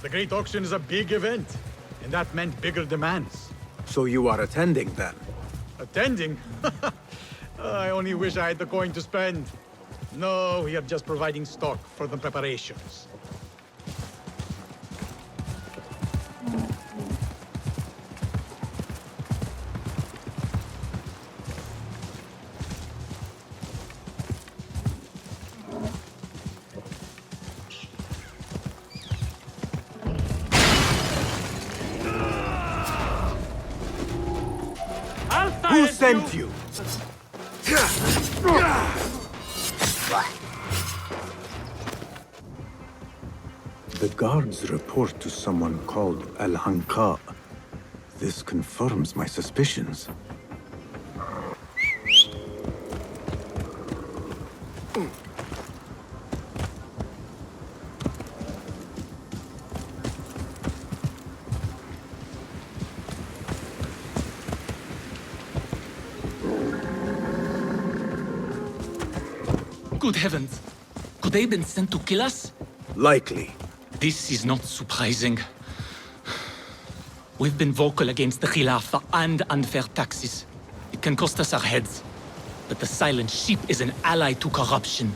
the great auction is a big event, and that meant bigger demands. So you are attending then? Attending? I only wish I had the coin to spend. No, we are just providing stock for the preparations. Who sent you? The guards report to someone called Al-Hanqa. This confirms my suspicions. Good heavens. Could they have been sent to kill us? Likely. This is not surprising. We've been vocal against the Khilafah and unfair taxes. It can cost us our heads. But the silent sheep is an ally to corruption.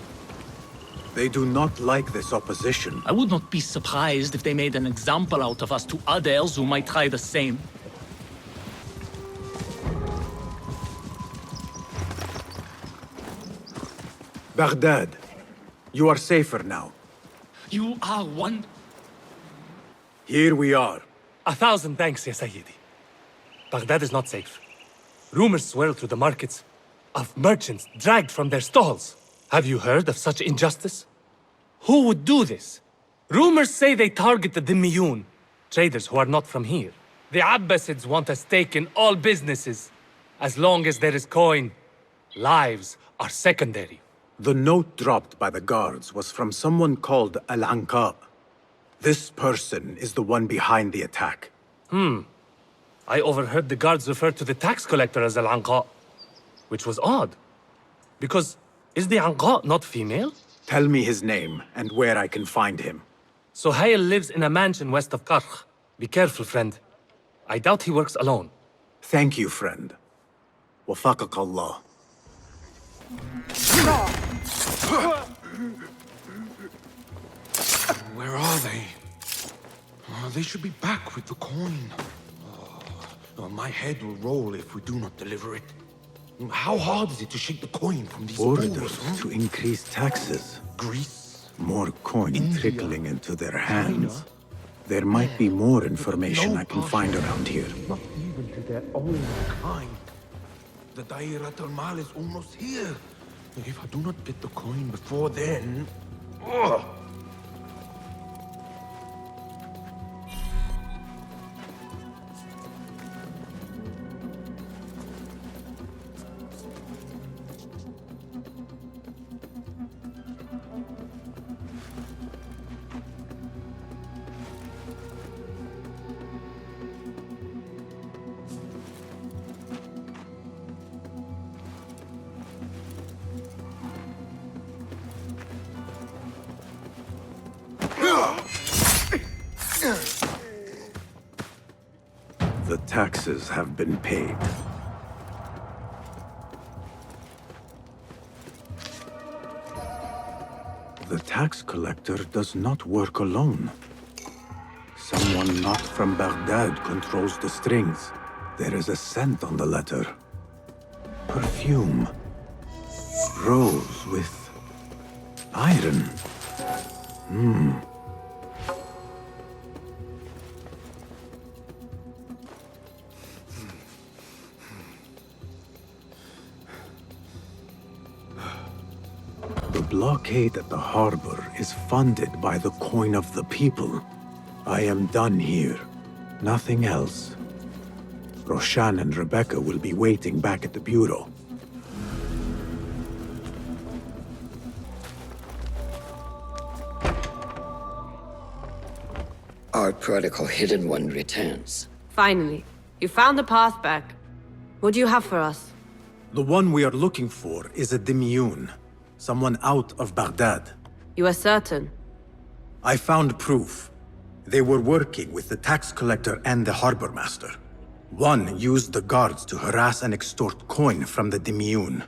They do not like this opposition. I would not be surprised if they made an example out of us to others who might try the same. Baghdad, you are safer now. You are one... Here we are. 1,000 thanks, Ya Sayyidi. Baghdad is not safe. Rumors swirl through the markets of merchants dragged from their stalls. Have you heard of such injustice? Who would do this? Rumors say they target the Dhimmiyun, traders who are not from here. The Abbasids want a stake in all businesses. As long as there is coin, lives are secondary. The note dropped by the guards was from someone called Al-Anqa. This person is the one behind the attack. I overheard the guards refer to the tax collector as Al-Anqa, which was odd. Because is the Anqa not female? Tell me his name and where I can find him. Suhail lives in a mansion west of Karkh. Be careful, friend. I doubt he works alone. Thank you, friend. Wafaqak Allah. Where are they? They should be back with the coin. My head will roll if we do not deliver it. How hard is it to shake the coin from these Orders balls, to increase taxes. Greece. More coin India. trickling into their hands. There might be more information I can find around here. Not even to their own kind. The Dairat al-Mal is almost here. If I do not get the coin before then... Ugh. The taxes have been paid. The tax collector does not work alone. Someone not from Baghdad controls the strings. There is a scent on the letter. Perfume. Rose with iron. The blockade at the harbor is funded by the coin of the people. I am done here. Nothing else. Roshan and Rebecca will be waiting back at the bureau. Our prodigal hidden one returns. Finally, you found the path back. What do you have for us? The one we are looking for is a Dhimmiyun. Someone out of Baghdad. You are certain? I found proof. They were working with the tax collector and the harbor master. One used the guards to harass and extort coin from the Dhimmiyun.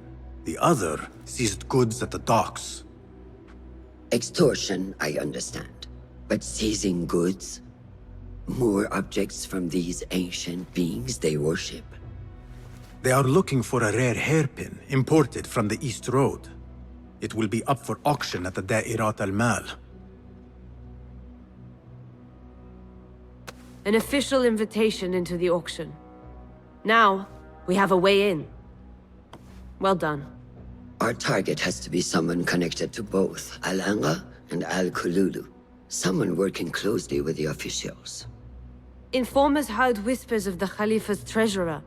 The other seized goods at the docks. Extortion, I understand. But seizing goods? More objects from these ancient beings they worship? They are looking for a rare hairpin imported from the East Road. It will be up for auction at the Da'irat al-Mal. An official invitation into the auction. Now, we have a way in. Well done. Our target has to be someone connected to both Al-Anga and Al-Kululu. Someone working closely with the officials. Informers heard whispers of the Khalifa's treasurer.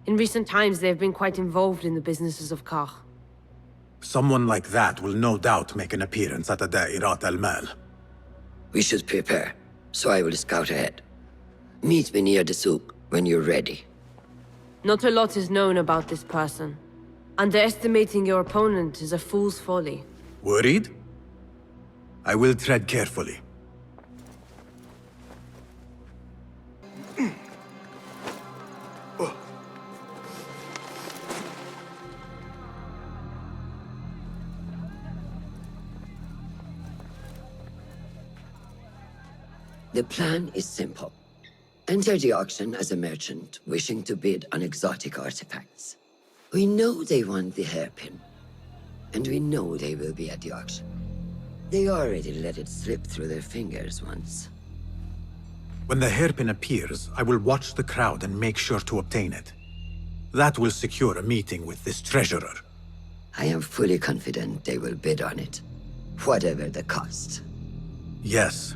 In recent times, they have been quite involved in the businesses of Karkh. Someone like that will no doubt make an appearance at the Da'irat al-Mal. We should prepare, so I will scout ahead. Meet me near the souk when you're ready. Not a lot is known about this person. Underestimating your opponent is a fool's folly. Worried? I will tread carefully. The plan is simple. Enter the auction as a merchant wishing to bid on exotic artifacts. We know they want the hairpin, and we know they will be at the auction. They already let it slip through their fingers once. When the hairpin appears, I will watch the crowd and make sure to obtain it. That will secure a meeting with this treasurer. I am fully confident they will bid on it, whatever the cost. Yes.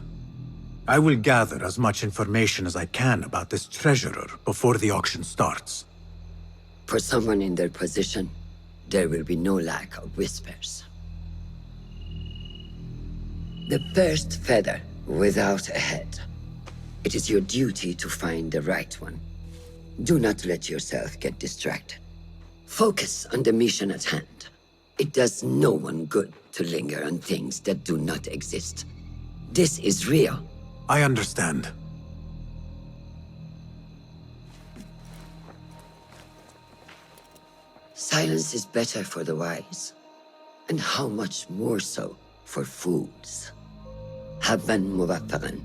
I will gather as much information as I can about this treasurer before the auction starts. For someone in their position, there will be no lack of whispers. The first feather without a head. It is your duty to find the right one. Do not let yourself get distracted. Focus on the mission at hand. It does no one good to linger on things that do not exist. This is real. I understand. Silence is better for the wise. And how much more so for fools. Habban muwaffaqan.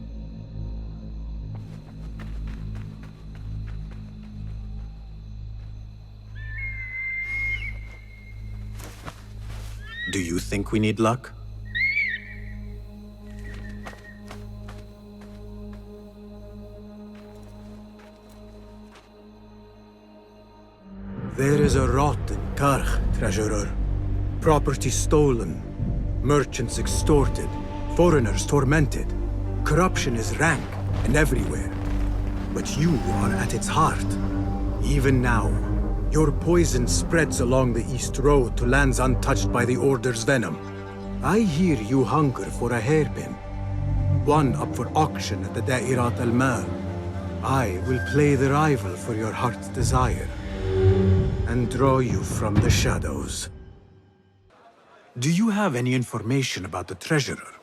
Do you think we need luck? There is a rot in Karch, treasurer. Property stolen, merchants extorted, foreigners tormented. Corruption is rank and everywhere. But you are at its heart. Even now, your poison spreads along the East Road to lands untouched by the Order's venom. I hear you hunger for a hairpin. One up for auction at the Da'irat al-Mal. I will play the rival for your heart's desire. And draw you from the shadows. Do you have any information about the treasurer?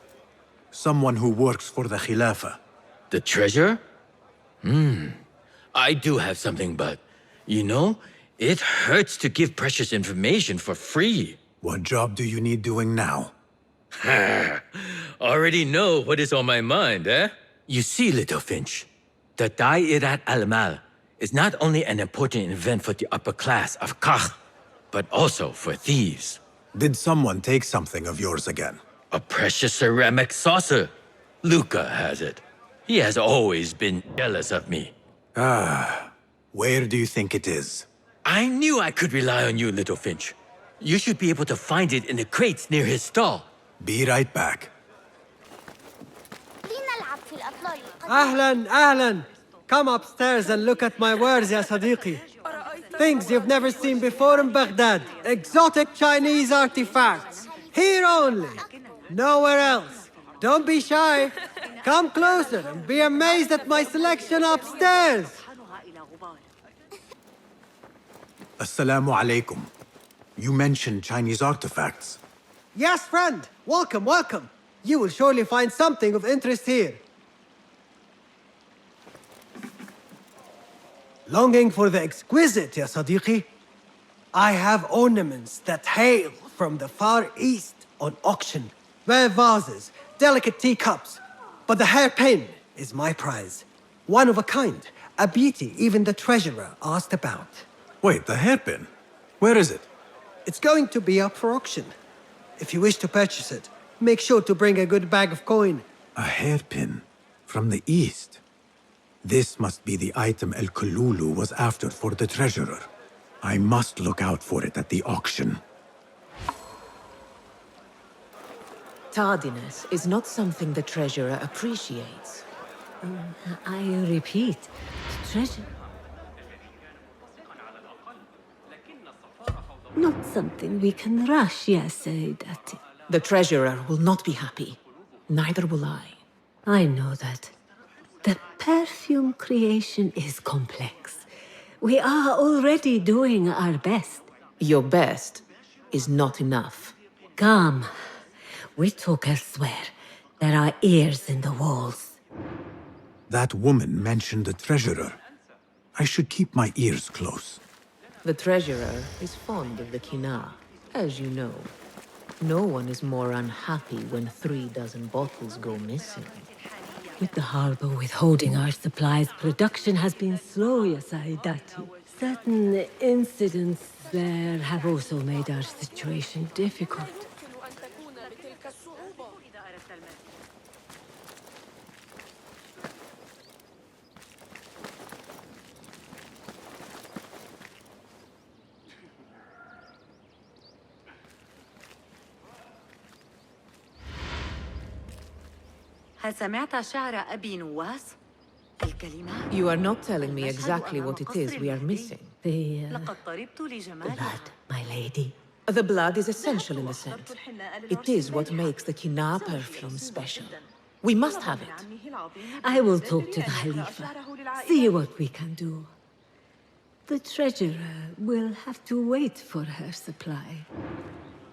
Someone who works for the Khilafah. The treasure? I do have something, but, you know, it hurts to give precious information for free. What job do you need doing now? Already know what is on my mind, eh? You see, Little Finch, the Da'irat al-Mal is not only an important event for the upper class of Kach, but also for thieves. Did someone take something of yours again? A precious ceramic saucer. Luca has it. He has always been jealous of me. Where do you think it is? I knew I could rely on you, Little Finch. You should be able to find it in the crates near his stall. Be right back. Ahlan, ahlan. Come upstairs and look at my wares, ya Sadiqi. Things you've never seen before in Baghdad. Exotic Chinese artifacts. Here only. Nowhere else. Don't be shy. Come closer and be amazed at my selection upstairs. Assalamu alaikum. You mentioned Chinese artifacts. Yes, friend. Welcome, welcome. You will surely find something of interest here. Longing for the exquisite, ya Sadiqi? I have ornaments that hail from the Far East on auction. Rare vases, delicate teacups. But the hairpin is my prize. One of a kind. A beauty even the treasurer asked about. Wait, the hairpin? Where is it? It's going to be up for auction. If you wish to purchase it, make sure to bring a good bag of coin. A hairpin from the East. This must be the item El Kululu was after for the treasurer. I must look out for it at the auction. Tardiness is not something the treasurer appreciates. I repeat, treasure. Not something we can rush, yes, Sayyidati. The treasurer will not be happy. Neither will I. I know that. The perfume creation is complex. We are already doing our best. Your best is not enough. Come. We talk elsewhere. There are ears in the walls. That woman mentioned the treasurer. I should keep my ears close. The treasurer is fond of the kina, as you know. No one is more unhappy when 3 dozen bottles go missing. With the harbor withholding our supplies, production has been slow, Ya Saidati. Certain incidents there have also made our situation difficult. هل سمعت شعر أبي نواس؟ الكلمات You are not telling me exactly what it is we are missing. لقد طربت لجمال My lady. The blood is essential in the scent. It is what makes the kina perfume special. We must have it. I will talk to the Khalifa. See what we can do. The treasurer will have to wait for her supply.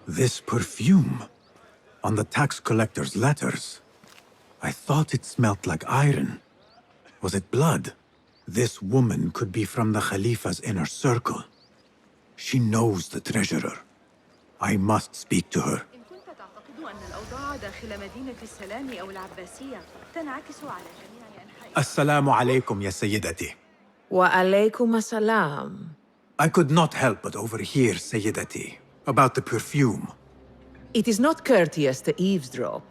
This perfume. On the tax collector's letters. I thought it smelt like iron. Was it blood? This woman could be from the Khalifa's inner circle. She knows the treasurer. I must speak to her. Assalamu alaikum, ya Sayyidati. Wa alaykum assalam. I could not help but overhear, Sayyidati, about the perfume. It is not courteous to eavesdrop.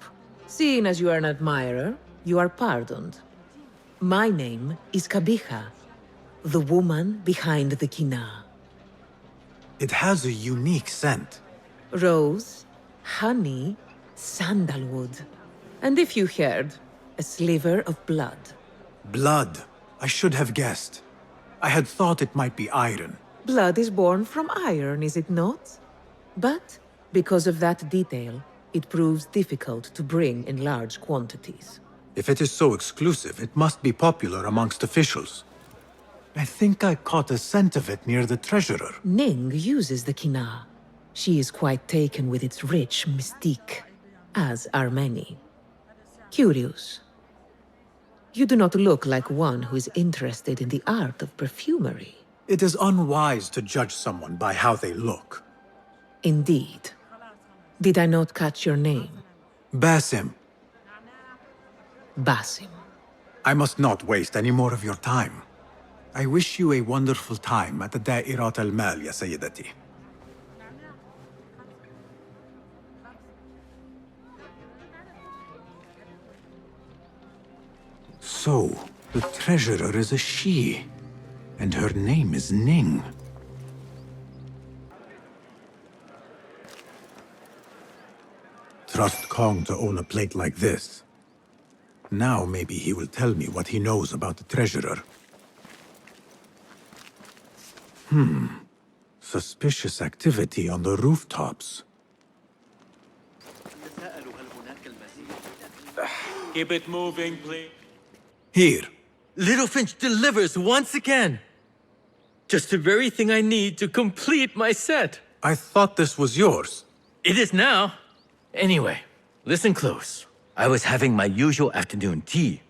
Seeing as you are an admirer, you are pardoned. My name is Kabiha, the woman behind the kina. It has a unique scent. Rose, honey, sandalwood. And if you heard, a sliver of blood. Blood. I should have guessed. I had thought it might be iron. Blood is born from iron, is it not? But because of that detail, it proves difficult to bring in large quantities. If it is so exclusive, it must be popular amongst officials. I think I caught a scent of it near the treasurer. Ning uses the kina. She is quite taken with its rich mystique, as are many. Curious. You do not look like one who is interested in the art of perfumery. It is unwise to judge someone by how they look. Indeed. Did I not catch your name? Basim. Basim. I must not waste any more of your time. I wish you a wonderful time at the Da'irat al-Mal, ya Sayyidati. So, the treasurer is a she, and her name is Ning. Trust Kong to own a plate like this. Now maybe he will tell me what he knows about the treasurer. Suspicious activity on the rooftops. Keep it moving, please. Here. Littlefinch delivers once again. Just the very thing I need to complete my set. I thought this was yours. It is now. Anyway, listen close. I was having my usual afternoon tea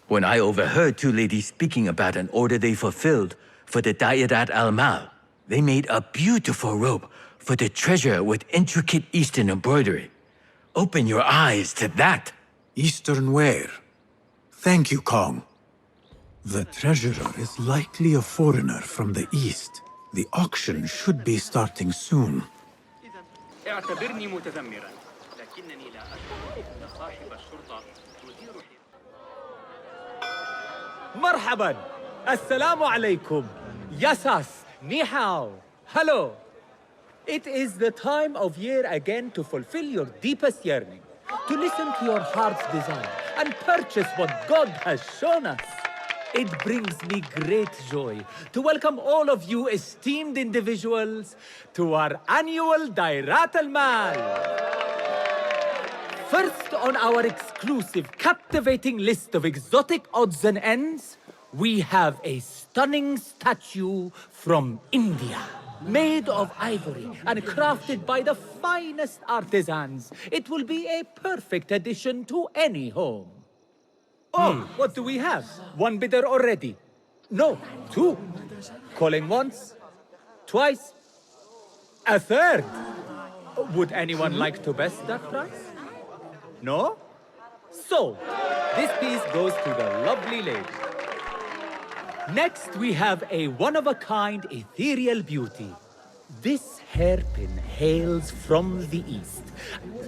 when I overheard 2 ladies speaking about an order they fulfilled for the Da'irat al-Mal. They made a beautiful robe for the treasure with intricate Eastern embroidery. Open your eyes to that. Eastern wear. Thank you, Kong. The treasurer is likely a foreigner from the East. The auction should be starting soon. مرحبا السلام عليكم Yasas Ni hao Hello. It is the time of year again to fulfill your deepest yearning, to listen to your heart's desire and purchase what God has shown us. It brings me great joy to welcome all of you esteemed individuals to our annual Da'irat al-Mal. First on our exclusive, captivating list of exotic odds and ends, we have a stunning statue from India. Made of ivory and crafted by the finest artisans, it will be a perfect addition to any home. Oh, what do we have? One bidder already. No, two. Calling once, twice, a third. Would anyone like to best that price? No? So, this piece goes to the lovely lady. Next, we have a one-of-a-kind ethereal beauty. This hairpin hails from the east.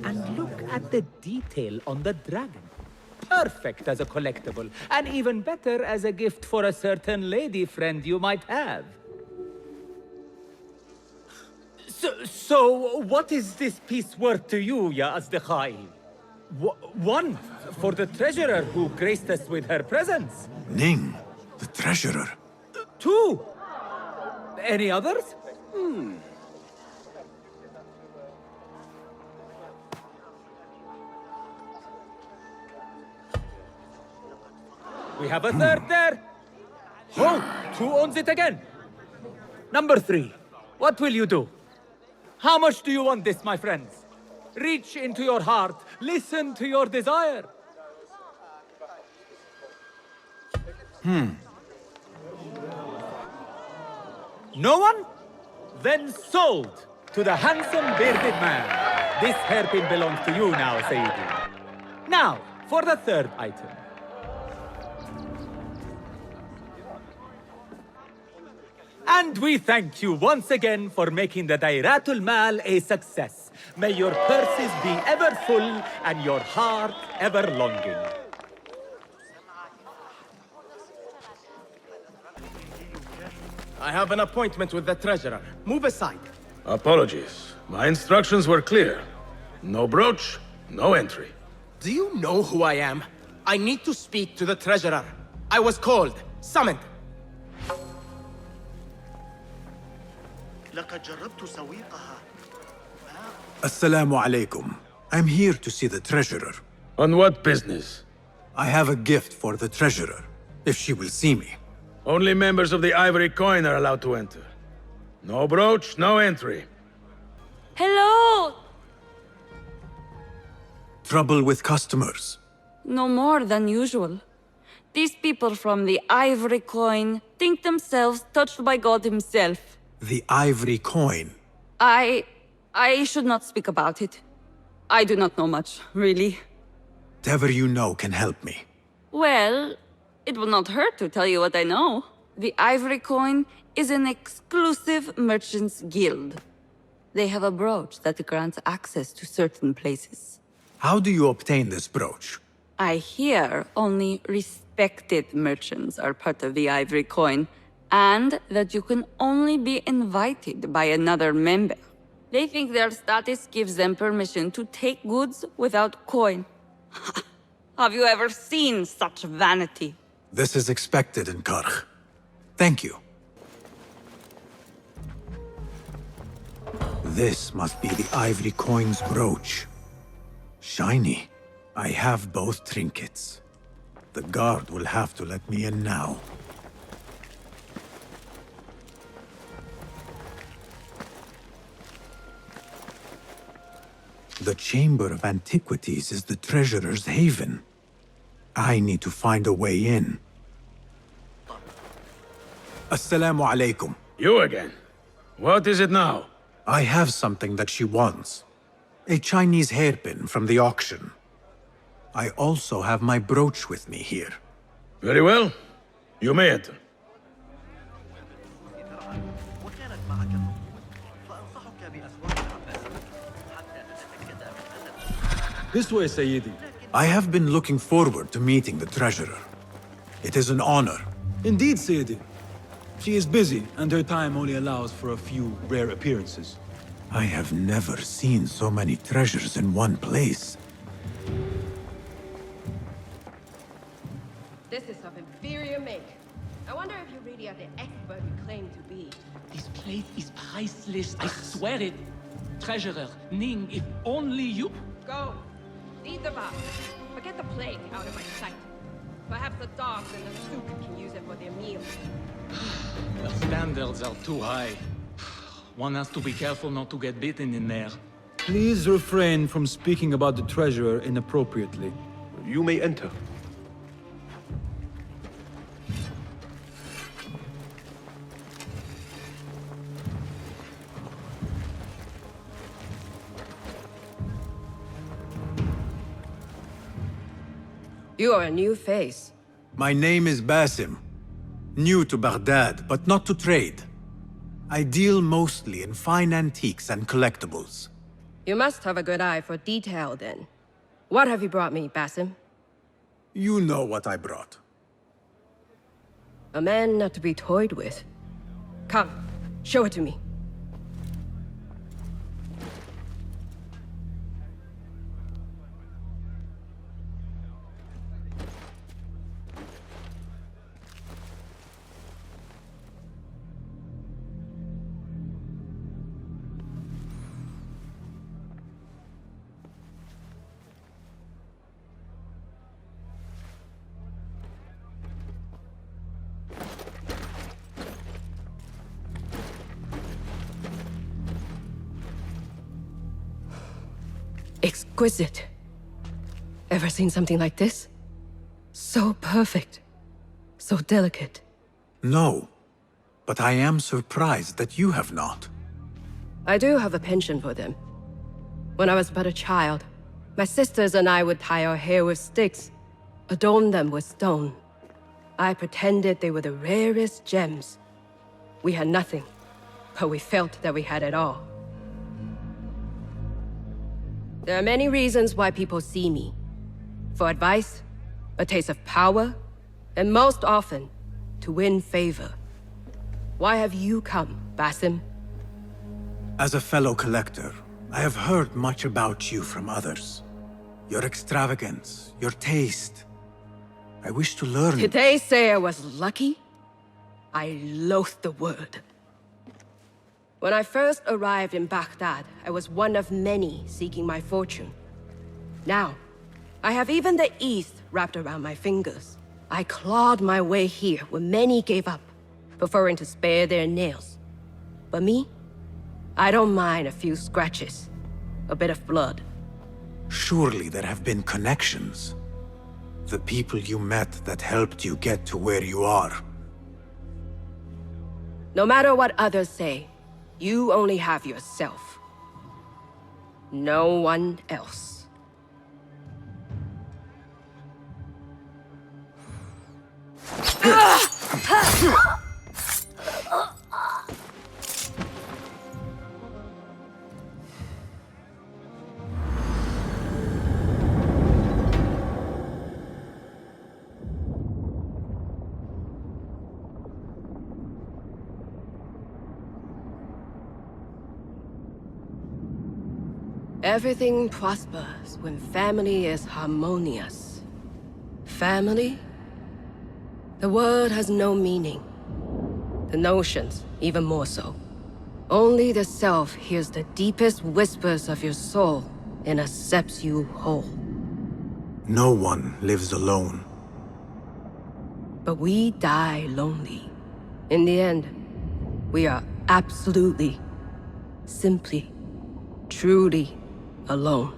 And look at the detail on the dragon. Perfect as a collectible, and even better as a gift for a certain lady friend you might have. So what is this piece worth to you, Ya Asdiqai? One, for the treasurer who graced us with her presence. Ning, the treasurer. Two. Any others? We have a third there. Oh, who owns it again? Number 3. What will you do? How much do you want this, my friends? Reach into your heart. Listen to your desire. No one? Then sold to the handsome bearded man. This hairpin belongs to you now, Sayyidi. Now, for the third item. And we thank you once again for making the Dairatul Mal a success. May your purses be ever full and your heart ever longing. I have an appointment with the treasurer. Move aside. Apologies. My instructions were clear. No brooch, no entry. Do you know who I am? I need to speak to the treasurer. I was called, summoned. Assalamu alaikum. I'm here to see the treasurer. On what business? I have a gift for the treasurer, if she will see me. Only members of the Ivory Coin are allowed to enter. No brooch, no entry. Hello! Trouble with customers. No more than usual. These people from the Ivory Coin think themselves touched by God himself. The Ivory Coin. I should not speak about it. I do not know much, really. Whatever you know can help me. Well, it will not hurt to tell you what I know. The Ivory Coin is an exclusive merchants' guild. They have a brooch that grants access to certain places. How do you obtain this brooch? I hear only respected merchants are part of the Ivory Coin, and that you can only be invited by another member. They think their status gives them permission to take goods without coin. Have you ever seen such vanity? This is expected in Karkh. Thank you. This must be the Ivory Coin's brooch. Shiny. I have both trinkets. The guard will have to let me in now. The Chamber of Antiquities is the treasurer's haven. I need to find a way in. Assalamu alaikum. You again? What is it now? I have something that she wants. A Chinese hairpin from the auction. I also have my brooch with me here. Very well. You may enter. This way, Sayyidi. I have been looking forward to meeting the treasurer. It is an honor. Indeed, Sayyidi. She is busy, and her time only allows for a few rare appearances. I have never seen so many treasures in one place. This is of inferior make. I wonder if you really are the expert you claim to be. This plate is priceless, I swear it. Treasurer, Ning, if only you... Go. Leave the bar. Forget the plague out of my sight. Perhaps the dogs in the souk can use it for their meals. The standards are too high. One has to be careful not to get bitten in there. Please refrain from speaking about the treasure inappropriately. You may enter. You are a new face. My name is Basim. New to Baghdad, but not to trade. I deal mostly in fine antiques and collectibles. You must have a good eye for detail, then. What have you brought me, Basim? You know what I brought. A man not to be toyed with. Come, show it to me. Exquisite. Ever seen something like this? So perfect. So delicate. No, but I am surprised that you have not. I do have a penchant for them. When I was but a child, my sisters and I would tie our hair with sticks, adorn them with stone. I pretended they were the rarest gems. We had nothing, but we felt that we had it all. There are many reasons why people see me. For advice, a taste of power, and most often, to win favor. Why have you come, Basim? As a fellow collector, I have heard much about you from others. Your extravagance, your taste. I wish to learn. Did they say I was lucky? I loathe the word. When I first arrived in Baghdad, I was one of many seeking my fortune. Now, I have even the East wrapped around my fingers. I clawed my way here when many gave up, preferring to spare their nails. But me? I don't mind a few scratches, a bit of blood. Surely there have been connections. The people you met that helped you get to where you are. No matter what others say, you only have yourself. No one else. Everything prospers when family is harmonious. Family? The word has no meaning. The notions, even more so. Only the self hears the deepest whispers of your soul and accepts you whole. No one lives alone. But we die lonely. In the end, we are absolutely, simply, truly alone.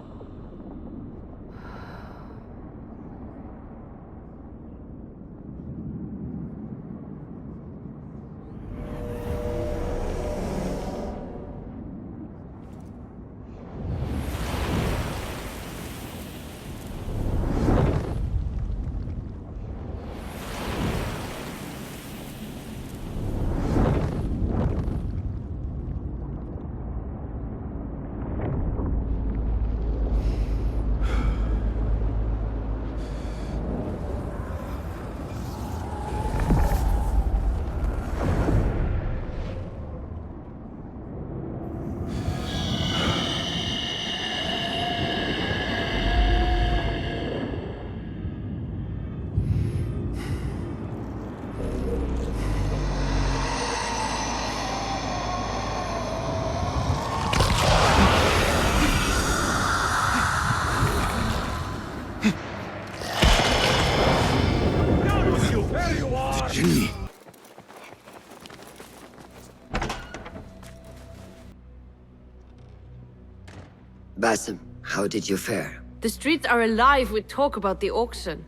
Basim, how did you fare? The streets are alive with talk about the auction.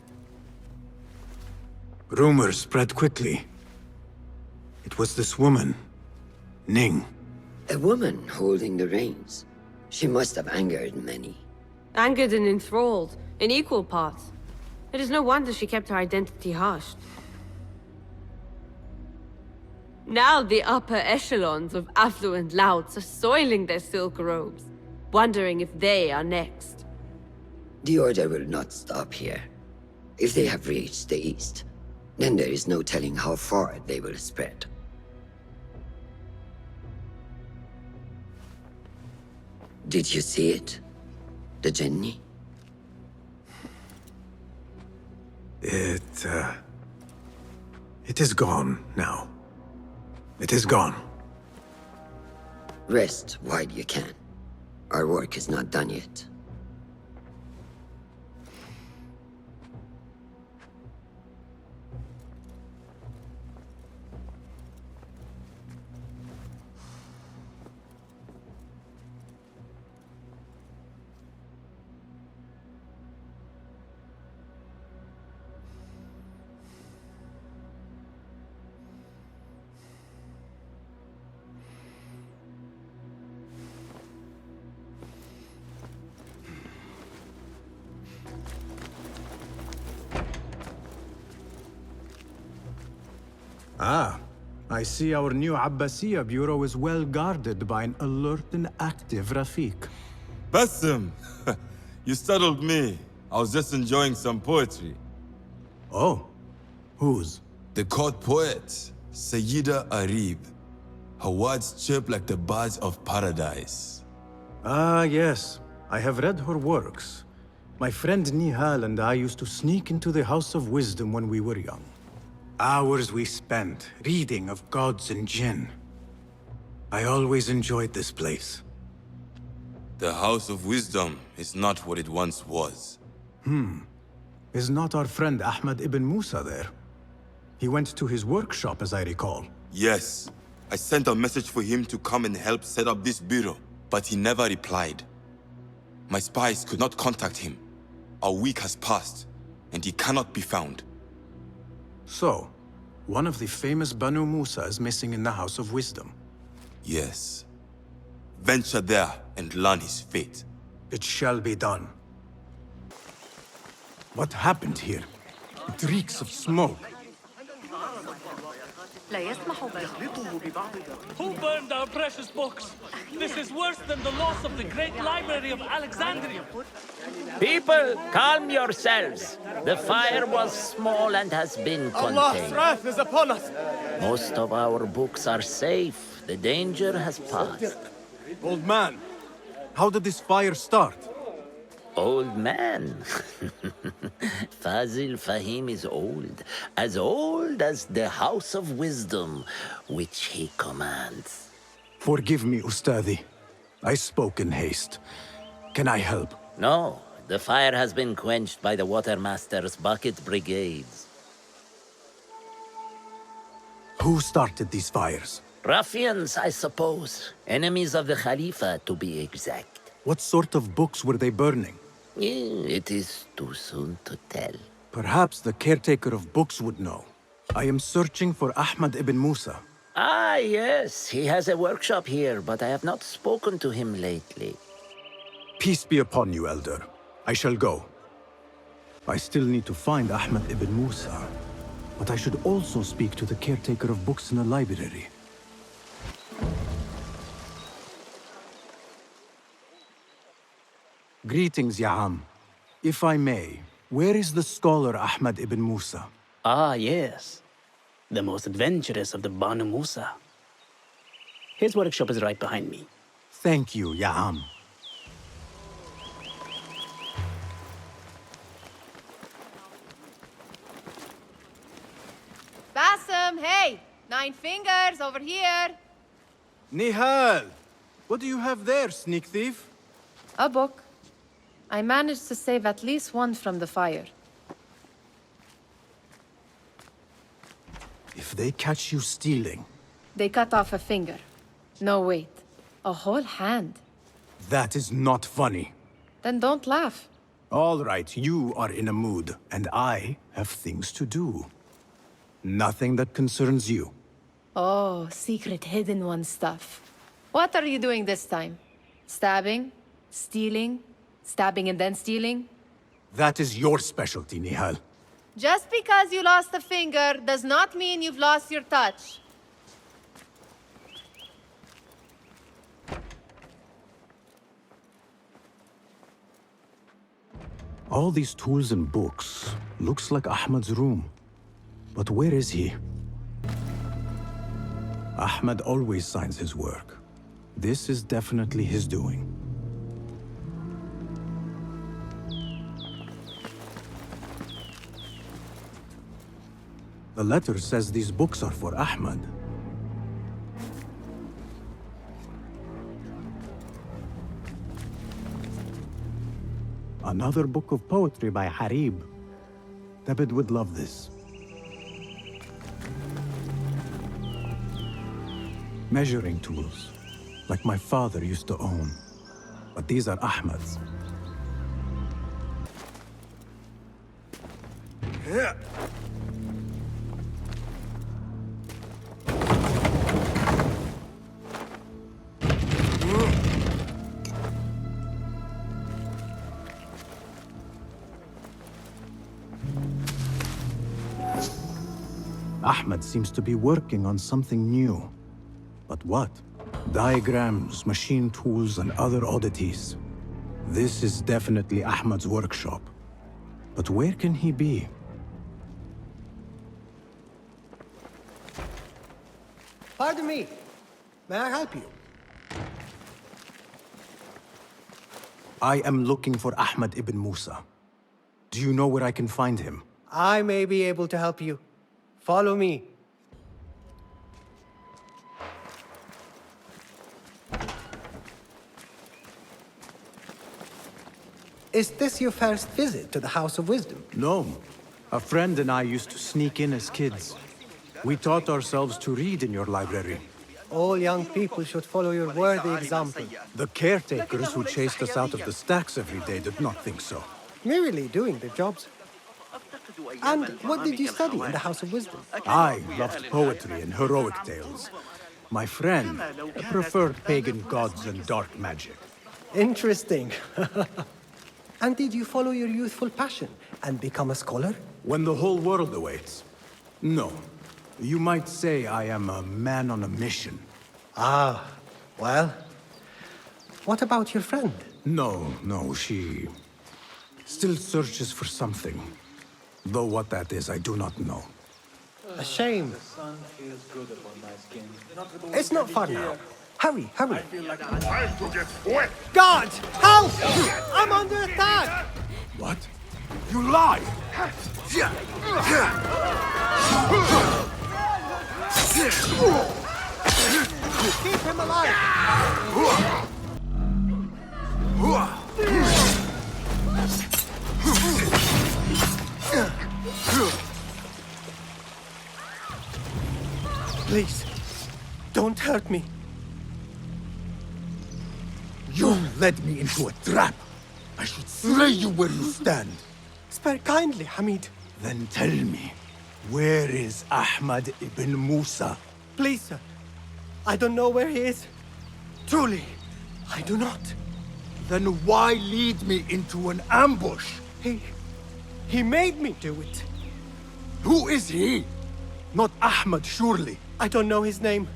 Rumors spread quickly. It was this woman, Ning. A woman holding the reins. She must have angered many. Angered and enthralled, in equal parts. It is no wonder she kept her identity hushed. Now the upper echelons of affluent louts are soiling their silk robes, wondering if they are next. The Order will not stop here. If they have reached the east, then there is no telling how far they will spread. Did you see it? The Jinni? It is gone now. It is gone. Rest while you can. Our work is not done yet. Ah, I see our new Abbasiya bureau is well guarded by an alert and active Rafiq. Basim! You startled me. I was just enjoying some poetry. Oh? Whose? The court poet, Sayyida Arib. Her words chirp like the birds of paradise. Ah, yes. I have read her works. My friend Nihal and I used to sneak into the House of Wisdom when we were young. Hours we spent reading of gods and jinn. I always enjoyed this place. The House of Wisdom is not what it once was. Is not our friend Ahmad ibn Musa there? He went to his workshop, as I recall. Yes. I sent a message for him to come and help set up this bureau, but he never replied. My spies could not contact him. A week has passed, and he cannot be found. So, one of the famous Banu Musa is missing in the House of Wisdom. Yes. Venture there and learn his fate. It shall be done. What happened here? It reeks of smoke. Who burned our precious books? This is worse than the loss of the great library of Alexandria. People, calm yourselves. The fire was small and has been contained. Allah's wrath is upon us. Most of our books are safe. The danger has passed. Old man, how did this fire start? Old man? Fazil Fahim is old as the House of Wisdom, which he commands. Forgive me, Ustadi. I spoke in haste. Can I help? No, the fire has been quenched by the Watermaster's bucket brigades. Who started these fires? Ruffians, I suppose. Enemies of the Khalifa, to be exact. What sort of books were they burning? It is too soon to tell. Perhaps the caretaker of books would know. I am searching for Ahmad ibn Musa. Ah, yes. He has a workshop here, but I have not spoken to him lately. Peace be upon you, Elder. I shall go. I still need to find Ahmad ibn Musa, but I should also speak to the caretaker of books in the library. Greetings, Ya'am. If I may, where is the scholar Ahmad ibn Musa? Ah, yes. The most adventurous of the Banu Musa. His workshop is right behind me. Thank you, Ya'am. Basim, hey! 9 fingers, over here! Nihal! What do you have there, sneak thief? A book. I managed to save at least one from the fire. If they catch you stealing... They cut off a finger. No, wait. A whole hand. That is not funny. Then don't laugh. All right, you are in a mood, and I have things to do. Nothing that concerns you. Oh, secret hidden one stuff. What are you doing this time? Stabbing? Stealing? Stabbing and then stealing? That is your specialty, Nihal. Just because you lost a finger does not mean you've lost your touch. All these tools and books. Looks like Ahmad's room. But where is he? Ahmad always signs his work. This is definitely his doing. The letter says these books are for Ahmad. Another book of poetry by Harib. David would love this. Measuring tools, like my father used to own. But these are Ahmad's. Ahmad seems to be working on something new. But what? Diagrams, machine tools, and other oddities. This is definitely Ahmad's workshop. But where can he be? Pardon me. May I help you? I am looking for Ahmad ibn Musa. Do you know where I can find him? I may be able to help you. Follow me. Is this your first visit to the House of Wisdom? No. A friend and I used to sneak in as kids. We taught ourselves to read in your library. All young people should follow your worthy example. The caretakers who chased us out of the stacks every day did not think so. Merely doing their jobs. And what did you study in the House of Wisdom? I loved poetry and heroic tales. My friend preferred pagan gods and dark magic. Interesting. And did you follow your youthful passion and become a scholar? When the whole world awaits. No. You might say I am a man on a mission. Ah, well. What about your friend? No, she still searches for something. Though what that is, I do not know. A shame. It's not far now. Hurry, hurry. Time to get wet. Guards, help! I'm under attack! What? You lie! Keep him alive! Please, don't hurt me. You led me into a trap. I should slay you where you stand. Spare kindly, Hamid. Then tell me, where is Ahmad ibn Musa? Please, sir. I don't know where he is. Truly, I do not. Then why lead me into an ambush? He made me do it. Who is he? Not Ahmad, surely. I don't know his name.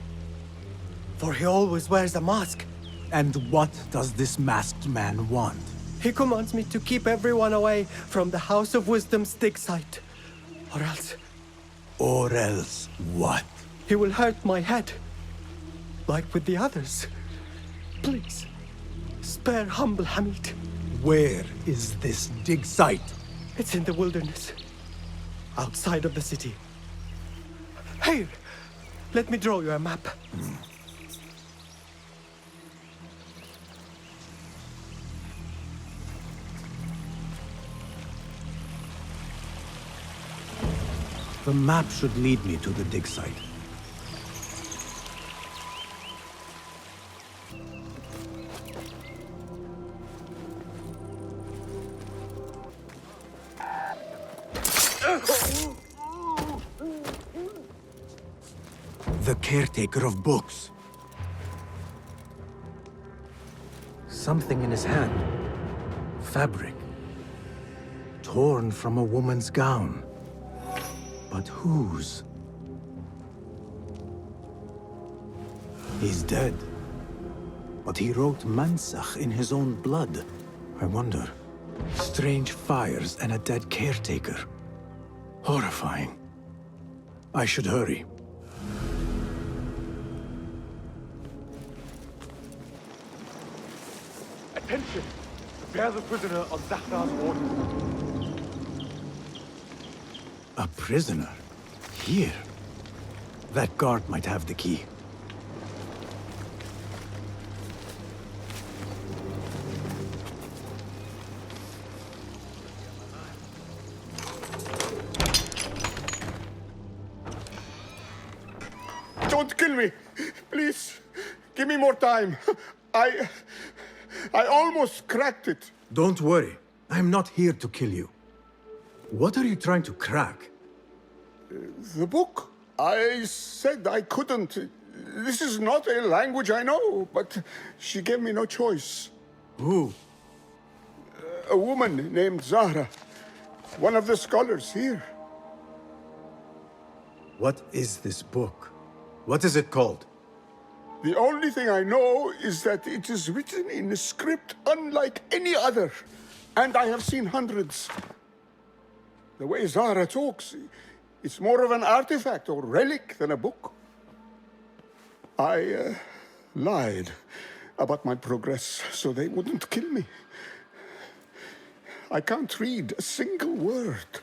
For he always wears a mask. And what does this masked man want? He commands me to keep everyone away from the House of Wisdom's dig site. Or else... Or else what? He will hurt my head. Like with the others. Please, spare humble Hamid. Where is this dig site? It's in the wilderness. Outside of the city. Here, let me draw you a map. The map should lead me to the dig site. The caretaker of books. Something in his hand. Fabric. Torn from a woman's gown. But whose? He's dead. But he wrote Mansach in his own blood. I wonder. Strange fires and a dead caretaker. Horrifying. I should hurry. Attention! Prepare the prisoner on Zahra's orders. A prisoner? Here? That guard might have the key. Don't kill me! Please, give me more time. I almost cracked it. Don't worry. I'm not here to kill you. What are you trying to crack? The book. I said I couldn't. This is not a language I know, but she gave me no choice. Who? A woman named Zahra. One of the scholars here. What is this book? What is it called? The only thing I know is that it is written in a script unlike any other. And I have seen hundreds. The way Zahra talks, it's more of an artifact or relic than a book. I lied about my progress so they wouldn't kill me. I can't read a single word.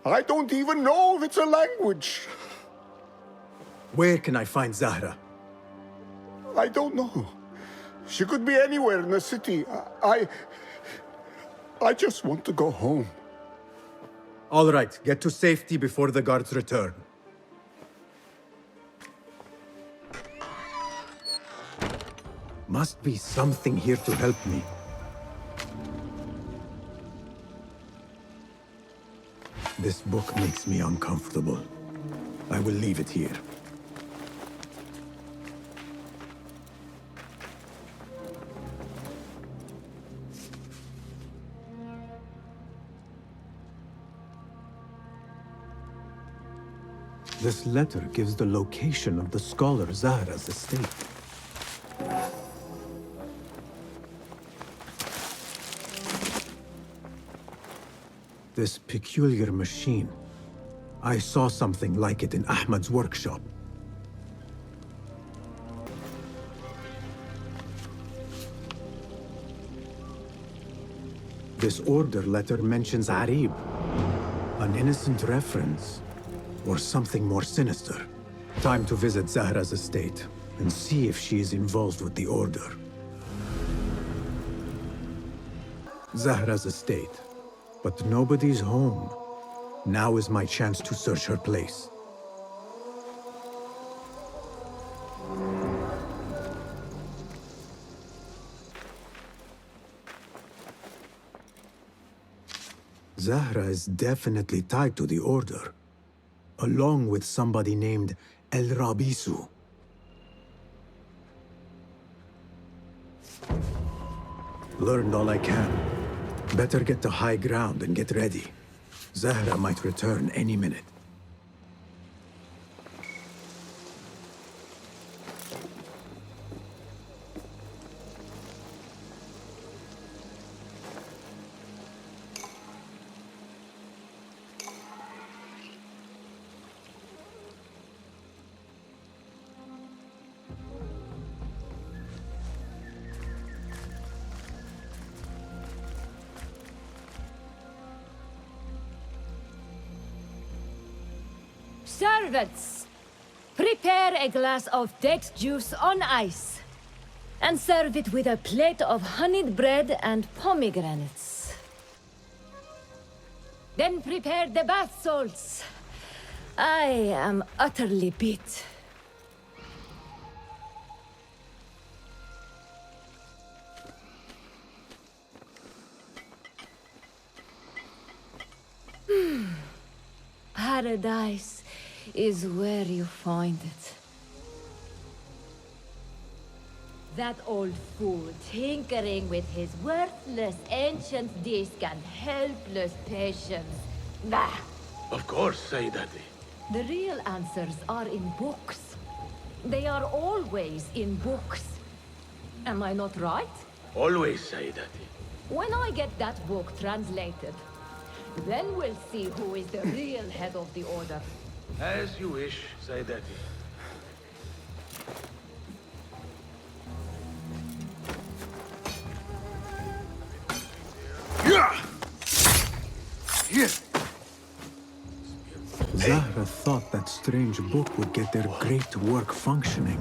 I don't even know if it's a language. Where can I find Zahra? I don't know. She could be anywhere in the city. I just want to go home. All right, get to safety before the guards return. Must be something here to help me. This book makes me uncomfortable. I will leave it here. This letter gives the location of the scholar Zahra's estate. This peculiar machine. I saw something like it in Ahmad's workshop. This order letter mentions Arib. An innocent reference. Or something more sinister. Time to visit Zahra's estate and see if she is involved with the order. Zahra's estate. But nobody's home. Now is my chance to search her place. Zahra is definitely tied to the order. Along with somebody named El Rabisu. Learned all I can. Better get to high ground and get ready. Zahra might return any minute. Servants, prepare a glass of date juice on ice, and serve it with a plate of honeyed bread and pomegranates. Then prepare the bath salts. I am utterly beat. paradise is where you find it. That old fool tinkering with his worthless ancient disc and helpless patience. Bah! Of course, Sayyidati. The real answers are in books. They are always in books. Am I not right? Always, Sayyidati. When I get that book translated, then we'll see who is the real head of the order. As you wish, Sayyidati. Zahra thought that strange book would get their great work functioning.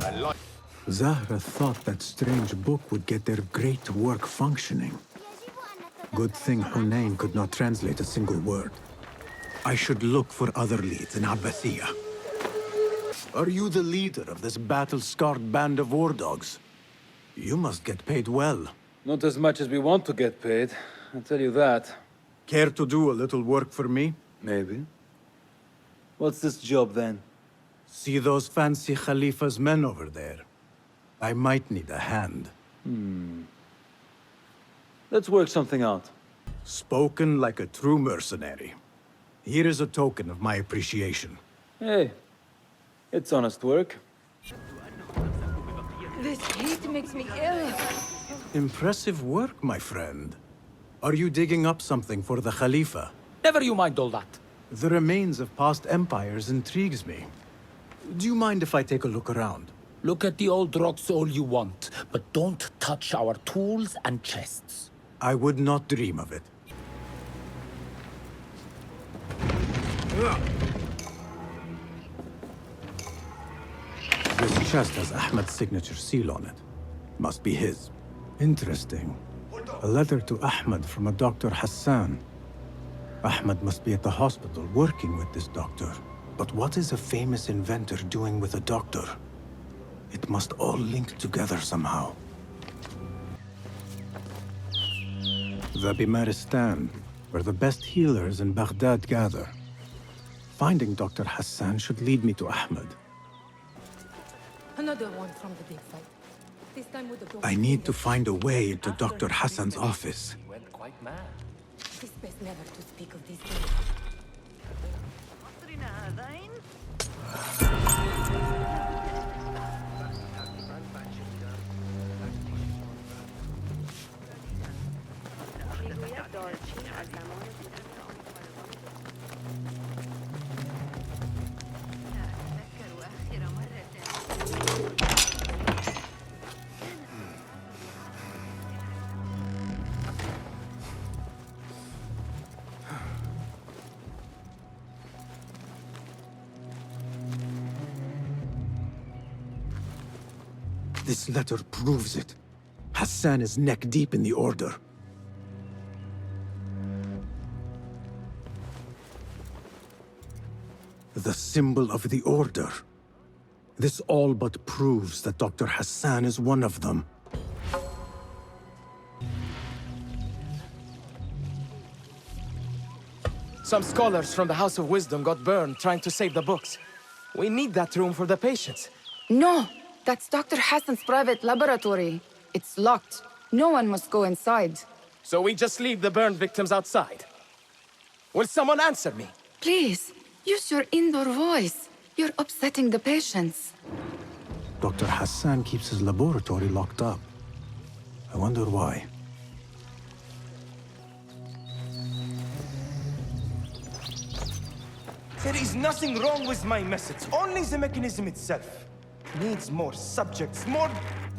Zahra thought that strange book would get their great work functioning. Good thing Hunayn could not translate a single word. I should look for other leads in Abbasiyah. Are you the leader of this battle-scarred band of war dogs? You must get paid well. Not as much as we want to get paid, I'll tell you that. Care to do a little work for me? Maybe. What's this job, then? See those fancy Khalifa's men over there? I might need a hand. Let's work something out. Spoken like a true mercenary. Here is a token of my appreciation. Hey, it's honest work. This heat makes me ill. Impressive work, my friend. Are you digging up something for the Khalifa? Never you mind all that. The remains of past empires intrigues me. Do you mind if I take a look around? Look at the old rocks all you want, but don't touch our tools and chests. I would not dream of it. This chest has Ahmed's signature seal on it. Must be his. Interesting. A letter to Ahmed from a Dr. Hassan. Ahmed must be at the hospital working with this doctor. But what is a famous inventor doing with a doctor? It must all link together somehow. The Bimaristan, where the best healers in Baghdad gather. Finding Dr. Hassan should lead me to Ahmed. Another one from the big fight. This time with the I need to find a way into Dr. Hassan's office. He went quite mad. It's best never to speak of these things. This letter proves it. Hassan is neck deep in the Order. The symbol of the Order. This all but proves that Dr. Hassan is one of them. Some scholars from the House of Wisdom got burned trying to save the books. We need that room for the patients. No! That's Dr. Hassan's private laboratory. It's locked. No one must go inside. So we just leave the burned victims outside. Will someone answer me? Please, use your indoor voice. You're upsetting the patients. Dr. Hassan keeps his laboratory locked up. I wonder why. There is nothing wrong with my message, only the mechanism itself. Needs more subjects, more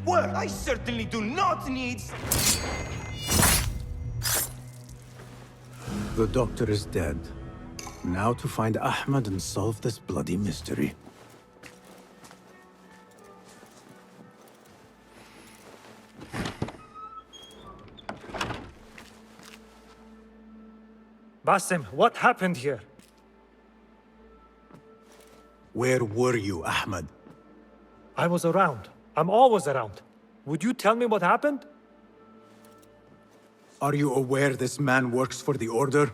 work. I certainly do not need... The doctor is dead. Now to find Ahmed and solve this bloody mystery. Basim, what happened here? Where were you, Ahmed? I was around. I'm always around. Would you tell me what happened? Are you aware this man works for the Order?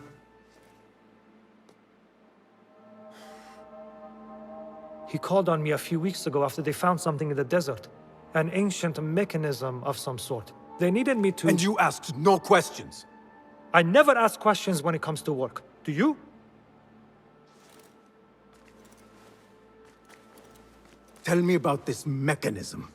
He called on me a few weeks ago after they found something in the desert. An ancient mechanism of some sort. They needed me to... And you asked no questions? I never ask questions when it comes to work. Do you? Tell me about this mechanism.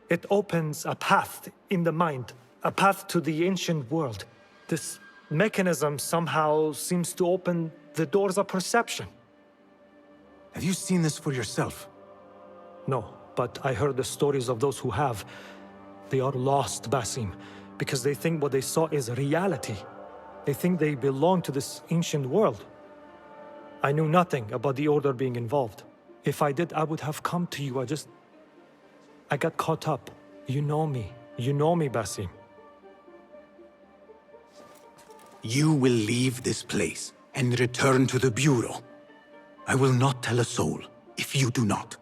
It opens a path in the mind, a path to the ancient world. This mechanism somehow seems to open the doors of perception. Have you seen this for yourself? No, but I heard the stories of those who have. They are lost, Basim, because they think what they saw is reality. They think they belong to this ancient world. I knew nothing about the Order being involved. If I did, I would have come to you. I got caught up. You know me. You know me, Basim. You will leave this place and return to the Bureau. I will not tell a soul if you do not.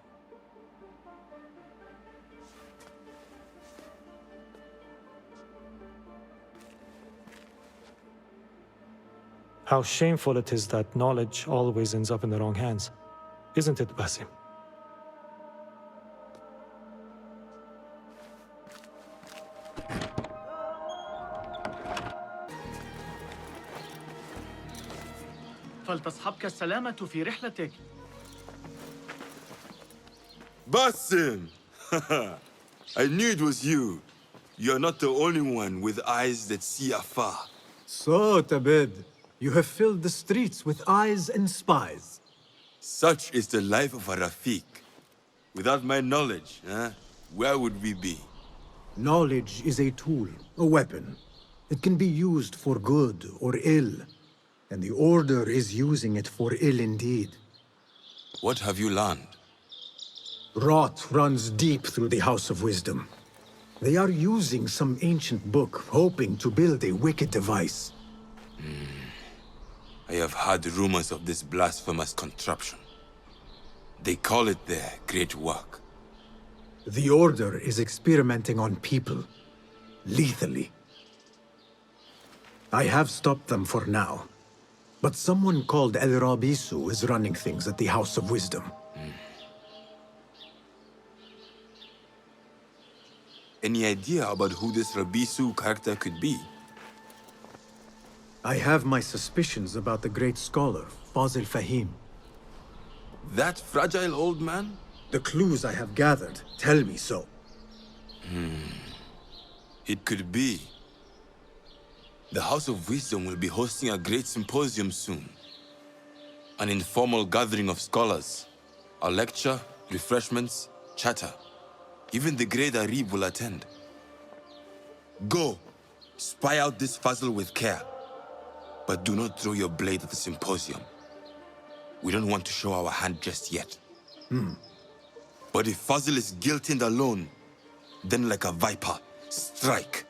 How shameful it is that knowledge always ends up in the wrong hands. Isn't it, Basim? فلتصحبك السلامة في رحلتك. Basim! I knew it was you. You're not the only one with eyes that see afar. So, Tabid, you have filled the streets with eyes and spies. Such is the life of a Rafiq. Without my knowledge, where would we be? Knowledge is a tool, a weapon. It can be used for good or ill. And the Order is using it for ill indeed. What have you learned? Rot runs deep through the House of Wisdom. They are using some ancient book, hoping to build a wicked device. I have heard rumors of this blasphemous contraption. They call it their great work. The Order is experimenting on people, lethally. I have stopped them for now. But someone called El Rabisu is running things at the House of Wisdom. Any idea about who this Rabisu character could be? I have my suspicions about the great scholar, Fazil Fahim. That fragile old man? The clues I have gathered tell me so. It could be. The House of Wisdom will be hosting a great symposium soon. An informal gathering of scholars. A lecture, refreshments, chatter. Even the great Arib will attend. Go, spy out this Fazil with care. But do not throw your blade at the symposium. We don't want to show our hand just yet. But if Fazil is guilty and alone, then like a viper, strike.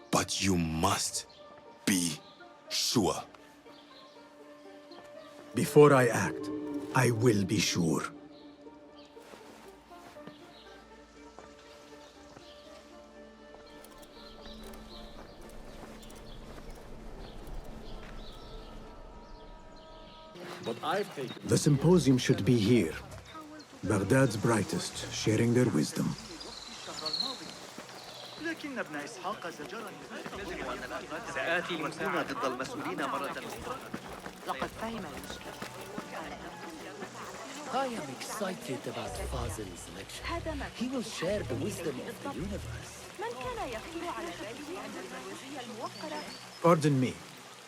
But you must be sure. Before I act, I will be sure. The symposium should be here. Baghdad's brightest, sharing their wisdom. لكن ابن إسحاق زجرني. سآتي لمساعدة ضد المسؤولين مرة أخرى. لقد فهم المشكلة. I am excited about Fazil's lecture. He will share the wisdom of the universe. Pardon me.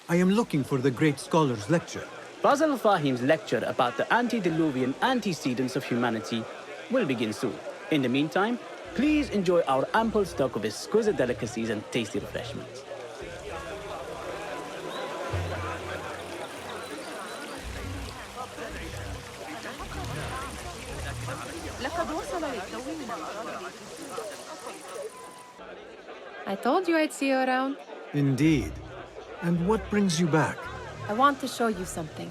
I am looking for the great scholar's lecture. Fazil Fahim's lecture about the antediluvian antecedents of humanity will begin soon. In the meantime, please enjoy our ample stock of exquisite delicacies and tasty refreshments. I told you I'd see you around. Indeed. And what brings you back? I want to show you something.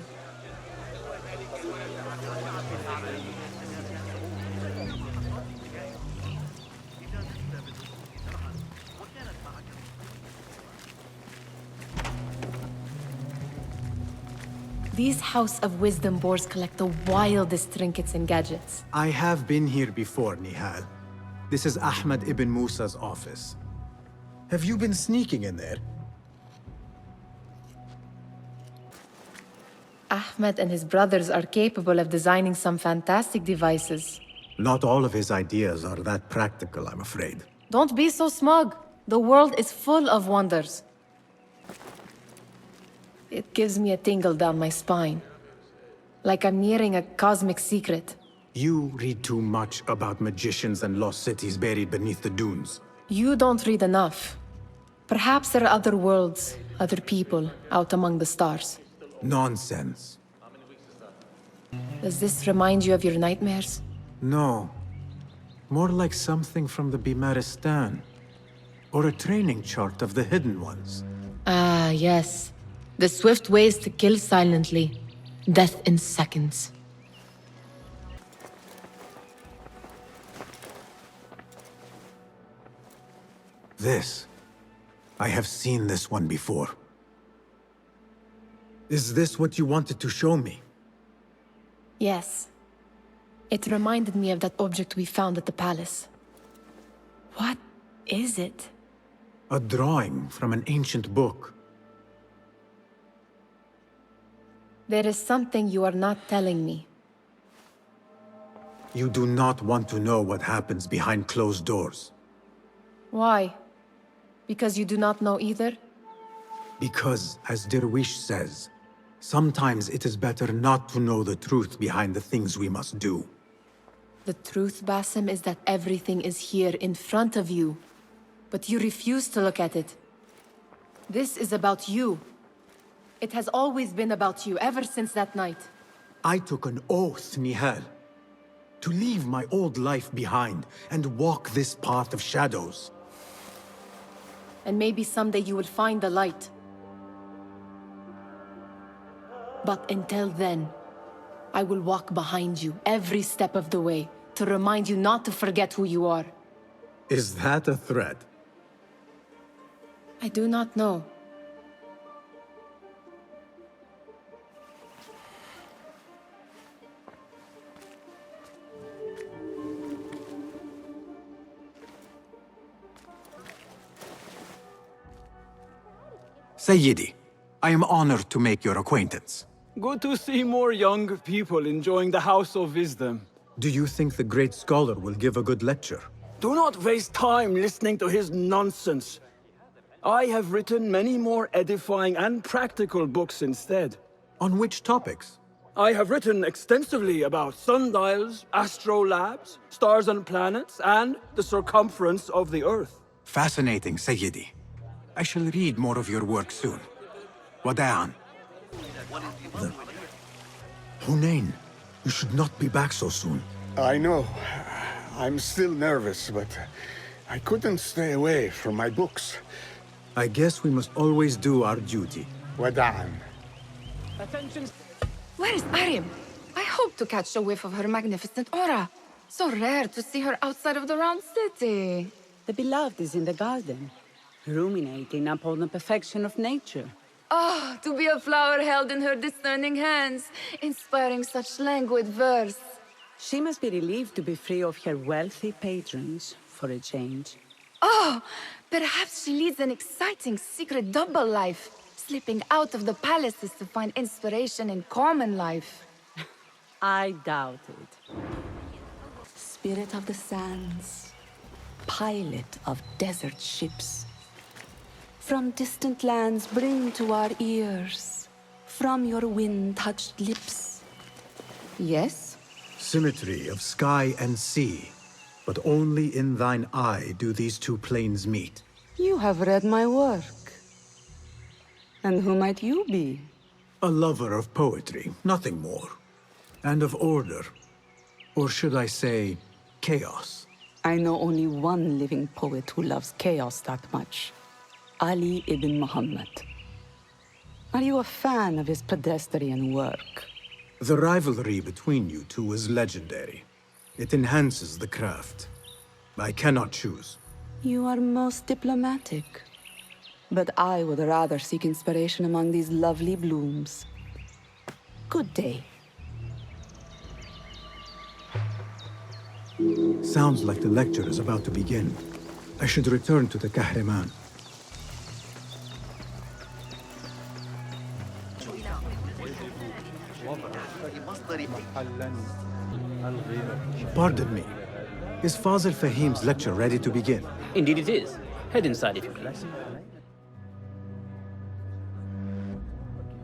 These House of Wisdom boars collect the wildest trinkets and gadgets. I have been here before, Nihal. This is Ahmed ibn Musa's office. Have you been sneaking in there? Ahmed and his brothers are capable of designing some fantastic devices. Not all of his ideas are that practical, I'm afraid. Don't be so smug. The world is full of wonders. It gives me a tingle down my spine. Like I'm nearing a cosmic secret. You read too much about magicians and lost cities buried beneath the dunes. You don't read enough. Perhaps there are other worlds, other people, out among the stars. Nonsense. Does this remind you of your nightmares? No. More like something from the Bimaristan. Or a training chart of the Hidden Ones. Ah, yes. The swift ways to kill silently. Death in seconds. This. I have seen this one before. Is this what you wanted to show me? Yes. It reminded me of that object we found at the palace. What is it? A drawing from an ancient book. There is something you are not telling me. You do not want to know what happens behind closed doors. Why? Because you do not know either? Because, as Derwish says, sometimes it is better not to know the truth behind the things we must do. The truth, Basim, is that everything is here in front of you. But you refuse to look at it. This is about you. It has always been about you, ever since that night. I took an oath, Nihal, to leave my old life behind and walk this path of shadows. And maybe someday you will find the light. But until then, I will walk behind you every step of the way to remind you not to forget who you are. Is that a threat? I do not know. Sayyidi, I am honored to make your acquaintance. Good to see more young people enjoying the House of Wisdom. Do you think the great scholar will give a good lecture? Do not waste time listening to his nonsense. I have written many more edifying and practical books instead. On which topics? I have written extensively about sundials, astrolabes, stars and planets, and the circumference of the Earth. Fascinating, Sayyidi. I shall read more of your work soon. Wada'an. Hunain, you should not be back so soon. I know. I'm still nervous, but I couldn't stay away from my books. I guess we must always do our duty. Wada'an. Attention. Where is Arim? I hope to catch a whiff of her magnificent aura. So rare to see her outside of the Round City. The beloved is in the garden, ruminating upon the perfection of nature. Ah, to be a flower held in her discerning hands, inspiring such languid verse. She must be relieved to be free of her wealthy patrons, for a change. Oh, perhaps she leads an exciting secret double life, slipping out of the palaces to find inspiration in common life. I doubt it. Spirit of the sands, pilot of desert ships. From distant lands bring to our ears, from your wind-touched lips. Yes? Symmetry of sky and sea, but only in thine eye do these two planes meet. You have read my work. And who might you be? A lover of poetry, nothing more. And of order. Or should I say, chaos. I know only one living poet who loves chaos that much. Ali ibn Muhammad. Are you a fan of his pedestrian work? The rivalry between you two is legendary. It enhances the craft. I cannot choose. You are most diplomatic. But I would rather seek inspiration among these lovely blooms. Good day. Sounds like the lecture is about to begin. I should return to the Kahraman. Pardon me. Is Fazil Fahim's lecture ready to begin? Indeed it is. Head inside if you please.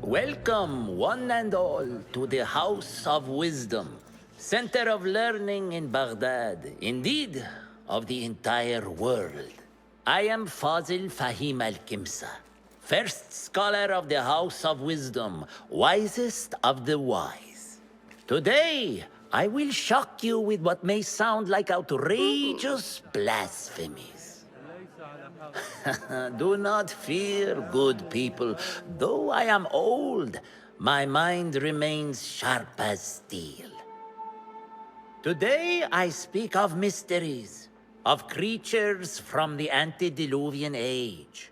Welcome, one and all, to the House of Wisdom, center of learning in Baghdad, indeed, of the entire world. I am Fazil Fahim al-Kimsa, first scholar of the House of Wisdom, wisest of the wise. Today, I will shock you with what may sound like outrageous blasphemies. Do not fear, good people. Though I am old, my mind remains sharp as steel. Today I speak of mysteries, of creatures from the antediluvian age.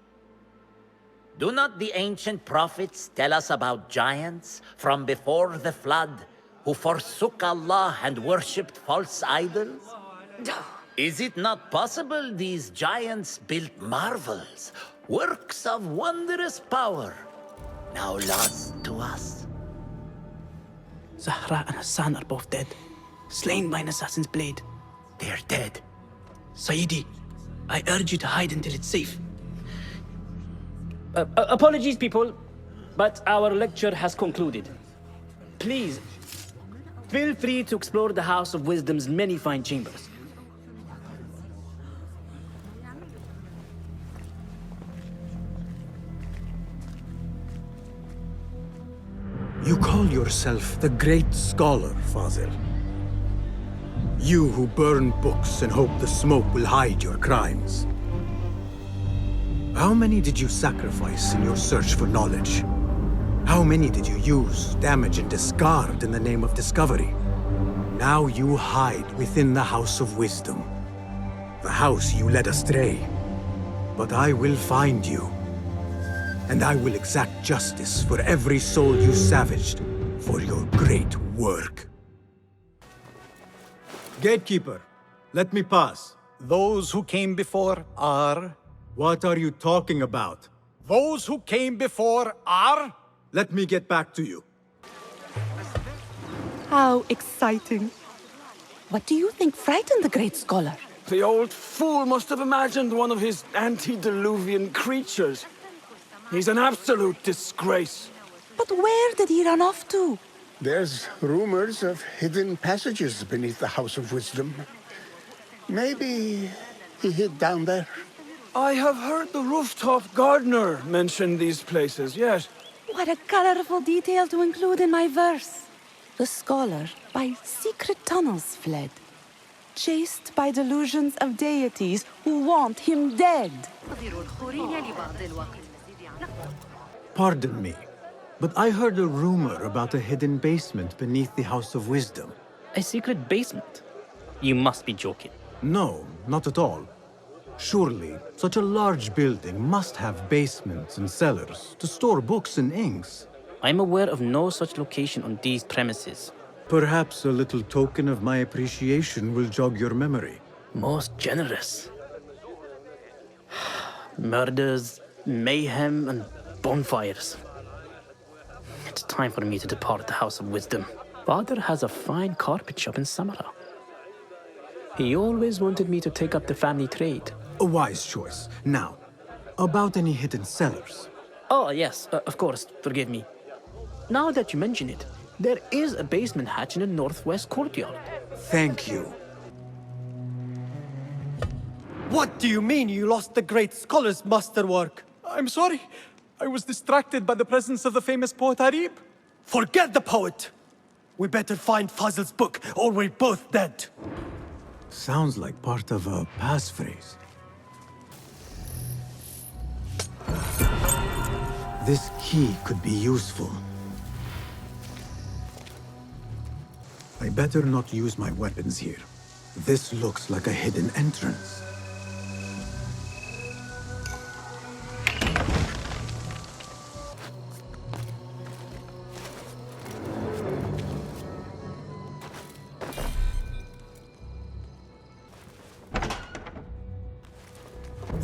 Do not the ancient prophets tell us about giants from before the flood who forsook Allah and worshipped false idols? Is it not possible these giants built marvels, works of wondrous power, now lost to us? Zahra and Hassan are both dead, slain by an assassin's blade. They're dead. Sayyidi, I urge you to hide until it's safe. Apologies, people, but our lecture has concluded. Please, feel free to explore the House of Wisdom's many fine chambers. You call yourself the great scholar, Fazil. You who burn books and hope the smoke will hide your crimes. How many did you sacrifice in your search for knowledge? How many did you use, damage, and discard in the name of discovery? Now you hide within the House of Wisdom. The house you led astray. But I will find you. And I will exact justice for every soul you savaged for your great work. Gatekeeper, let me pass. Those who came before are... What are you talking about? Those who came before are... Let me get back to you. How exciting. What do you think frightened the great scholar? The old fool must have imagined one of his antediluvian creatures. He's an absolute disgrace. But where did he run off to? There's rumors of hidden passages beneath the House of Wisdom. Maybe he hid down there. I have heard the rooftop gardener mention these places, yes. What a colorful detail to include in my verse. The scholar by secret tunnels fled, chased by delusions of deities who want him dead. Pardon me, but I heard a rumor about a hidden basement beneath the House of Wisdom. A secret basement? You must be joking. No, not at all. Surely, such a large building must have basements and cellars to store books and inks. I'm aware of no such location on these premises. Perhaps a little token of my appreciation will jog your memory. Most generous. Murders, mayhem, and bonfires. It's time for me to depart the House of Wisdom. Father has a fine carpet shop in Samara. He always wanted me to take up the family trade. A wise choice. Now, about any hidden cellars. Oh, yes, of course, forgive me. Now that you mention it, there is a basement hatch in the northwest courtyard. Thank you. What do you mean you lost the great scholar's masterwork? I'm sorry. I was distracted by the presence of the famous poet Arib. Forget the poet! We better find Fazil's book, or we're both dead. Sounds like part of a passphrase. This key could be useful. I better not use my weapons here. This looks like a hidden entrance.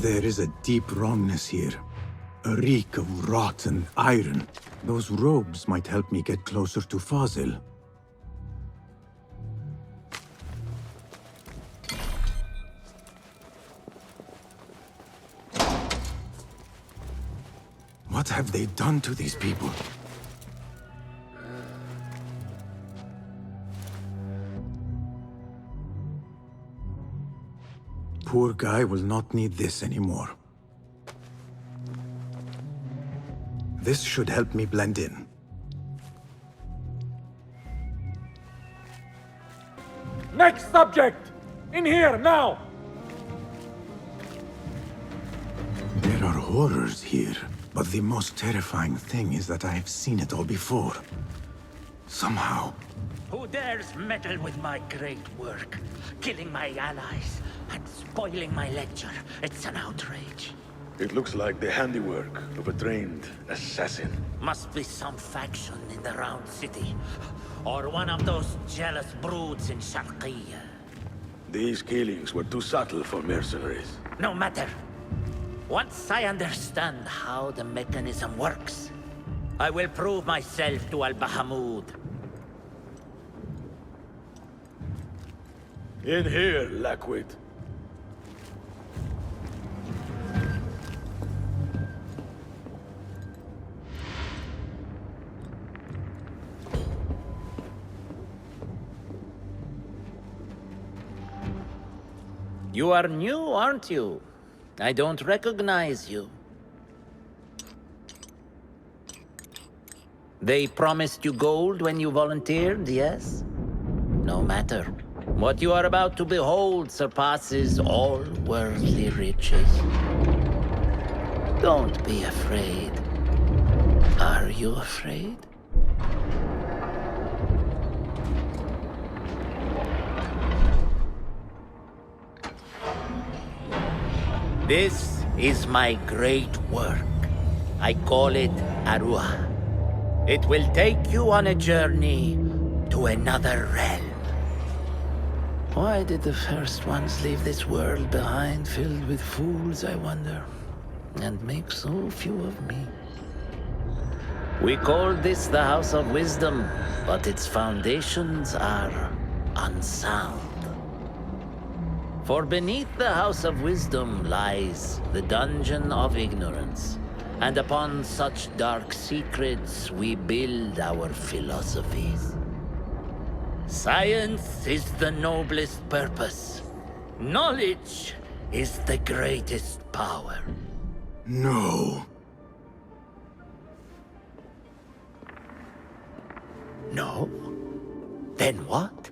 There is a deep wrongness here. A reek of rotten iron. Those robes might help me get closer to Fazil. What have they done to these people? Poor guy will not need this anymore. This should help me blend in. Next subject! In here, now! There are horrors here, but the most terrifying thing is that I have seen it all before. Somehow. Who dares meddle with my great work? Killing my allies and spoiling my lecture. It's an outrage. It looks like the handiwork of a trained assassin. Must be some faction in the Round City. Or one of those jealous broods in Sharqiyya. These killings were too subtle for mercenaries. No matter. Once I understand how the mechanism works, I will prove myself to Al-Bahamud. In here, Lackwit. You are new, aren't you? I don't recognize you. They promised you gold when you volunteered, yes? No matter. What you are about to behold surpasses all worldly riches. Don't be afraid. Are you afraid? This is my great work. I call it Arua. It will take you on a journey to another realm. Why did the first ones leave this world behind, filled with fools, I wonder, and make so few of me? We call this the House of Wisdom, but its foundations are unsound. For beneath the House of Wisdom lies the Dungeon of Ignorance, and upon such dark secrets we build our philosophies. Science is the noblest purpose. Knowledge is the greatest power. No. No? Then what?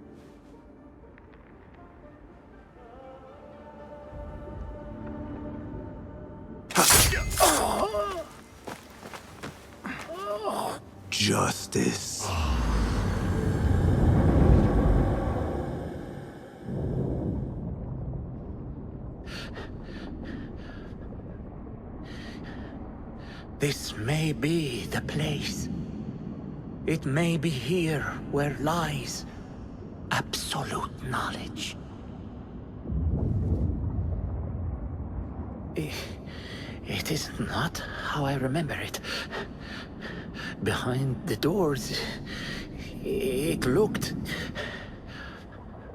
Justice. This may be the place. It may be here where lies absolute knowledge. It is not how I remember it. Behind the doors, it looked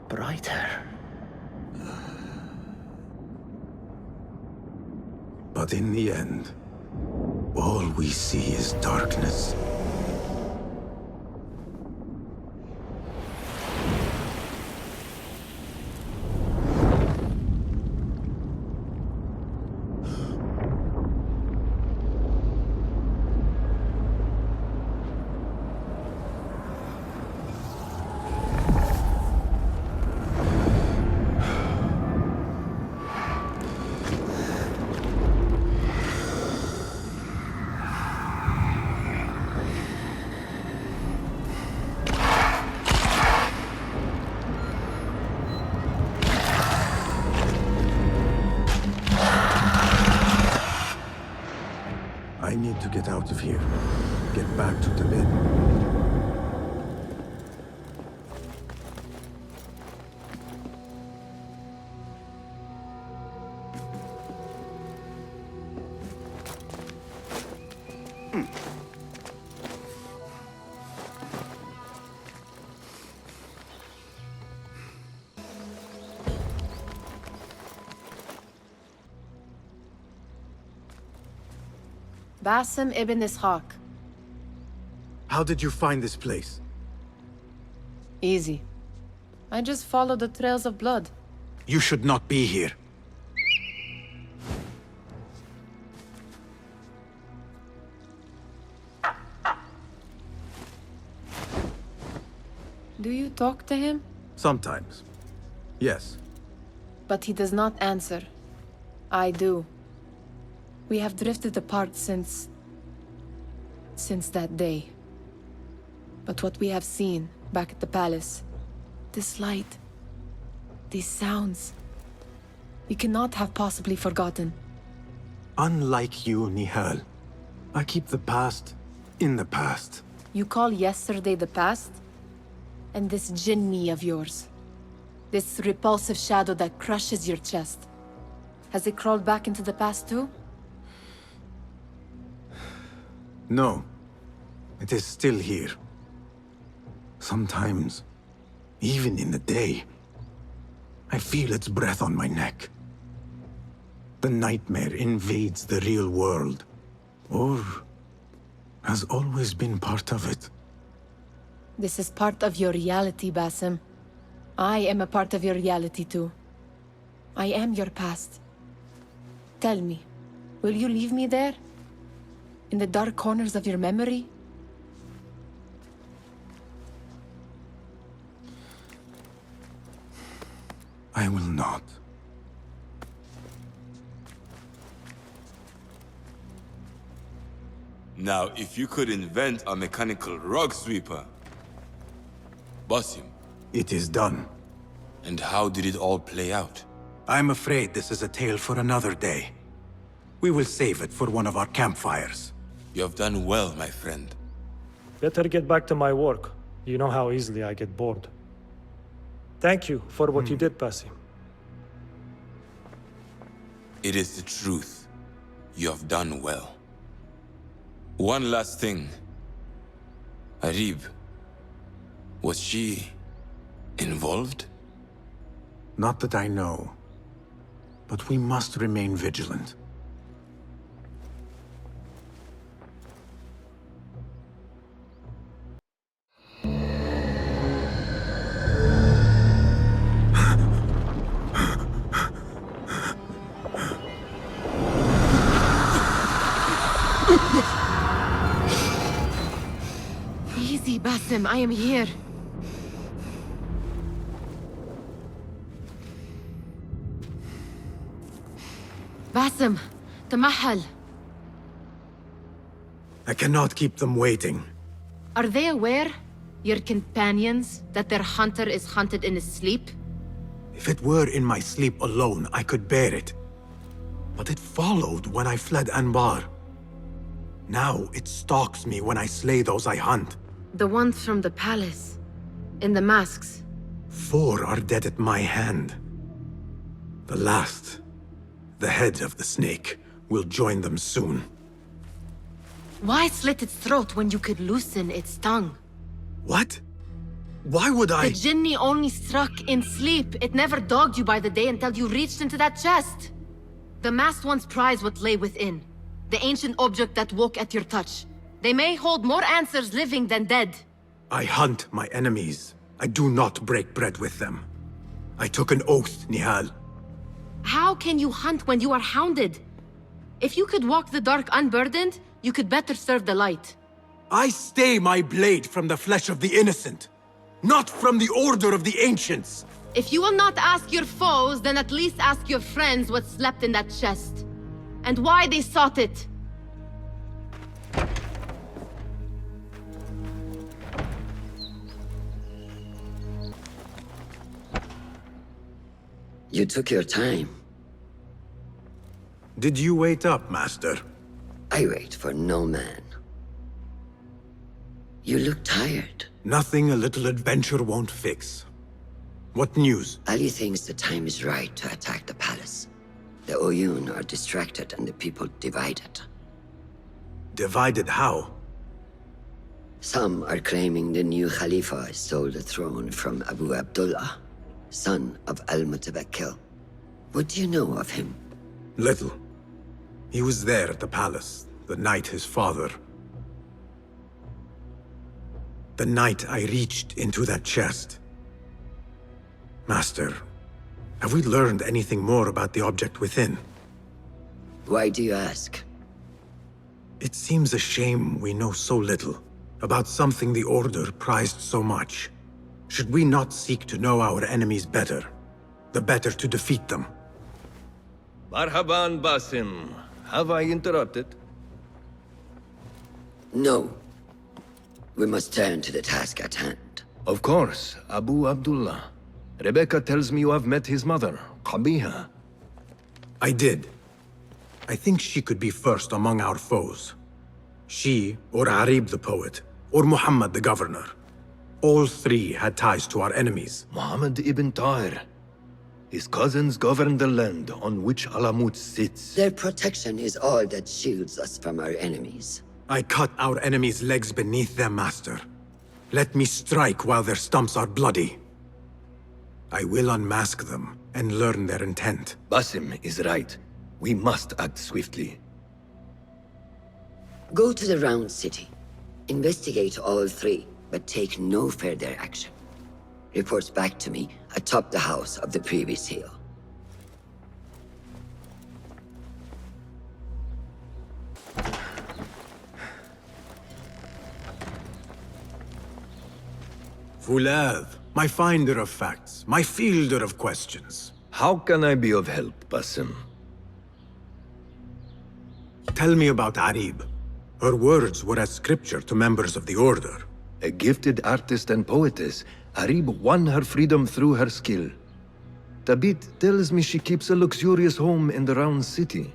brighter. But in the end, all we see is darkness. I need to get out of here. Get back to Tibet. Basim ibn Ishaq. How did you find this place? Easy. I just followed the trails of blood. You should not be here. Do you talk to him? Sometimes. Yes. But he does not answer. I do. We have drifted apart since that day. But what we have seen back at the palace, this light, these sounds, we cannot have possibly forgotten. Unlike you, Nihal, I keep the past in the past. You call yesterday the past? And this jinni of yours, this repulsive shadow that crushes your chest, has it crawled back into the past too? No. It is still here. Sometimes, even in the day, I feel its breath on my neck. The nightmare invades the real world, or has always been part of it. This is part of your reality, Basim. I am a part of your reality too. I am your past. Tell me, will you leave me there? In the dark corners of your memory? I will not. Now, if you could invent a mechanical rug sweeper, Basim. It is done. And how did it all play out? I'm afraid this is a tale for another day. We will save it for one of our campfires. You have done well, my friend. Better get back to my work. You know how easily I get bored. Thank you for what you did, Basim. It is the truth. You have done well. One last thing. Arib. Was she involved? Not that I know. But we must remain vigilant. Easy, Basim, I am here. Basim, Tamahal. I cannot keep them waiting. Are they aware, your companions, that their hunter is hunted in his sleep? If it were in my sleep alone, I could bear it. But it followed when I fled Anbar. Now it stalks me when I slay those I hunt. The ones from the palace, in the masks. 4 are dead at my hand. The last, the head of the snake, will join them soon. Why slit its throat when you could loosen its tongue? What? Why would I? The jinni only struck in sleep. It never dogged you by the day until you reached into that chest. The masked ones prize what lay within. The ancient object that woke at your touch. They may hold more answers living than dead. I hunt my enemies. I do not break bread with them. I took an oath, Nihal. How can you hunt when you are hounded? If you could walk the dark unburdened, you could better serve the light. I stay my blade from the flesh of the innocent, not from the order of the ancients. If you will not ask your foes, then at least ask your friends what slept in that chest. And why they sought it. You took your time. Did you wait up, Master? I wait for no man. You look tired. Nothing a little adventure won't fix. What news? Ali thinks the time is right to attack the palace. The Oyun are distracted and the people divided. Divided how? Some are claiming the new Khalifa stole the throne from Abu Abdullah, son of Al-Mutawakkil. What do you know of him? Little. He was there at the palace the night his father... The night I reached into that chest. Master, have we learned anything more about the object within? Why do you ask? It seems a shame we know so little about something the Order prized so much. Should we not seek to know our enemies better, the better to defeat them? Marhaban, Basim. Have I interrupted? No. We must turn to the task at hand. Of course, Abu Abdullah. Rebecca tells me you have met his mother, Qabiha. I did. I think she could be first among our foes. She, or Arib the poet, or Muhammad the governor. All three had ties to our enemies. Muhammad ibn Tahir. His cousins govern the land on which Alamut sits. Their protection is all that shields us from our enemies. I cut our enemies' legs beneath them, Master. Let me strike while their stumps are bloody. I will unmask them and learn their intent. Basim is right. We must act swiftly. Go to the Round City. Investigate all three, but take no further action. Reports back to me atop the house of the previous hill. Fulad, my finder of facts, my fielder of questions. How can I be of help, Basim? Tell me about Arib. Her words were as scripture to members of the Order. A gifted artist and poetess, Arib won her freedom through her skill. Tabit tells me she keeps a luxurious home in the Round City.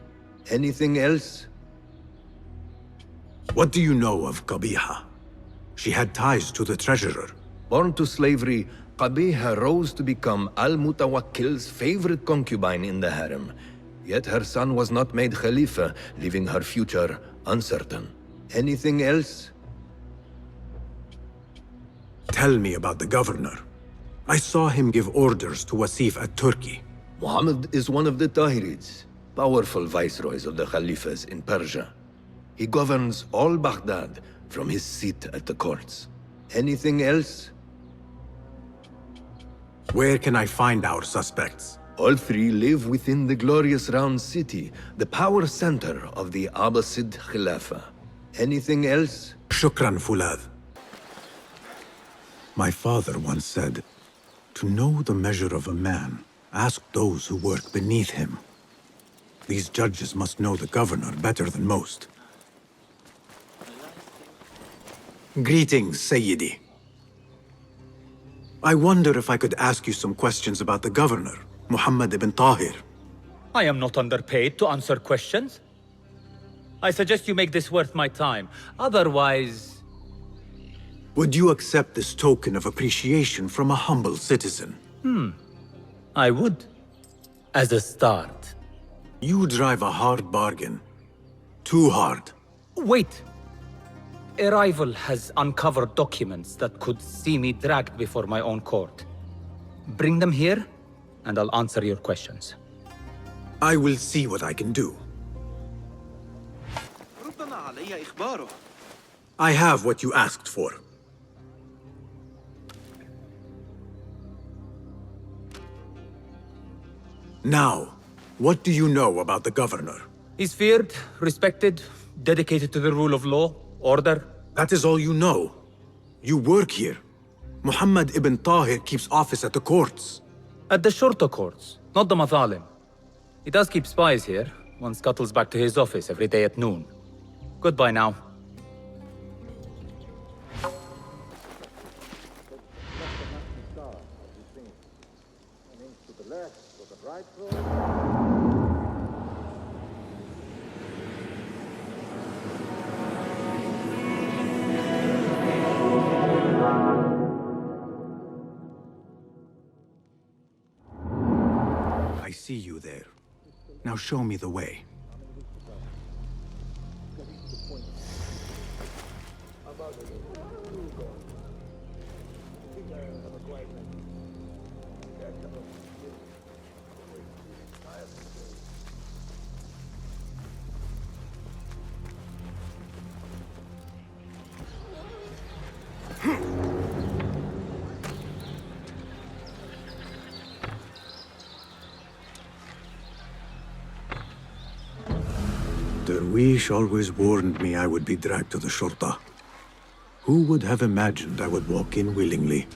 Anything else? What do you know of Qabiha? She had ties to the treasurer. Born to slavery, Qabiha rose to become Al-Mutawakkil's favorite concubine in the harem. Yet her son was not made Khalifa, leaving her future uncertain. Anything else? Tell me about the governor. I saw him give orders to Wasif at Turkey. Muhammad is one of the Tahirids, powerful viceroys of the Khalifas in Persia. He governs all Baghdad from his seat at the courts. Anything else? Where can I find our suspects? All three live within the glorious Round City, the power center of the Abbasid Khilafah. Anything else? Shukran, Fulad. My father once said, to know the measure of a man, ask those who work beneath him. These judges must know the governor better than most. Greetings, Sayyidi. I wonder if I could ask you some questions about the governor, Muhammad ibn Tahir. I am not underpaid to answer questions. I suggest you make this worth my time. Otherwise... Would you accept this token of appreciation from a humble citizen? I would. As a start. You drive a hard bargain. Too hard. Wait! A rival has uncovered documents that could see me dragged before my own court. Bring them here, and I'll answer your questions. I will see what I can do. I have what you asked for. Now, what do you know about the governor? He's feared, respected, dedicated to the rule of law, order. That is all you know. You work here. Muhammad ibn Tahir keeps office at the courts. At the shorter courts, not the Mathalim. He does keep spies here. One scuttles back to his office every day at noon. Goodbye now. I see you there. Now show me the way. Darwish always warned me I would be dragged to the Shurta. Who would have imagined I would walk in willingly?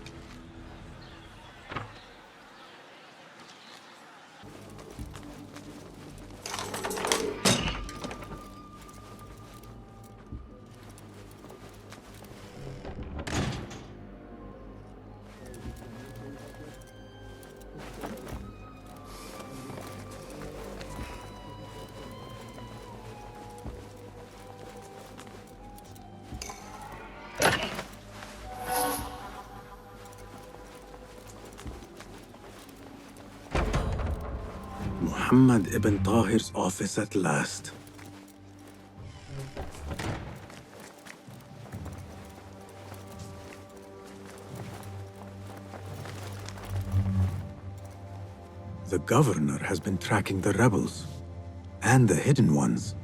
Muhammad ibn Tahir's office at last. The governor has been tracking the rebels, and the hidden ones.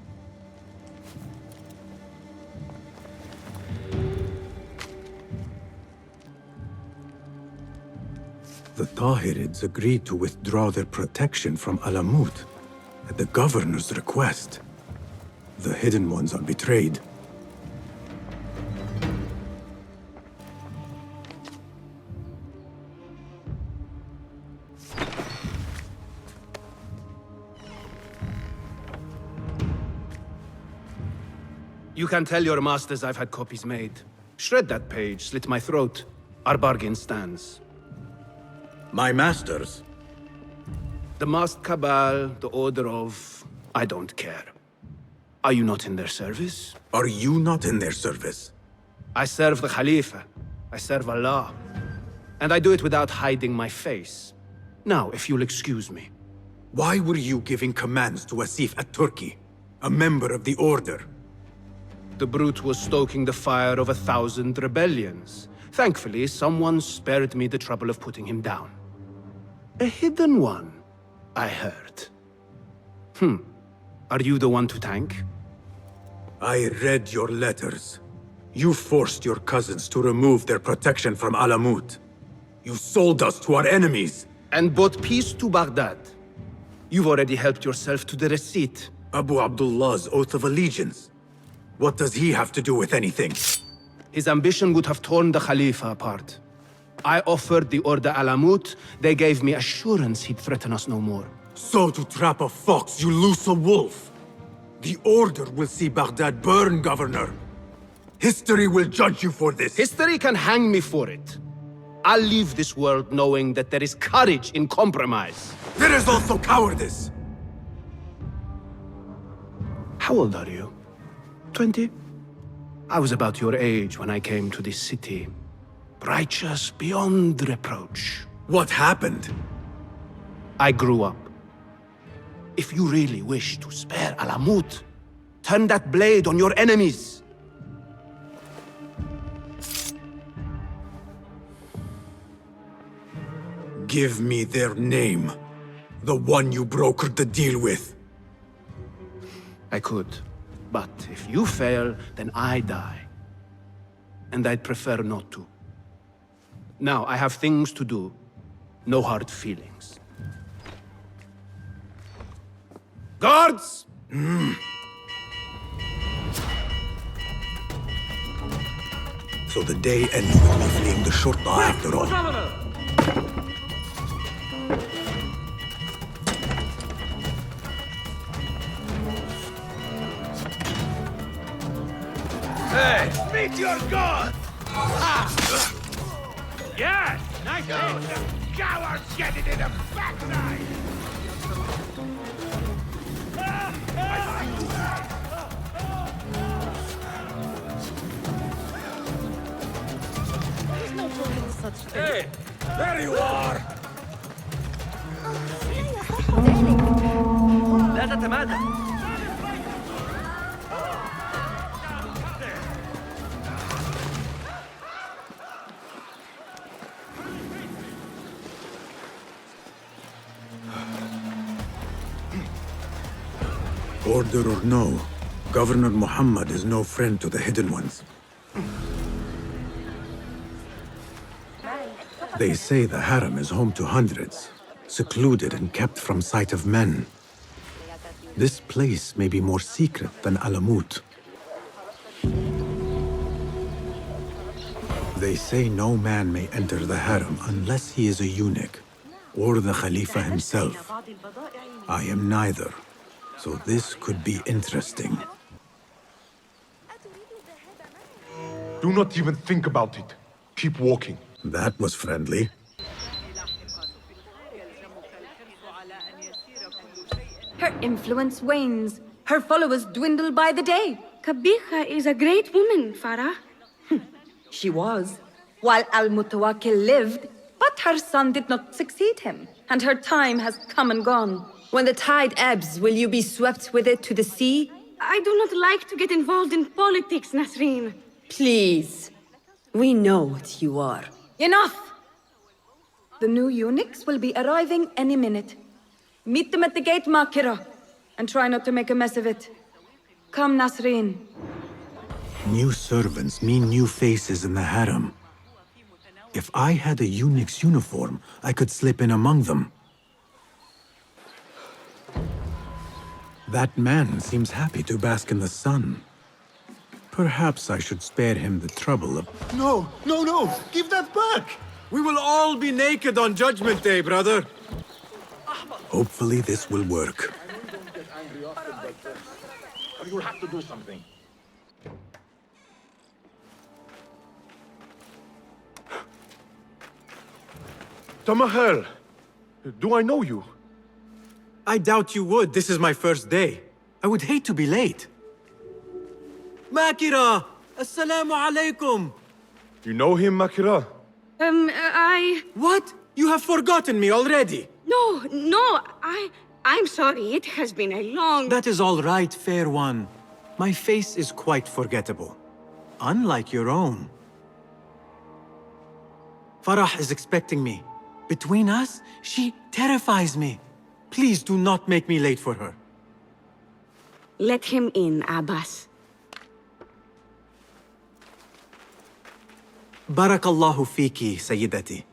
The Tahirids agreed to withdraw their protection from Alamut at the governor's request. The hidden ones are betrayed. You can tell your masters I've had copies made. Shred that page, slit my throat. Our bargain stands. My masters? The masked cabal, the order of... I don't care. Are you not in their service? Are you not in their service? I serve the Khalifa. I serve Allah. And I do it without hiding my face. Now, if you'll excuse me. Why were you giving commands to Asif at Turkey, a member of the Order? The brute was stoking the fire of 1,000 rebellions. Thankfully, someone spared me the trouble of putting him down. A hidden one, I heard. Are you the one to thank? I read your letters. You forced your cousins to remove their protection from Alamut. You sold us to our enemies. And brought peace to Baghdad. You've already helped yourself to the receipt. Abu Abdullah's oath of allegiance. What does he have to do with anything? His ambition would have torn the Khalifa apart. I offered the Order Alamut. They gave me assurance he'd threaten us no more. So to trap a fox, you loose a wolf. The Order will see Baghdad burn, Governor. History will judge you for this. History can hang me for it. I'll leave this world knowing that there is courage in compromise. There is also cowardice. How old are you? 20? I was about your age when I came to this city. Righteous beyond reproach. What happened? I grew up. If you really wish to spare Alamut, turn that blade on your enemies. Give me their name. The one you brokered the deal with. I could. But if you fail, then I die. And I'd prefer not to. Now, I have things to do. No hard feelings. Guards! So the day ends with me fleeing the Shurta after all. Hey, meet your god! Yes! Nice hit! Cowards get it in the backside! There's no point in such things. Hey, there you are! لا تتمادى. Order or no, Governor Muhammad is no friend to the Hidden Ones. They say the harem is home to hundreds, secluded and kept from sight of men. This place may be more secret than Alamut. They say no man may enter the harem unless he is a eunuch, or the Khalifa himself. I am neither, so this could be interesting. Do not even think about it. Keep walking. That was friendly. Her influence wanes. Her followers dwindle by the day. Kabiha is a great woman, Farah. She was, while Al-Mutawakkil lived, but her son did not succeed him, and her time has come and gone. When the tide ebbs, will you be swept with it to the sea? I do not like to get involved in politics, Nasreen. Please. We know what you are. Enough! The new eunuchs will be arriving any minute. Meet them at the gate, Makira, and try not to make a mess of it. Come, Nasreen. New servants mean new faces in the harem. If I had a eunuch's uniform, I could slip in among them. That man seems happy to bask in the sun. Perhaps I should spare him the trouble of... No, no, no! Give that back! We will all be naked on Judgment Day, brother. Hopefully this will work. You'll have to do something. Tamahel, do I know you? I doubt you would. This is my first day. I would hate to be late. Makira! Assalamu alaikum! You know him, Makira? What? You have forgotten me already? No, I'm sorry. It has been a long... That is all right, fair one. My face is quite forgettable. Unlike your own. Farah is expecting me. Between us, she terrifies me. Please do not make me late for her. Let him in, Abbas. Barakallahu fiki, Sayyidati.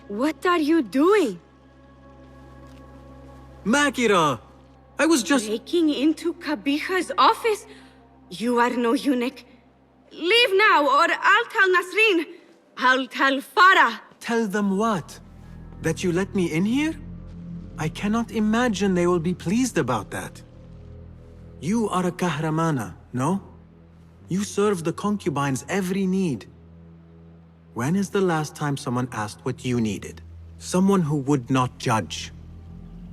What are you doing? Makira! I was just... Breaking into Kabiha's office? You are no eunuch. Leave now, or I'll tell Nasreen. I'll tell Farah. Tell them what? That you let me in here? I cannot imagine they will be pleased about that. You are a kahramana, no? You serve the concubines' every need. When is the last time someone asked what you needed? Someone who would not judge.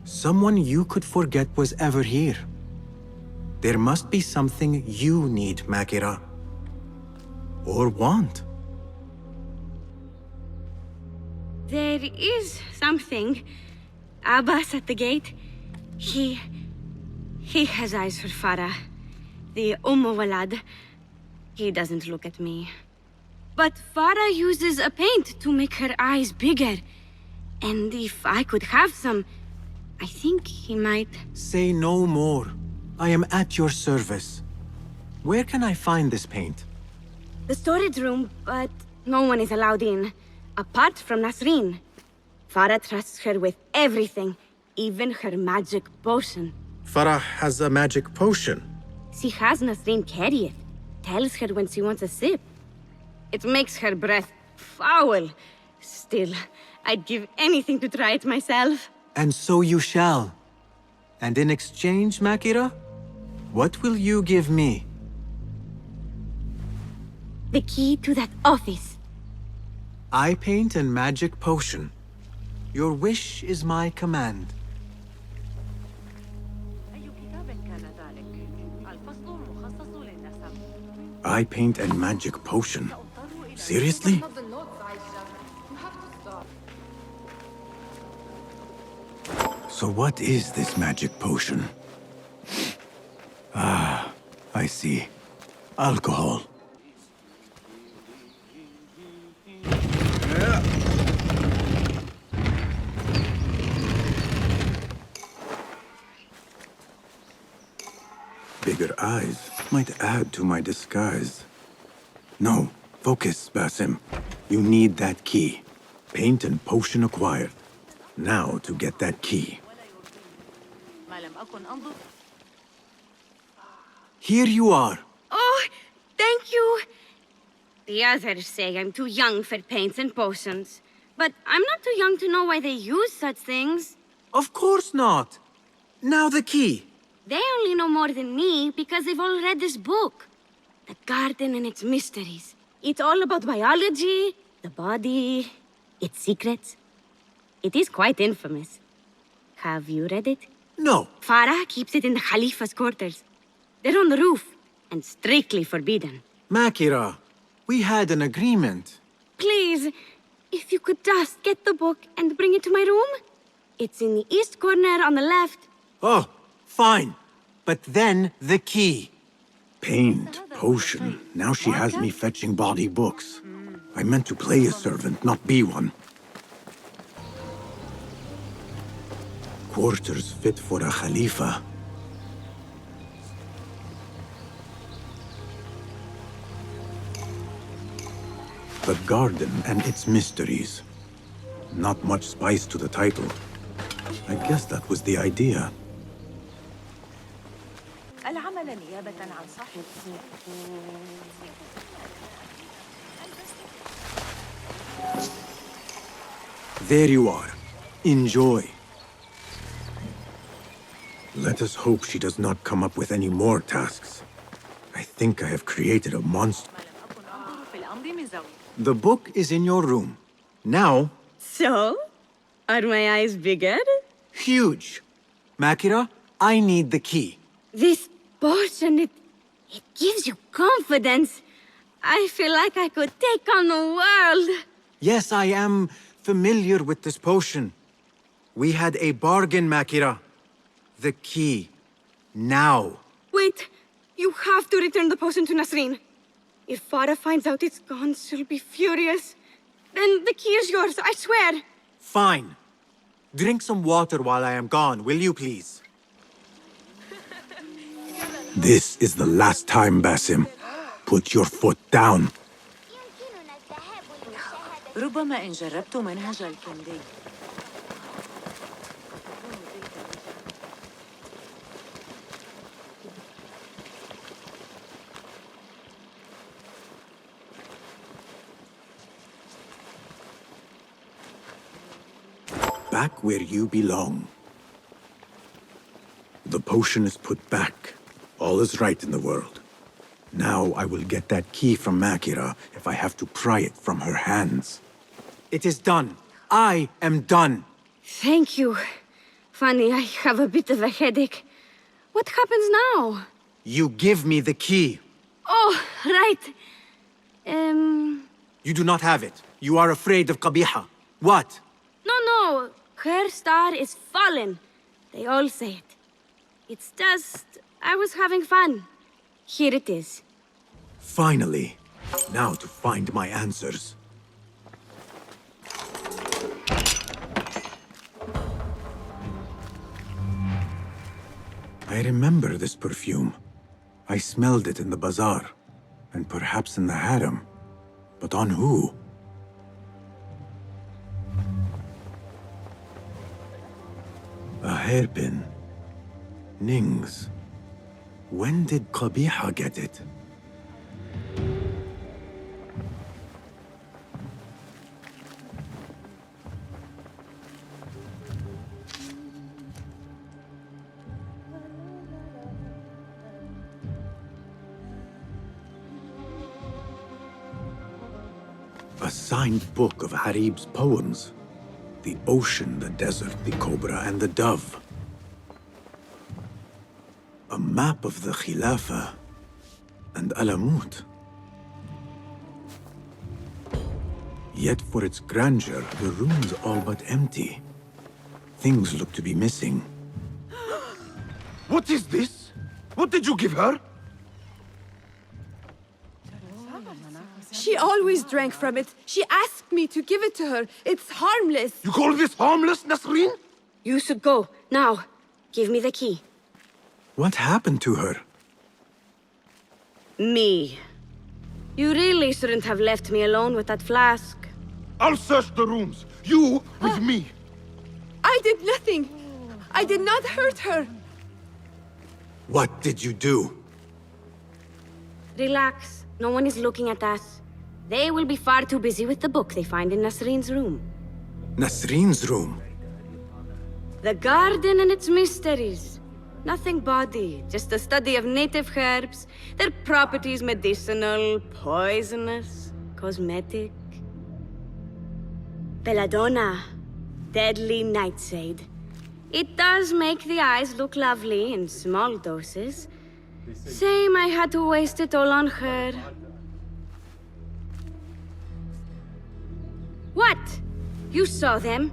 Someone you could forget was ever here. There must be something you need, Makira. Or want. There is something. Abbas at the gate. He has eyes for Farah. The Walad. He doesn't look at me. But Farah uses a paint to make her eyes bigger. And if I could have some, I think he might... Say no more. I am at your service. Where can I find this paint? The storage room, but no one is allowed in. Apart from Nasreen. Farah trusts her with everything, even her magic potion. Farah has a magic potion. She has Nasreen carry it. Tells her when she wants a sip. It makes her breath foul. Still, I'd give anything to try it myself. And so you shall. And in exchange, Makira, what will you give me? The key to that office. Eye paint and magic potion. Your wish is my command. Eye paint and magic potion. Seriously? So what is this magic potion? Ah, I see. Alcohol. Bigger eyes might add to my disguise. No. Focus, Basim. You need that key. Paint and potion acquired. Now to get that key. Here you are. Oh, thank you. The others say I'm too young for paints and potions. But I'm not too young to know why they use such things. Of course not. Now the key. They only know more than me because they've all read this book. The Garden and its Mysteries. It's all about biology, the body, its secrets. It is quite infamous. Have you read it? No. Farah keeps it in the Khalifa's quarters. They're on the roof, and strictly forbidden. Makira, we had an agreement. Please, if you could just get the book and bring it to my room? It's in the east corner on the left. Oh, fine. But then the key. Paint, potion. Now she has me fetching body books. I meant to play a servant, not be one. Quarters fit for a Khalifa. The Garden and its Mysteries. Not much spice to the title. I guess that was the idea. There you are. Enjoy. Let us hope she does not come up with any more tasks. I think I have created a monster. The book is in your room. Now... So? Are my eyes bigger? Huge. Makira, I need the key. This potion, it gives you confidence. I feel like I could take on the world. Yes, I am familiar with this potion. We had a bargain, Makira. The key. Now. Wait, you have to return the potion to Nasreen. If Farah finds out it's gone, she'll be furious. Then the key is yours, I swear. Fine. Drink some water while I am gone, will you please? This is the last time, Basim. Put your foot down. ربما إن جربت منهج الكندي. Back where you belong. The potion is put back. All is right in the world. Now I will get that key from Makira if I have to pry it from her hands. It is done. I am done. Thank you. Funny, I have a bit of a headache. What happens now? You give me the key. Oh, right. You do not have it. You are afraid of Qabiha. What? No. Her star is fallen. They all say it. It's just... I was having fun. Here it is. Finally. Now to find my answers. I remember this perfume. I smelled it in the bazaar, and perhaps in the harem. But on who? A hairpin. Nings. When did Qabiha get it? A signed book of Harib's poems. The ocean, the desert, the cobra, and the dove. A map of the Khilafah and Alamut. Yet for its grandeur, the room's all but empty. Things look to be missing. What is this? What did you give her? She always drank from it. She asked me to give it to her. It's harmless. You call this harmless, Nasreen? You should go. Now. Give me the key. What happened to her? Me. You really shouldn't have left me alone with that flask. I'll search the rooms. You with me. I did nothing. I did not hurt her. What did you do? Relax. No one is looking at us. They will be far too busy with the book they find in Nasreen's room. Nasreen's room? The garden and its mysteries. Nothing bawdy, just a study of native herbs, their properties medicinal, poisonous, cosmetic. Belladonna, deadly nightshade. It does make the eyes look lovely in small doses. Shame I had to waste it all on her. What? You saw them?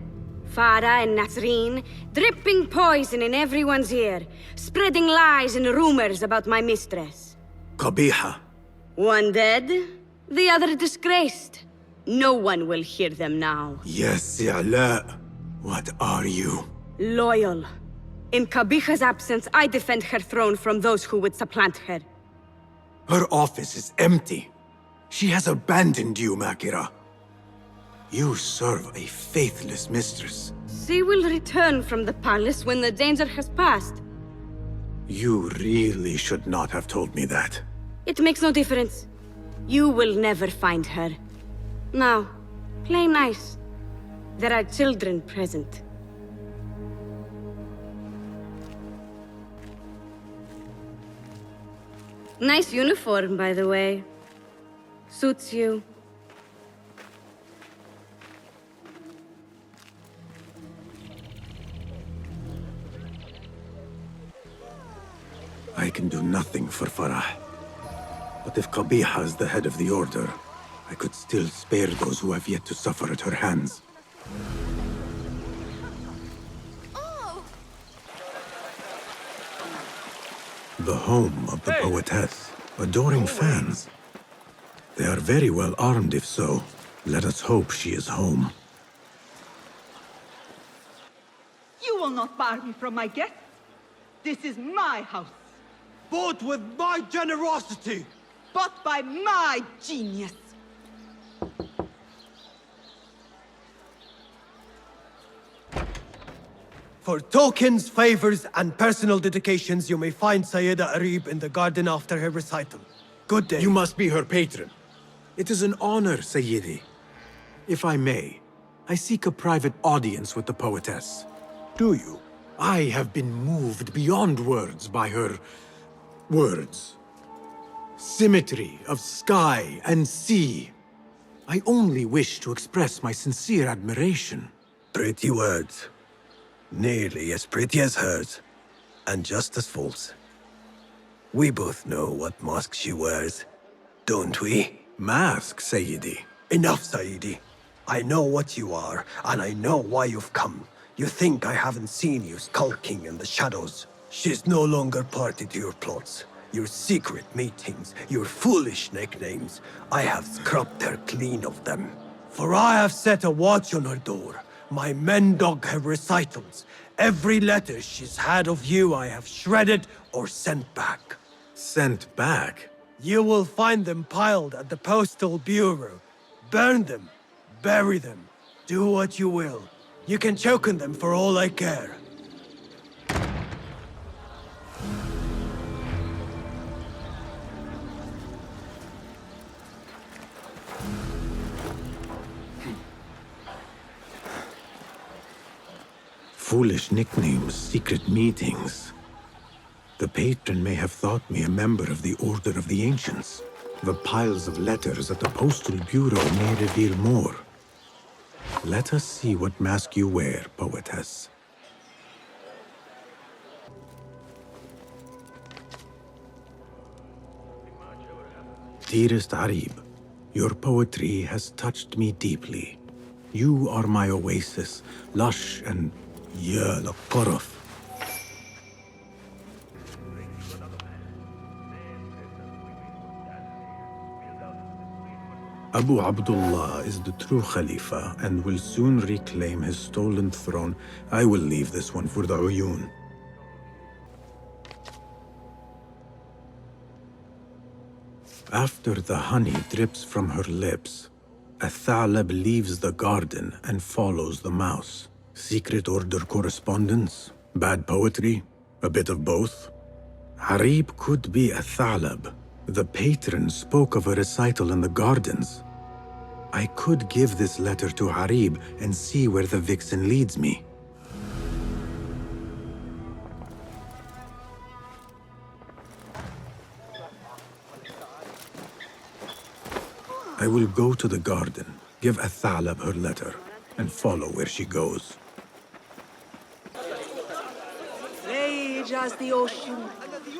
Farah and Nasreen, dripping poison in everyone's ear, spreading lies and rumors about my mistress. Qabiha. One dead, the other disgraced. No one will hear them now. Yes, Ya'la. What are you? Loyal. In Qabiha's absence, I defend her throne from those who would supplant her. Her office is empty. She has abandoned you, Makira. You serve a faithless mistress. She will return from the palace when the danger has passed. You really should not have told me that. It makes no difference. You will never find her. Now, play nice. There are children present. Nice uniform, by the way. Suits you. I can do nothing for Farah. But if Qabiha is the head of the Order, I could still spare those who have yet to suffer at her hands. The home of the poetess, adoring fans. They are very well armed if so. Let us hope she is home. You will not bar me from my guests. This is my house. Bought with my generosity. Bought by my genius. For tokens, favors, and personal dedications, you may find Sayyida Arib in the garden after her recital. Good day. You must be her patron. It is an honor, Sayyidi. If I may, I seek a private audience with the poetess. Do you? I have been moved beyond words by her words. Symmetry of sky and sea. I only wish to express my sincere admiration. Pretty words. Nearly as pretty as hers, and just as false. We both know what mask she wears, don't we? Mask, Sayyidi. Enough, Sayyidi. I know what you are, and I know why you've come. You think I haven't seen you skulking in the shadows. She's no longer party to your plots. Your secret meetings, your foolish nicknames. I have scrubbed her clean of them. For I have set a watch on her door. My men dog her recitals. Every letter she's had of you I have shredded or sent back. Sent back? You will find them piled at the Postal Bureau. Burn them. Bury them. Do what you will. You can choke on them for all I care. Foolish nicknames, secret meetings. The patron may have thought me a member of the Order of the Ancients. The piles of letters at the Postal Bureau may reveal more. Let us see what mask you wear, poetess. Dearest Arib, your poetry has touched me deeply. You are my oasis, lush and القرف. Abu Abdullah is the true Khalifa and will soon reclaim his stolen throne. I will leave this one for the Uyun. After the honey drips from her lips, a thalab leaves the garden and follows the mouse. Secret order correspondence? Bad poetry? A bit of both? Harib could be a thalab. The patron spoke of a recital in the gardens. I could give this letter to Harib and see where the vixen leads me. I will go to the garden, give a thalab her letter, and follow where she goes. Rage as the ocean,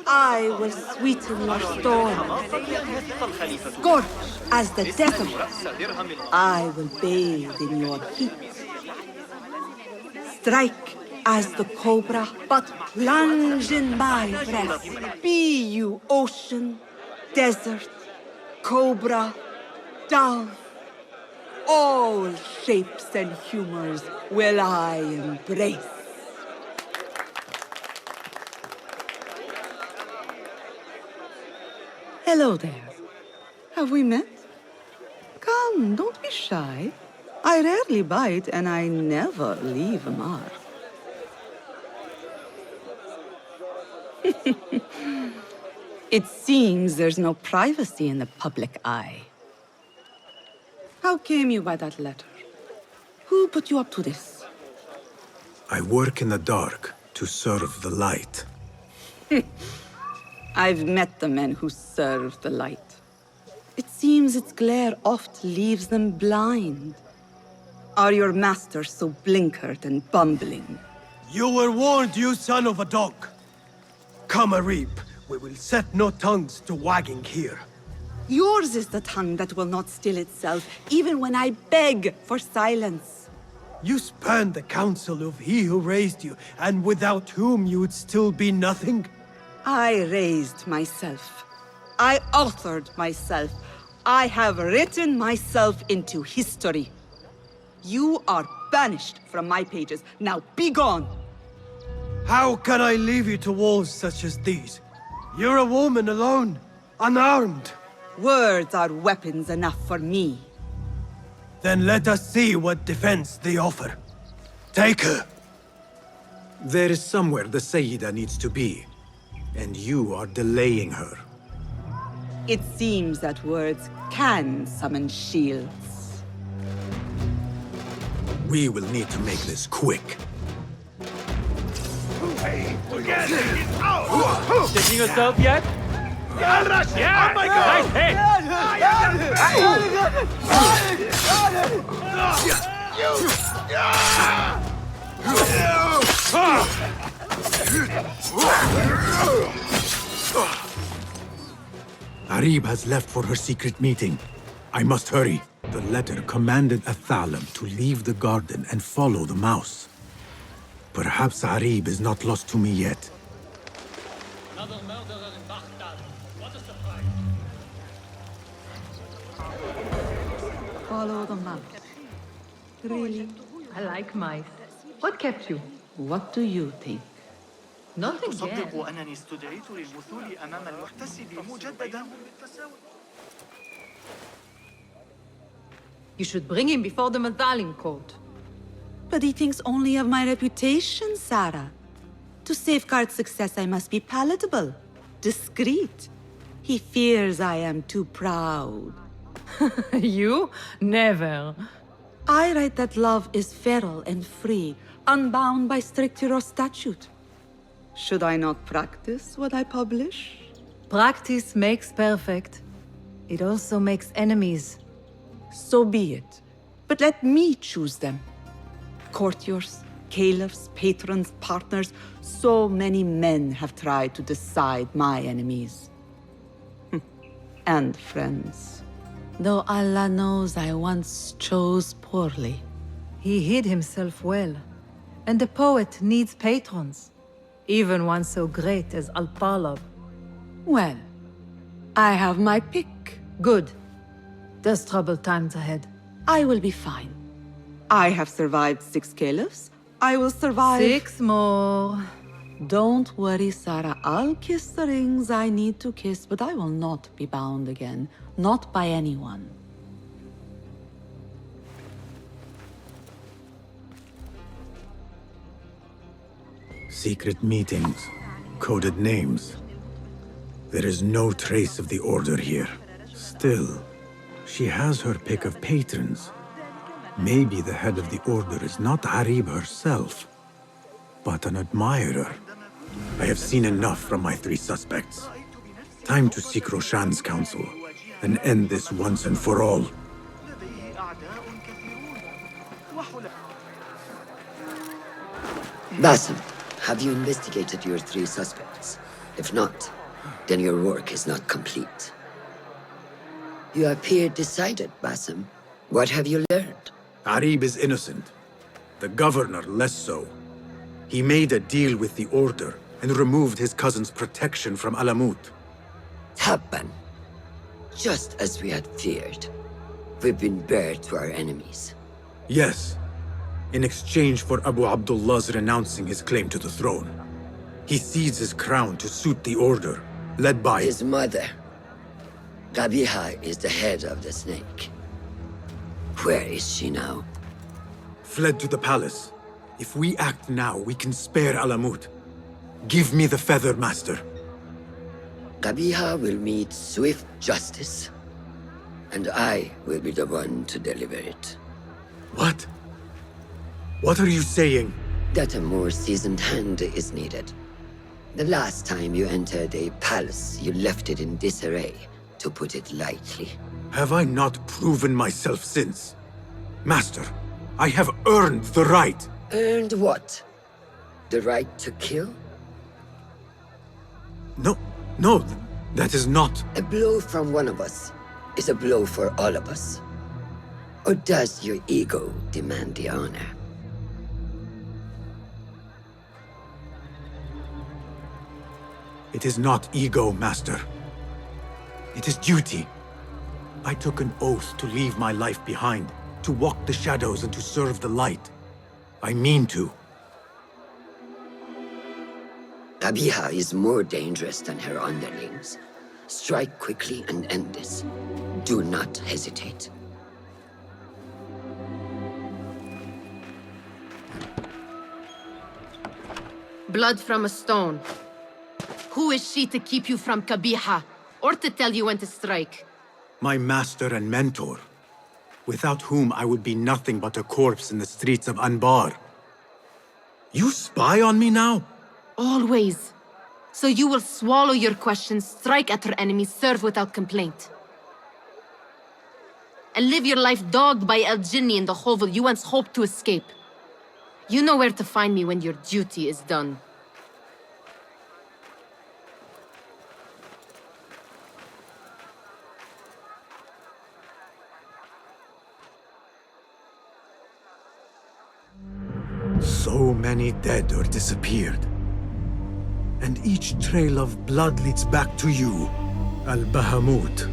I will sweeten your storm. Scorch as the desert, I will bathe in your heat. Strike as the cobra, but plunge in my breath. Be you ocean, desert, cobra, dove, all shapes and humors will I embrace. Hello there. Have we met? Come, don't be shy. I rarely bite and I never leave a mark. It seems there's no privacy in the public eye. How came you by that letter? Who put you up to this? I work in the dark to serve the light. I've met the men who serve the light. It seems its glare oft leaves them blind. Are your masters so blinkered and bumbling? You were warned, you son of a dog. Come, Harib. We will set no tongues to wagging here. Yours is the tongue that will not still itself, even when I beg for silence. You spurn the counsel of he who raised you, and without whom you would still be nothing? I raised myself. I authored myself. I have written myself into history. You are banished from my pages. Now be gone! How can I leave you to walls such as these? You're a woman alone, unarmed. Words are weapons enough for me. Then let us see what defense they offer. Take her. There is somewhere the Sayyida needs to be, and you are delaying her. It seems that words can summon shields. We will need to make this quick. Taking yourself yet? Yeah! Oh my God! Harib has left for her secret meeting. I must hurry. The letter commanded a thalab to leave the garden and follow the mouse. Perhaps Harib is not lost to me yet. Another murderer in Baghdad. What a surprise. Follow the mouse. Really? I like mice. What kept you? What do you think? Nothing yet. تصدق أنني استدعيت للمثول أمام المحتسب مجددا؟ You should bring him before the Madhalim court. But he thinks only of my reputation, Sarah. To safeguard success, I must be palatable, discreet. He fears I am too proud. You? Never. I write that love is feral and free, unbound by stricture or statute. Should I not practice what I publish? Practice makes perfect. It also makes enemies. So be it. But let me choose them. Courtiers, caliphs, patrons, partners, so many men have tried to decide my enemies. And friends. Though Allah knows I once chose poorly. He hid himself well. And the poet needs patrons. Even one so great as Al-Talab. Well, I have my pick. Good. There's troubled times ahead. I will be fine. I have survived 6 caliphs. I will survive... 6 more. Don't worry, Sarah. I'll kiss the rings I need to kiss, but I will not be bound again. Not by anyone. Secret meetings, coded names. There is no trace of the Order here. Still, she has her pick of patrons. Maybe the head of the Order is not Harib herself, but an admirer. I have seen enough from my 3 suspects. Time to seek Roshan's counsel and end this once and for all. Basim, have you investigated your 3 suspects? If not, then your work is not complete. You appear decided, Basim. What have you learned? Harib is innocent. The governor less so. He made a deal with the Order and removed his cousin's protection from Alamut. Tabban. Just as we had feared. We've been bared to our enemies. Yes. In exchange for Abu Abdullah's renouncing his claim to the throne. He cedes his crown to suit the Order, led by his mother. Qabiha is the head of the snake. Where is she now? Fled to the palace. If we act now, we can spare Alamut. Give me the feather, Master. Qabiha will meet swift justice, and I will be the one to deliver it. What? What are you saying? That a more seasoned hand is needed. The last time you entered a palace, you left it in disarray, to put it lightly. Have I not proven myself since? Master, I have earned the right. Earned what? The right to kill? No, that is not... A blow from one of us is a blow for all of us. Or does your ego demand the honor? It is not ego, Master. It is duty. I took an oath to leave my life behind, to walk the shadows and to serve the light. I mean to. Qabiha is more dangerous than her underlings. Strike quickly and end this. Do not hesitate. Blood from a stone. Who is she to keep you from Qabiha, or to tell you when to strike? My master and mentor, without whom I would be nothing but a corpse in the streets of Anbar. You spy on me now? Always. So you will swallow your questions, strike at her enemies, serve without complaint. And live your life dogged by El Jinni in the hovel you once hoped to escape. You know where to find me when your duty is done. So many dead or disappeared. And each trail of blood leads back to you, Al-Bahamut,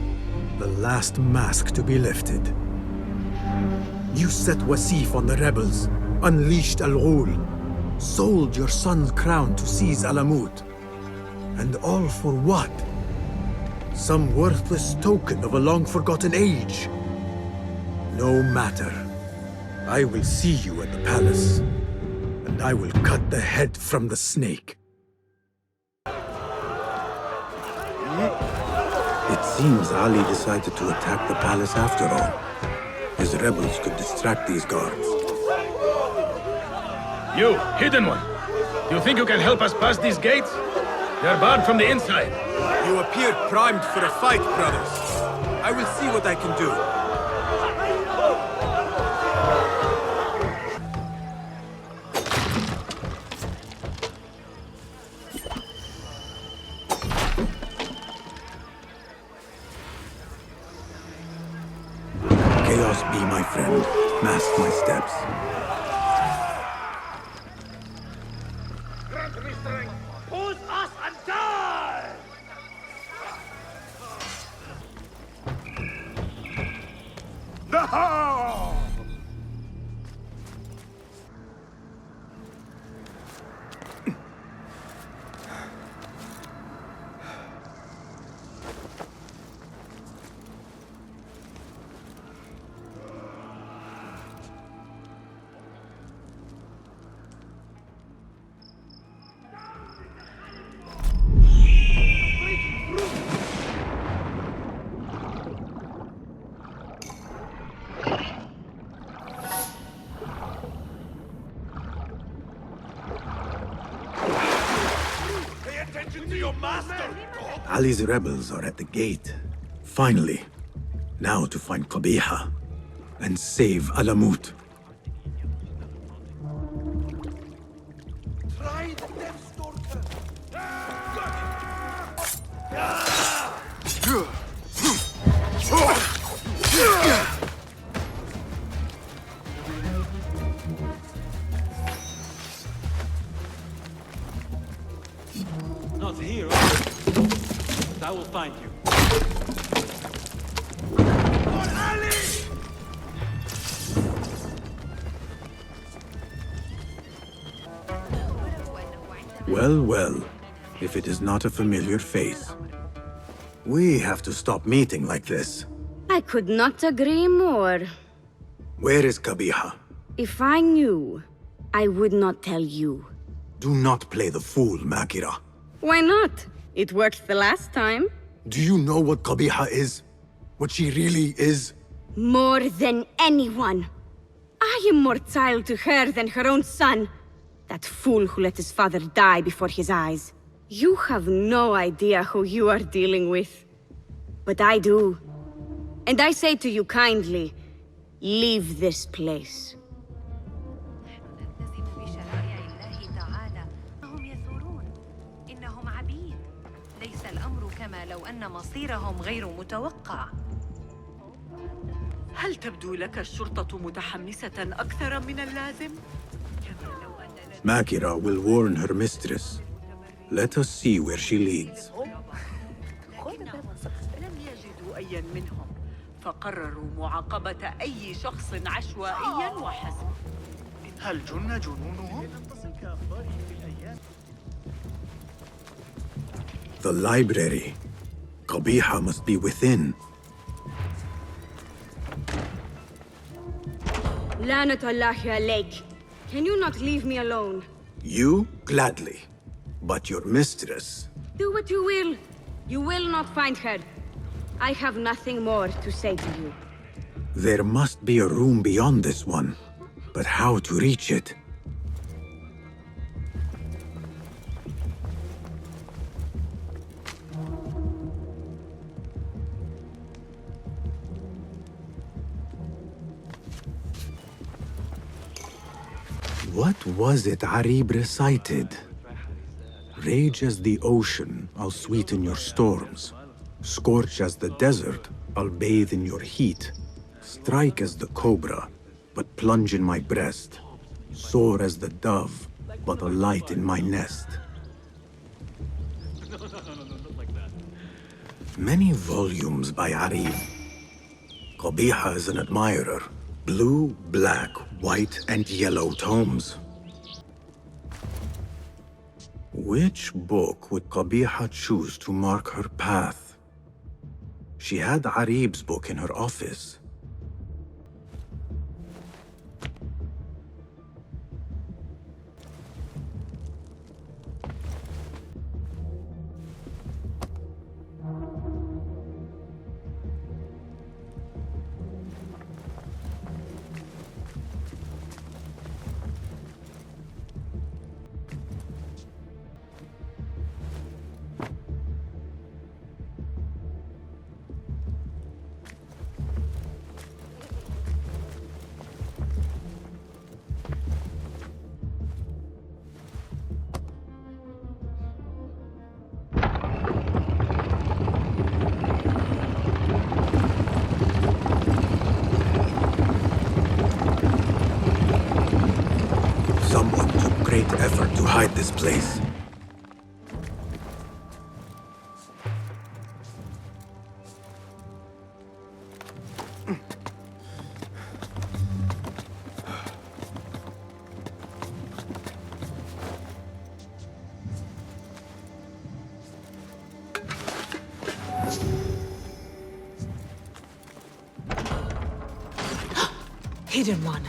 the last mask to be lifted. You set Wasif on the rebels, unleashed Al-Ghul, sold your son's crown to seize Alamut. And all for what? Some worthless token of a long-forgotten age. No matter. I will see you at the palace, and I will cut the head from the snake. It seems Ali decided to attack the palace after all. His rebels could distract these guards. You, hidden one! Do you think you can help us pass these gates? They're barred from the inside. You appear primed for a fight, brothers. I will see what I can do. Chaos be my friend. Mask my steps. Grant me strength! Pose us and die! No! Ali's rebels are at the gate. Finally. Now to find Qabiha and save Alamut. Not here, but I will find you. Well, well, if it is not a familiar face. We have to stop meeting like this. I could not agree more. Where is Qabiha? If I knew, I would not tell you. Do not play the fool, Makira. Why not? It worked the last time. Do you know what Qabiha is? What she really is? More than anyone. I am more child to her than her own son. That fool who let his father die before his eyes. You have no idea who you are dealing with. But I do. And I say to you kindly, leave this place. مصيرهم غير متوقع. هل تبدو لك الشرطة متحمسة أكثر من اللازم؟ Makira will warn her mistress. Let us see where she leads. لم يجدوا أيا منهم فقرروا معاقبة أي شخص عشوائيا وحسب. هل جن جنونهم؟ The library. Qabiha must be within. لعنة الله عليك. Can you not leave me alone? You? Gladly. But your mistress... Do what you will. You will not find her. I have nothing more to say to you. There must be a room beyond this one. But how to reach it? What was it Arib recited? Rage as the ocean, I'll sweeten your storms. Scorch as the desert, I'll bathe in your heat. Strike as the cobra, but plunge in my breast. Soar as the dove, but a light in my nest. Many volumes by Arib. Qabiha is an admirer. Blue, black, white, and yellow tomes. Which book would Qabiha choose to mark her path? She had Arib's book in her office. Someone took great effort to hide this place. Hidden one.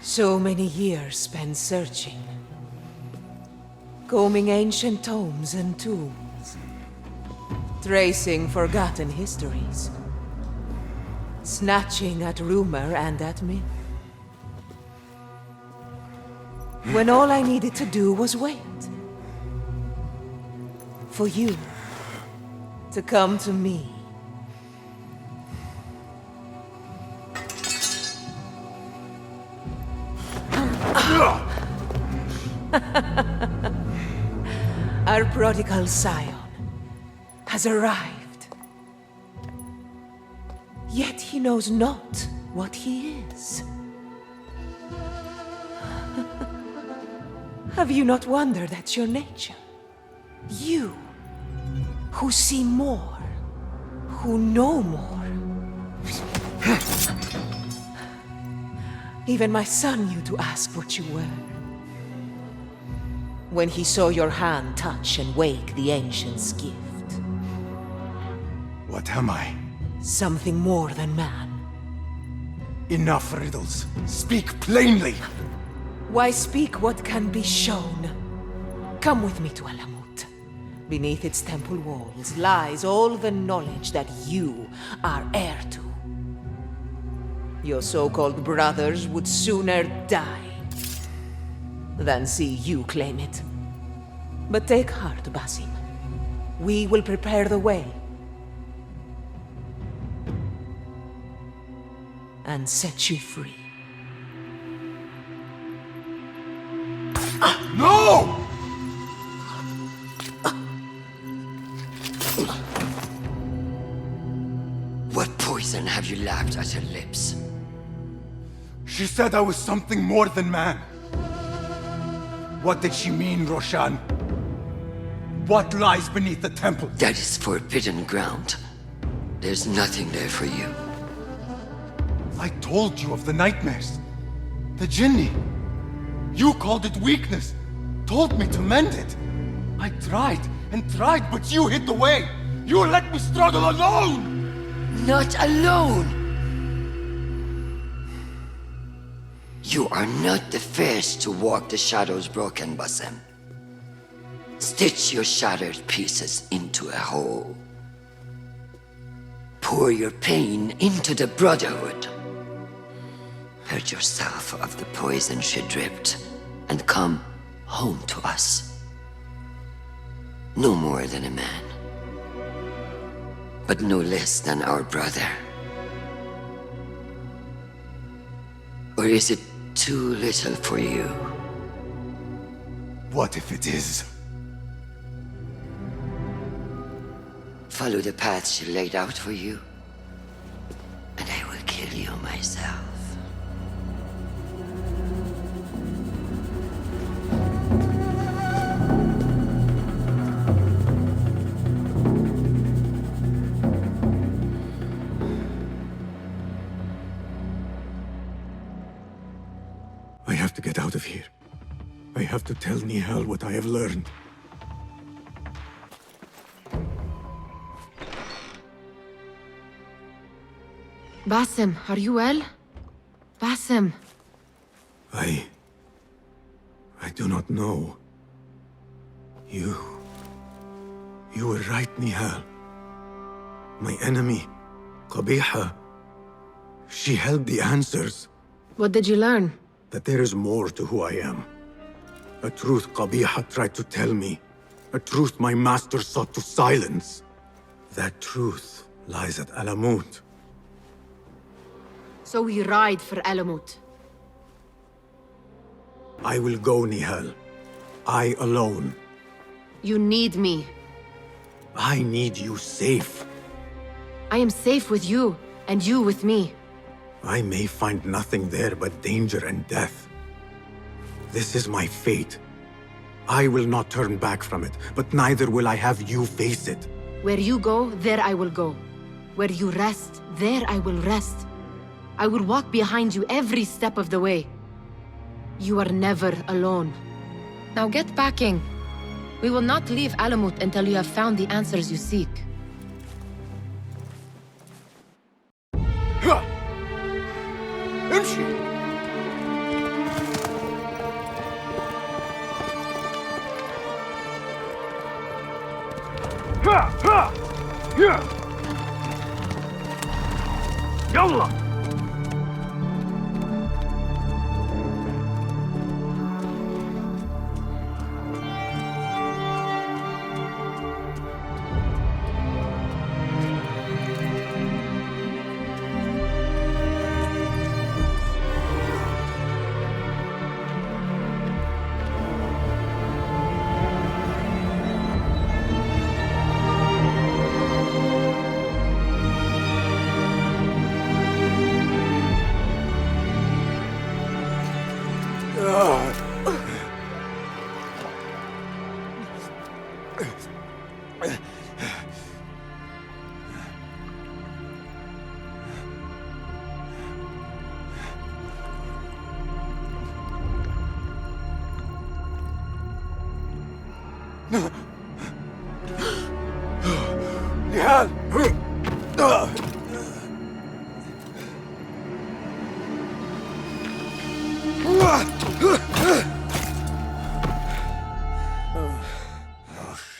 So many years spent searching. Combing ancient tomes and tombs. Tracing forgotten histories. Snatching at rumor and at myth. When all I needed to do was wait. For you to come to me. Our prodigal scion has arrived. Yet he knows not what he is. Have you not wondered at your nature? You, who see more, who know more. Even my son knew to ask what you were. When he saw your hand touch and wake the ancient's gift. What am I? Something more than man. Enough riddles. Speak plainly! Why speak what can be shown? Come with me to Alamut. Beneath its temple walls lies all the knowledge that you are heir to. Your so-called brothers would sooner die than see you claim it. But take heart, Basim. We will prepare the way. And set you free. No! What poison have you lapped at her lips? She said I was something more than man. What did she mean, Roshan? What lies beneath the temple? That is forbidden ground. There's nothing there for you. I told you of the nightmares. The jinni. You called it weakness. Told me to mend it. I tried and tried, but you hid the way. You let me struggle alone! Not alone! You are not the first to walk the shadows broken, Basim. Stitch your shattered pieces into a whole. Pour your pain into the Brotherhood. Purge yourself of the poison she dripped, and come home to us. No more than a man, but no less than our brother. Or is it too little for you? What if it is? Follow the path she laid out for you, and I will kill you myself. I have to get out of here. I have to tell Nihal what I have learned. Basim, are you well? Basim. I do not know. You were right, Nihal. My enemy, Qabiha, she held the answers. What did you learn? That there is more to who I am. A truth Qabiha tried to tell me. A truth my master sought to silence. That truth lies at Alamut. So we ride for Alamut. I will go, Nihal. I alone. You need me. I need you safe. I am safe with you, and you with me. I may find nothing there but danger and death. This is my fate. I will not turn back from it, but neither will I have you face it. Where you go, there I will go. Where you rest, there I will rest. I will walk behind you every step of the way. You are never alone. Now get packing. We will not leave Alamut until you have found the answers you seek. امشي. يلا. نهال.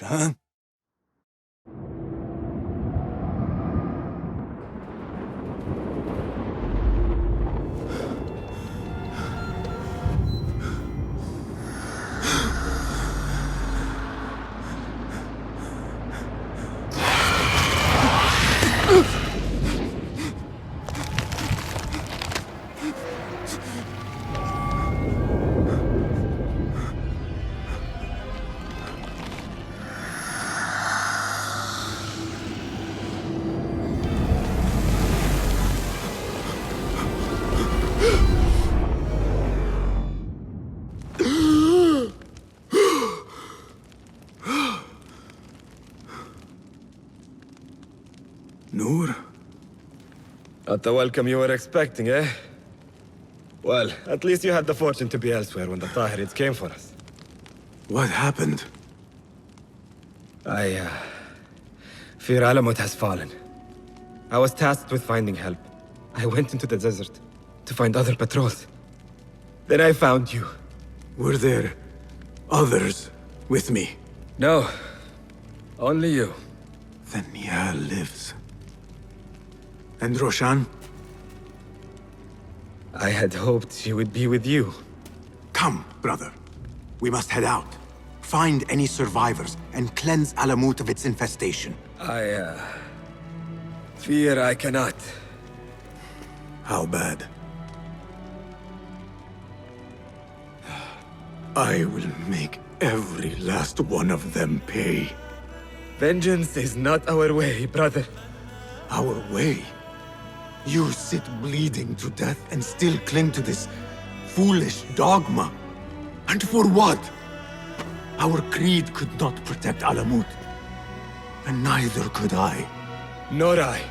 Roshan? Noor? Not the welcome you were expecting, eh? Well, at least you had the fortune to be elsewhere when the Tahirids came for us. What happened? I fear Alamut has fallen. I was tasked with finding help. I went into the desert to find other patrols. Then I found you. Were there others with me? No. Only you. Then Nihal lives. And Roshan? I had hoped she would be with you. Come, brother. We must head out. Find any survivors and cleanse Alamut of its infestation. I fear I cannot. How bad? I will make every last one of them pay. Vengeance is not our way, brother. Our way? You sit bleeding to death and still cling to this foolish dogma. And for what? Our creed could not protect Alamut. And neither could I. Nor I.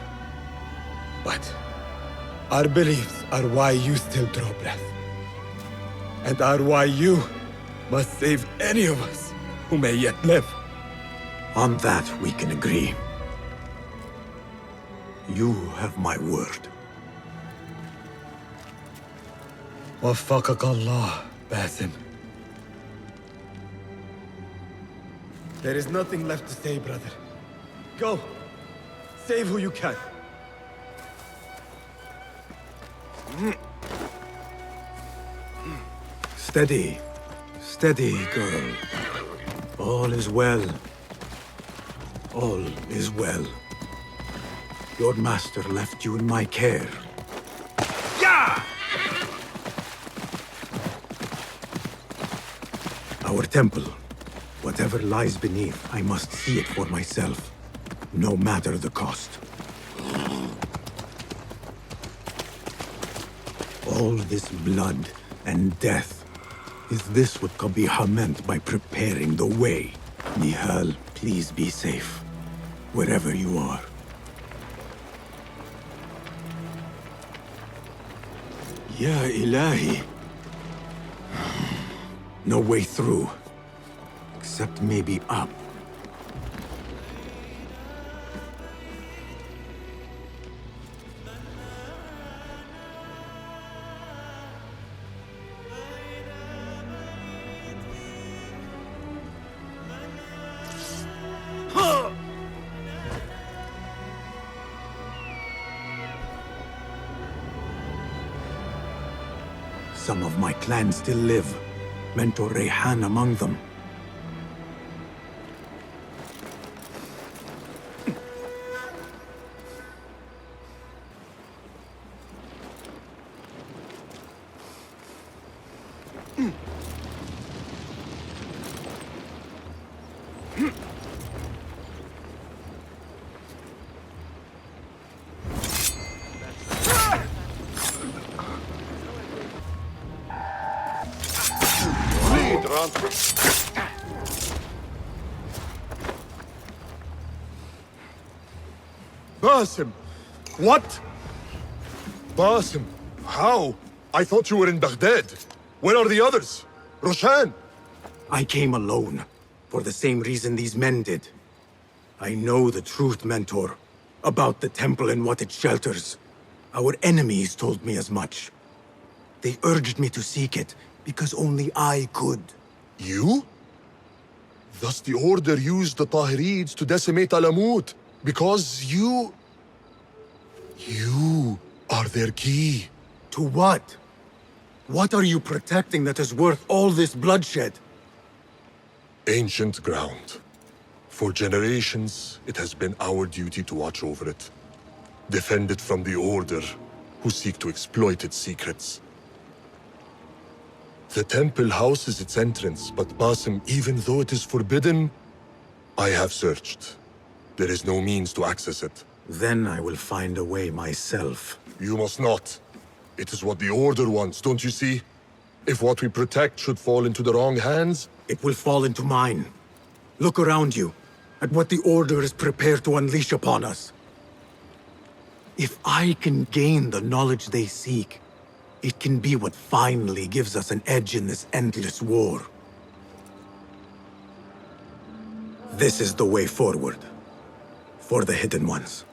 But our beliefs are why you still draw breath. And are why you must save any of us who may yet live. On that we can agree. You have my word. وفقك Allah, Basim. There is nothing left to say, brother. Go. Save who you can. Steady. Steady, girl. All is well. All is well. Your master left you in my care. Yeah! Our temple. Whatever lies beneath, I must see it for myself. No matter the cost. All this blood and death. Is this what Qabiha meant by preparing the way? Nihal, please be safe. Wherever you are. Ya Ilahi. No way through. Except maybe up. Some of my clan still live. Mentor Rayhan among them. Basim! What? Basim, how? I thought you were in Baghdad. Where are the others? Roshan? I came alone, for the same reason these men did. I know the truth, Mentor, about the temple and what it shelters. Our enemies told me as much. They urged me to seek it, because only I could. You? Thus the Order used the Tahirids to decimate Alamut, because you are their key. To what? What are you protecting that is worth all this bloodshed? Ancient ground. For generations, it has been our duty to watch over it. Defend it from the Order, who seek to exploit its secrets. The temple houses its entrance, but Basim, even though it is forbidden, I have searched. There is no means to access it. Then I will find a way myself. You must not. It is what the Order wants, don't you see? If what we protect should fall into the wrong hands... It will fall into mine. Look around you, at what the Order is prepared to unleash upon us. If I can gain the knowledge they seek, it can be what finally gives us an edge in this endless war. This is the way forward. For the Hidden Ones.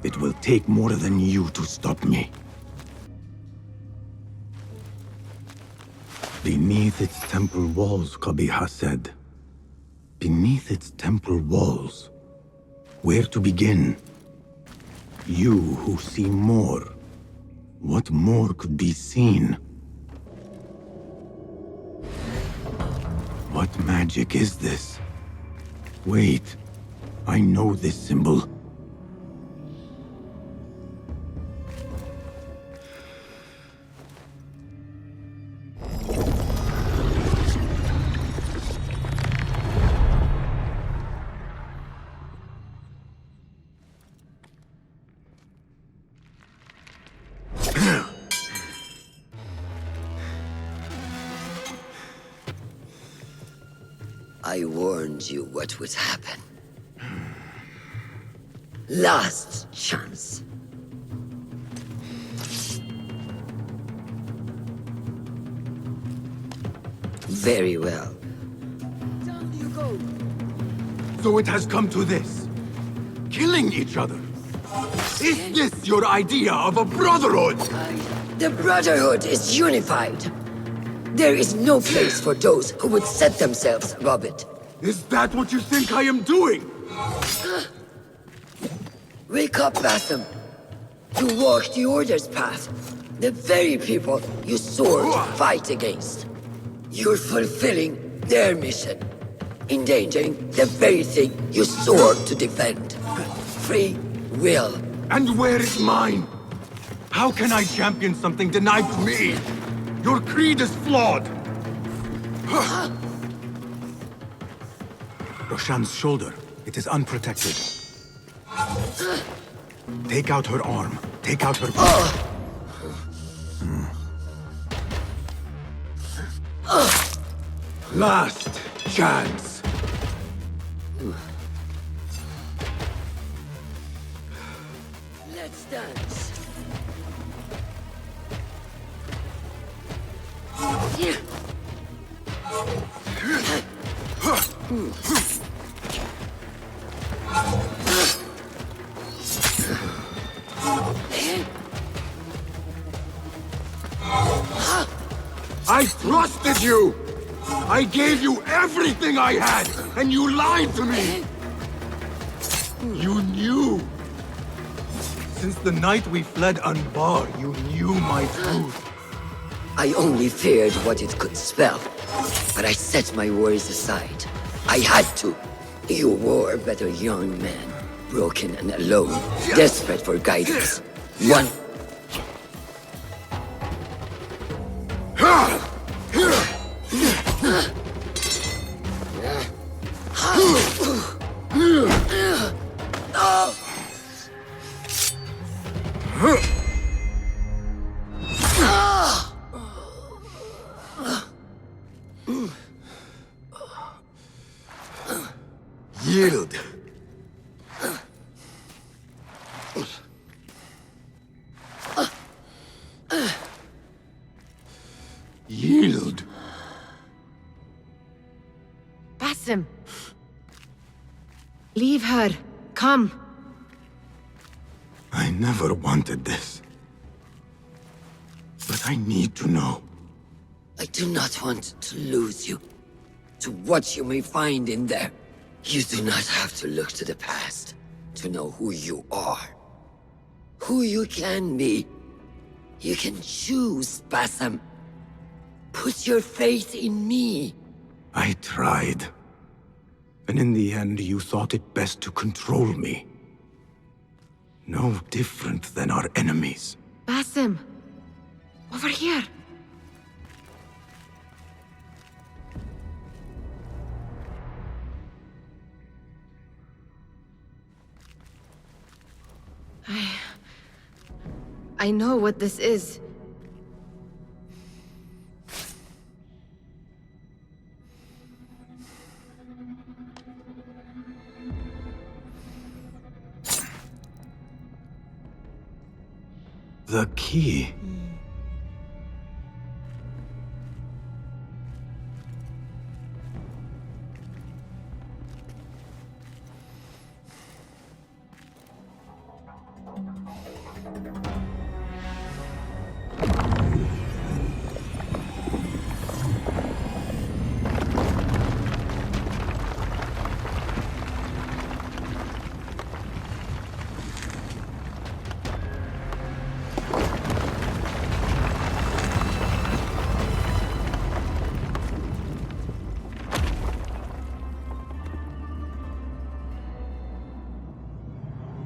It will take more than you to stop me. Beneath its temple walls, Qabiha said. Beneath its temple walls. Where to begin? You who see more. What more could be seen? What magic is this? Wait, I know this symbol. I warned you what would happen. Last chance. Very well. Down you go. So it has come to this. Killing each other. Is this your idea of a brotherhood? The Brotherhood is unified. There is no place for those who would set themselves above it. Is that what you think I am doing? Wake up, Basim. You walk the Order's path. The very people you swore to fight against. You're fulfilling their mission. Endangering the very thing you swore to defend. Free will. And where is mine? How can I champion something denied to me? Your creed is flawed! Roshan's shoulder. It is unprotected. Take out her arm. Take out her... Last chance. Let's dance. trusted you! I gave you everything I had, and you lied to me! You knew! Since the night we fled Anbar, you knew my truth. I only feared what it could spell, but I set my worries aside. I had to. You were but a young man, broken and alone, desperate for guidance. One. Yield. Yield. Basim. Leave her. Come. I never wanted this. But I need to know. I do not want to lose you to what you may find in there. You do not have to look to the past to know who you are, who you can be. You can choose, Basim. Put your faith in me. I tried. And in the end, you thought it best to control me. No different than our enemies. Basim. Over here. I know what this is. The key.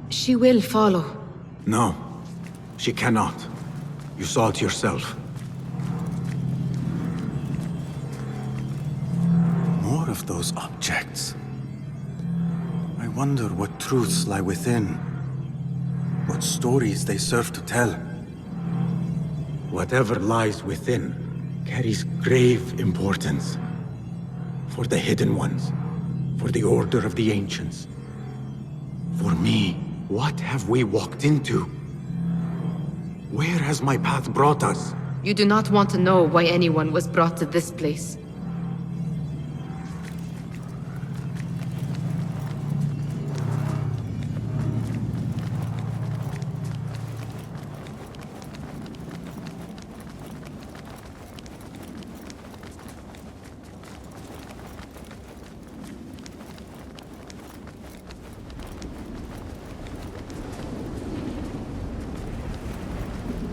She will follow. No, she cannot. You saw it yourself. More of those objects. I wonder what truths lie within. What stories they serve to tell. Whatever lies within carries grave importance. For the hidden ones. For the order of the ancients. For me. What have we walked into? Where has my path brought us? You do not want to know why anyone was brought to this place.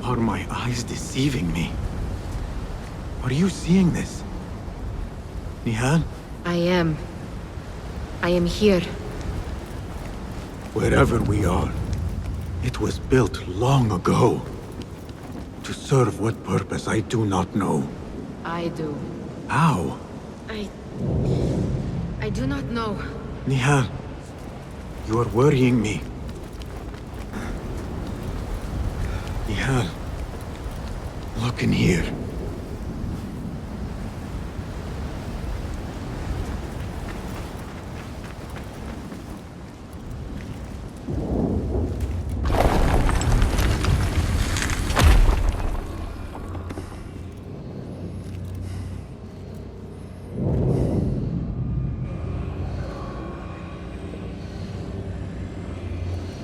Are my eyes deceiving me? Are you seeing this? Nihal? I am here. Wherever we are, it was built long ago. To serve what purpose, I do not know. I do. How? I do not know. Nihal, you are worrying me. Nihal, look in here.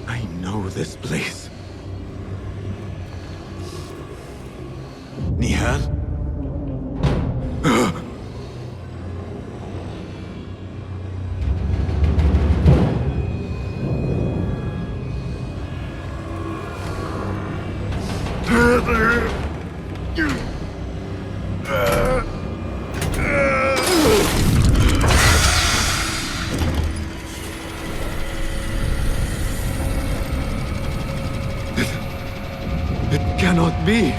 I know this place. Nihal? be?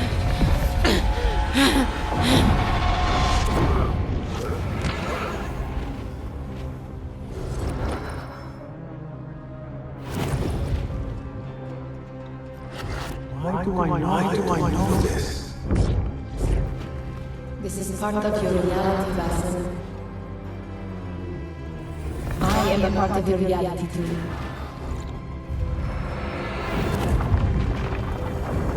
Why do I know this? This is part of your reality, Basim. I am a part of your reality too.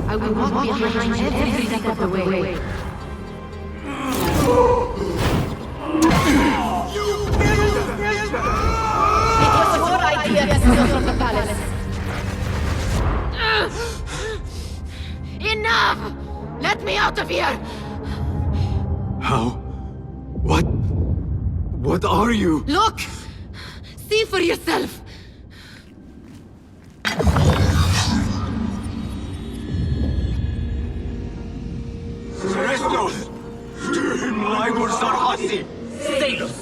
I will walk behind every step of the way. It was your idea to steal from the palace. Enough! Let me out of here! How? What are you? Look! See for yourself! Restos! Status!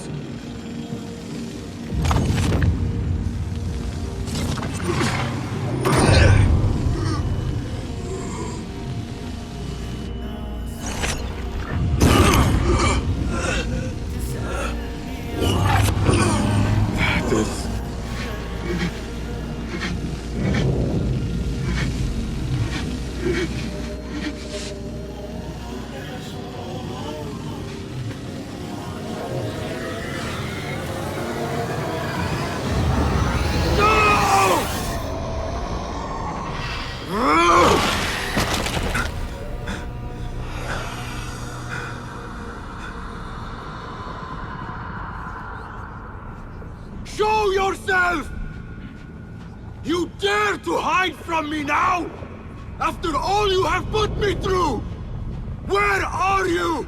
Show yourself! You dare to hide from me now? After all you have put me through? Where are you?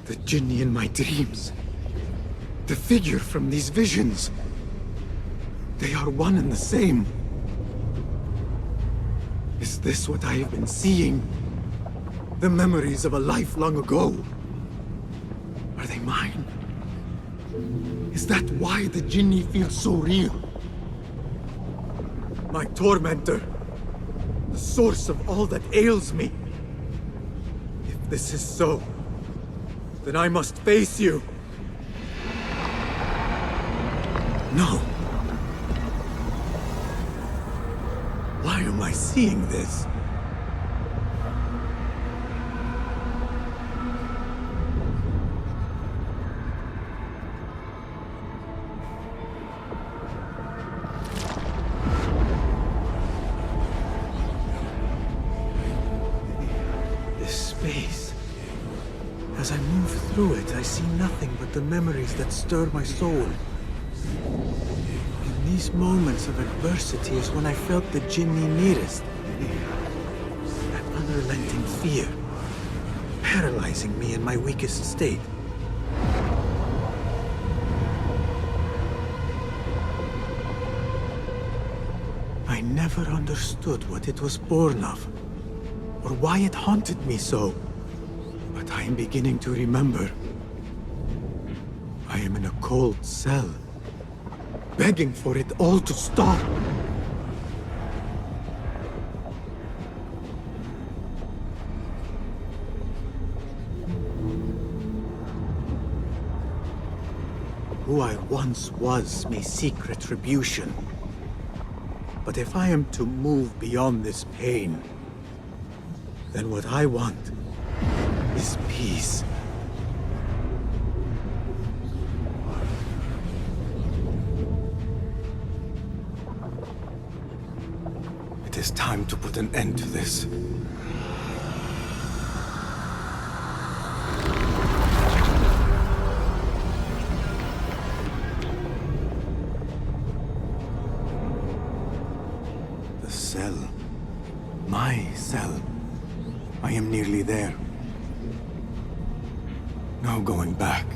The Jinni in my dreams. The figure from these visions. They are one and the same. Is this what I have been seeing? The memories of a life long ago? Are they mine? Is that why the Jinni feels so real? My tormentor. The source of all that ails me. If this is so, then I must face you. No. Why am I seeing this? This space. As I move through it, I see nothing but the memories that stir my soul. These moments of adversity is when I felt the Jinni nearest. That unrelenting fear, paralyzing me in my weakest state. I never understood what it was born of, or why it haunted me so. But I am beginning to remember. I am in a cold cell, begging for it all to stop. Who I once was may seek retribution. But if I am to move beyond this pain, then what I want is peace. It is time to put an end to this. The cell. My cell. I am nearly there. No going back.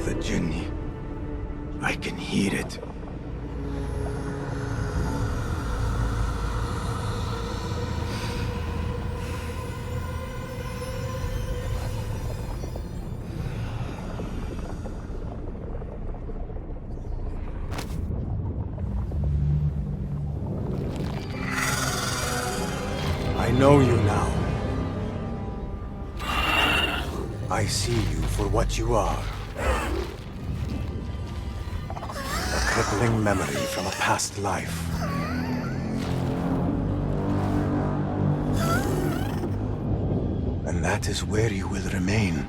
the Jinni. I can hear it. I know you now. I see you for what you are. A crippling memory from a past life. And that is where you will remain.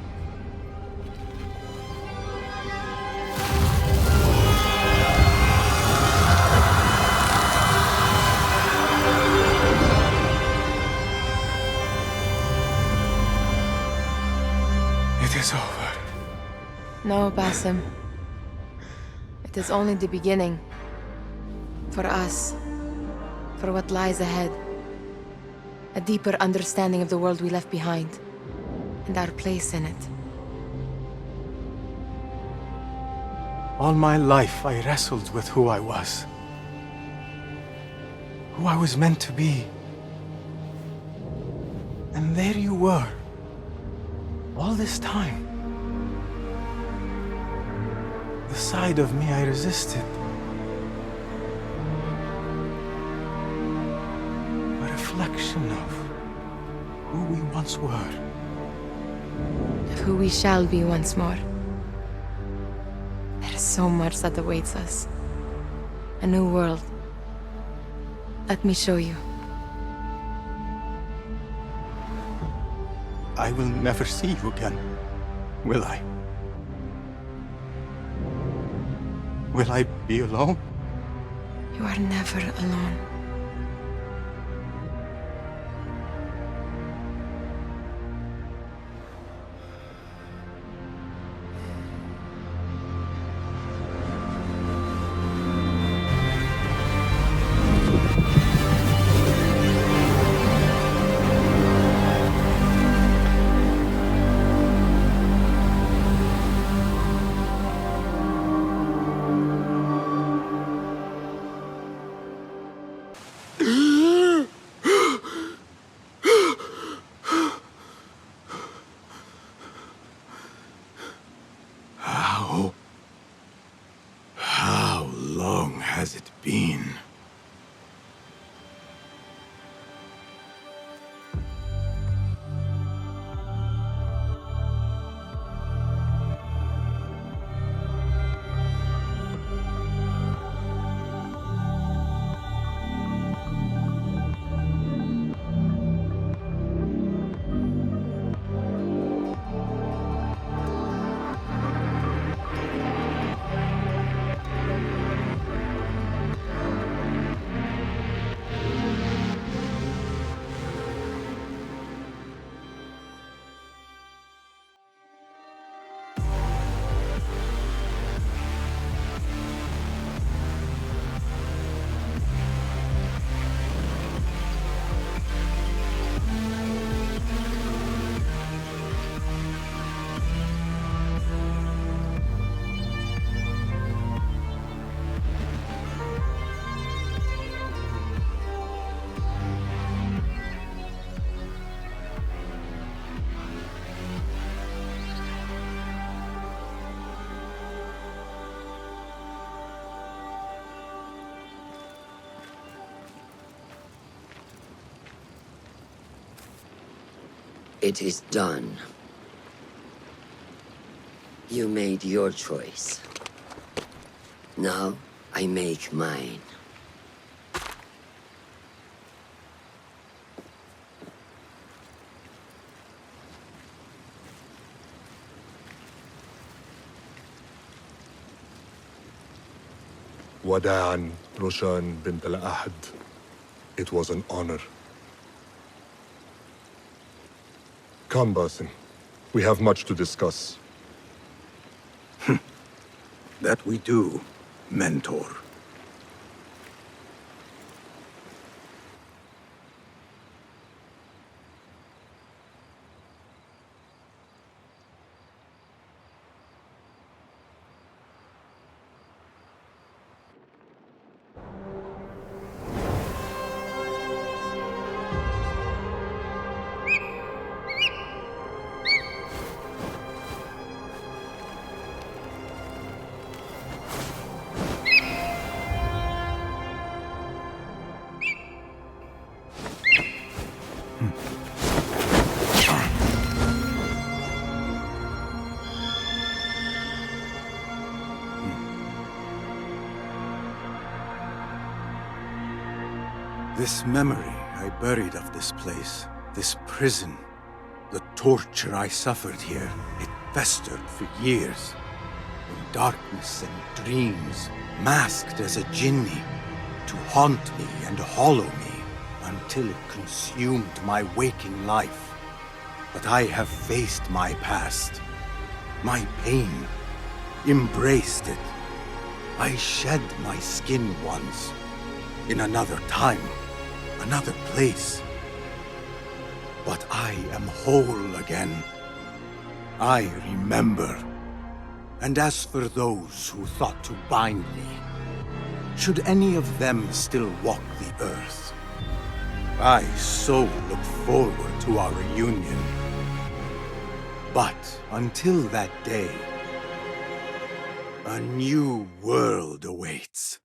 It is over. No, Basim. It is only the beginning. For us. For what lies ahead. A deeper understanding of the world we left behind. And our place in it. All my life I wrestled with who I was. Who I was meant to be. And there you were. All this time. The side of me I resisted. A reflection of who we once were. Of who we shall be once more. There is so much that awaits us. A new world. Let me show you. I will never see you again, will I? Will I be alone? You are never alone. How long has it been? It is done. You made your choice. Now, I make mine. وداعاً روشان بنت الأحد. It was an honor. Come, Basim. We have much to discuss. That we do, Mentor. This memory I buried of this place, this prison, the torture I suffered here, it festered for years. In darkness and dreams, masked as a jinni, to haunt me and hollow me, until it consumed my waking life. But I have faced my past, my pain, embraced it. I shed my skin once, in another time, another place. But I am whole again. I remember. And as for those who thought to bind me, should any of them still walk the earth, I so look forward to our reunion. But until that day, a new world awaits.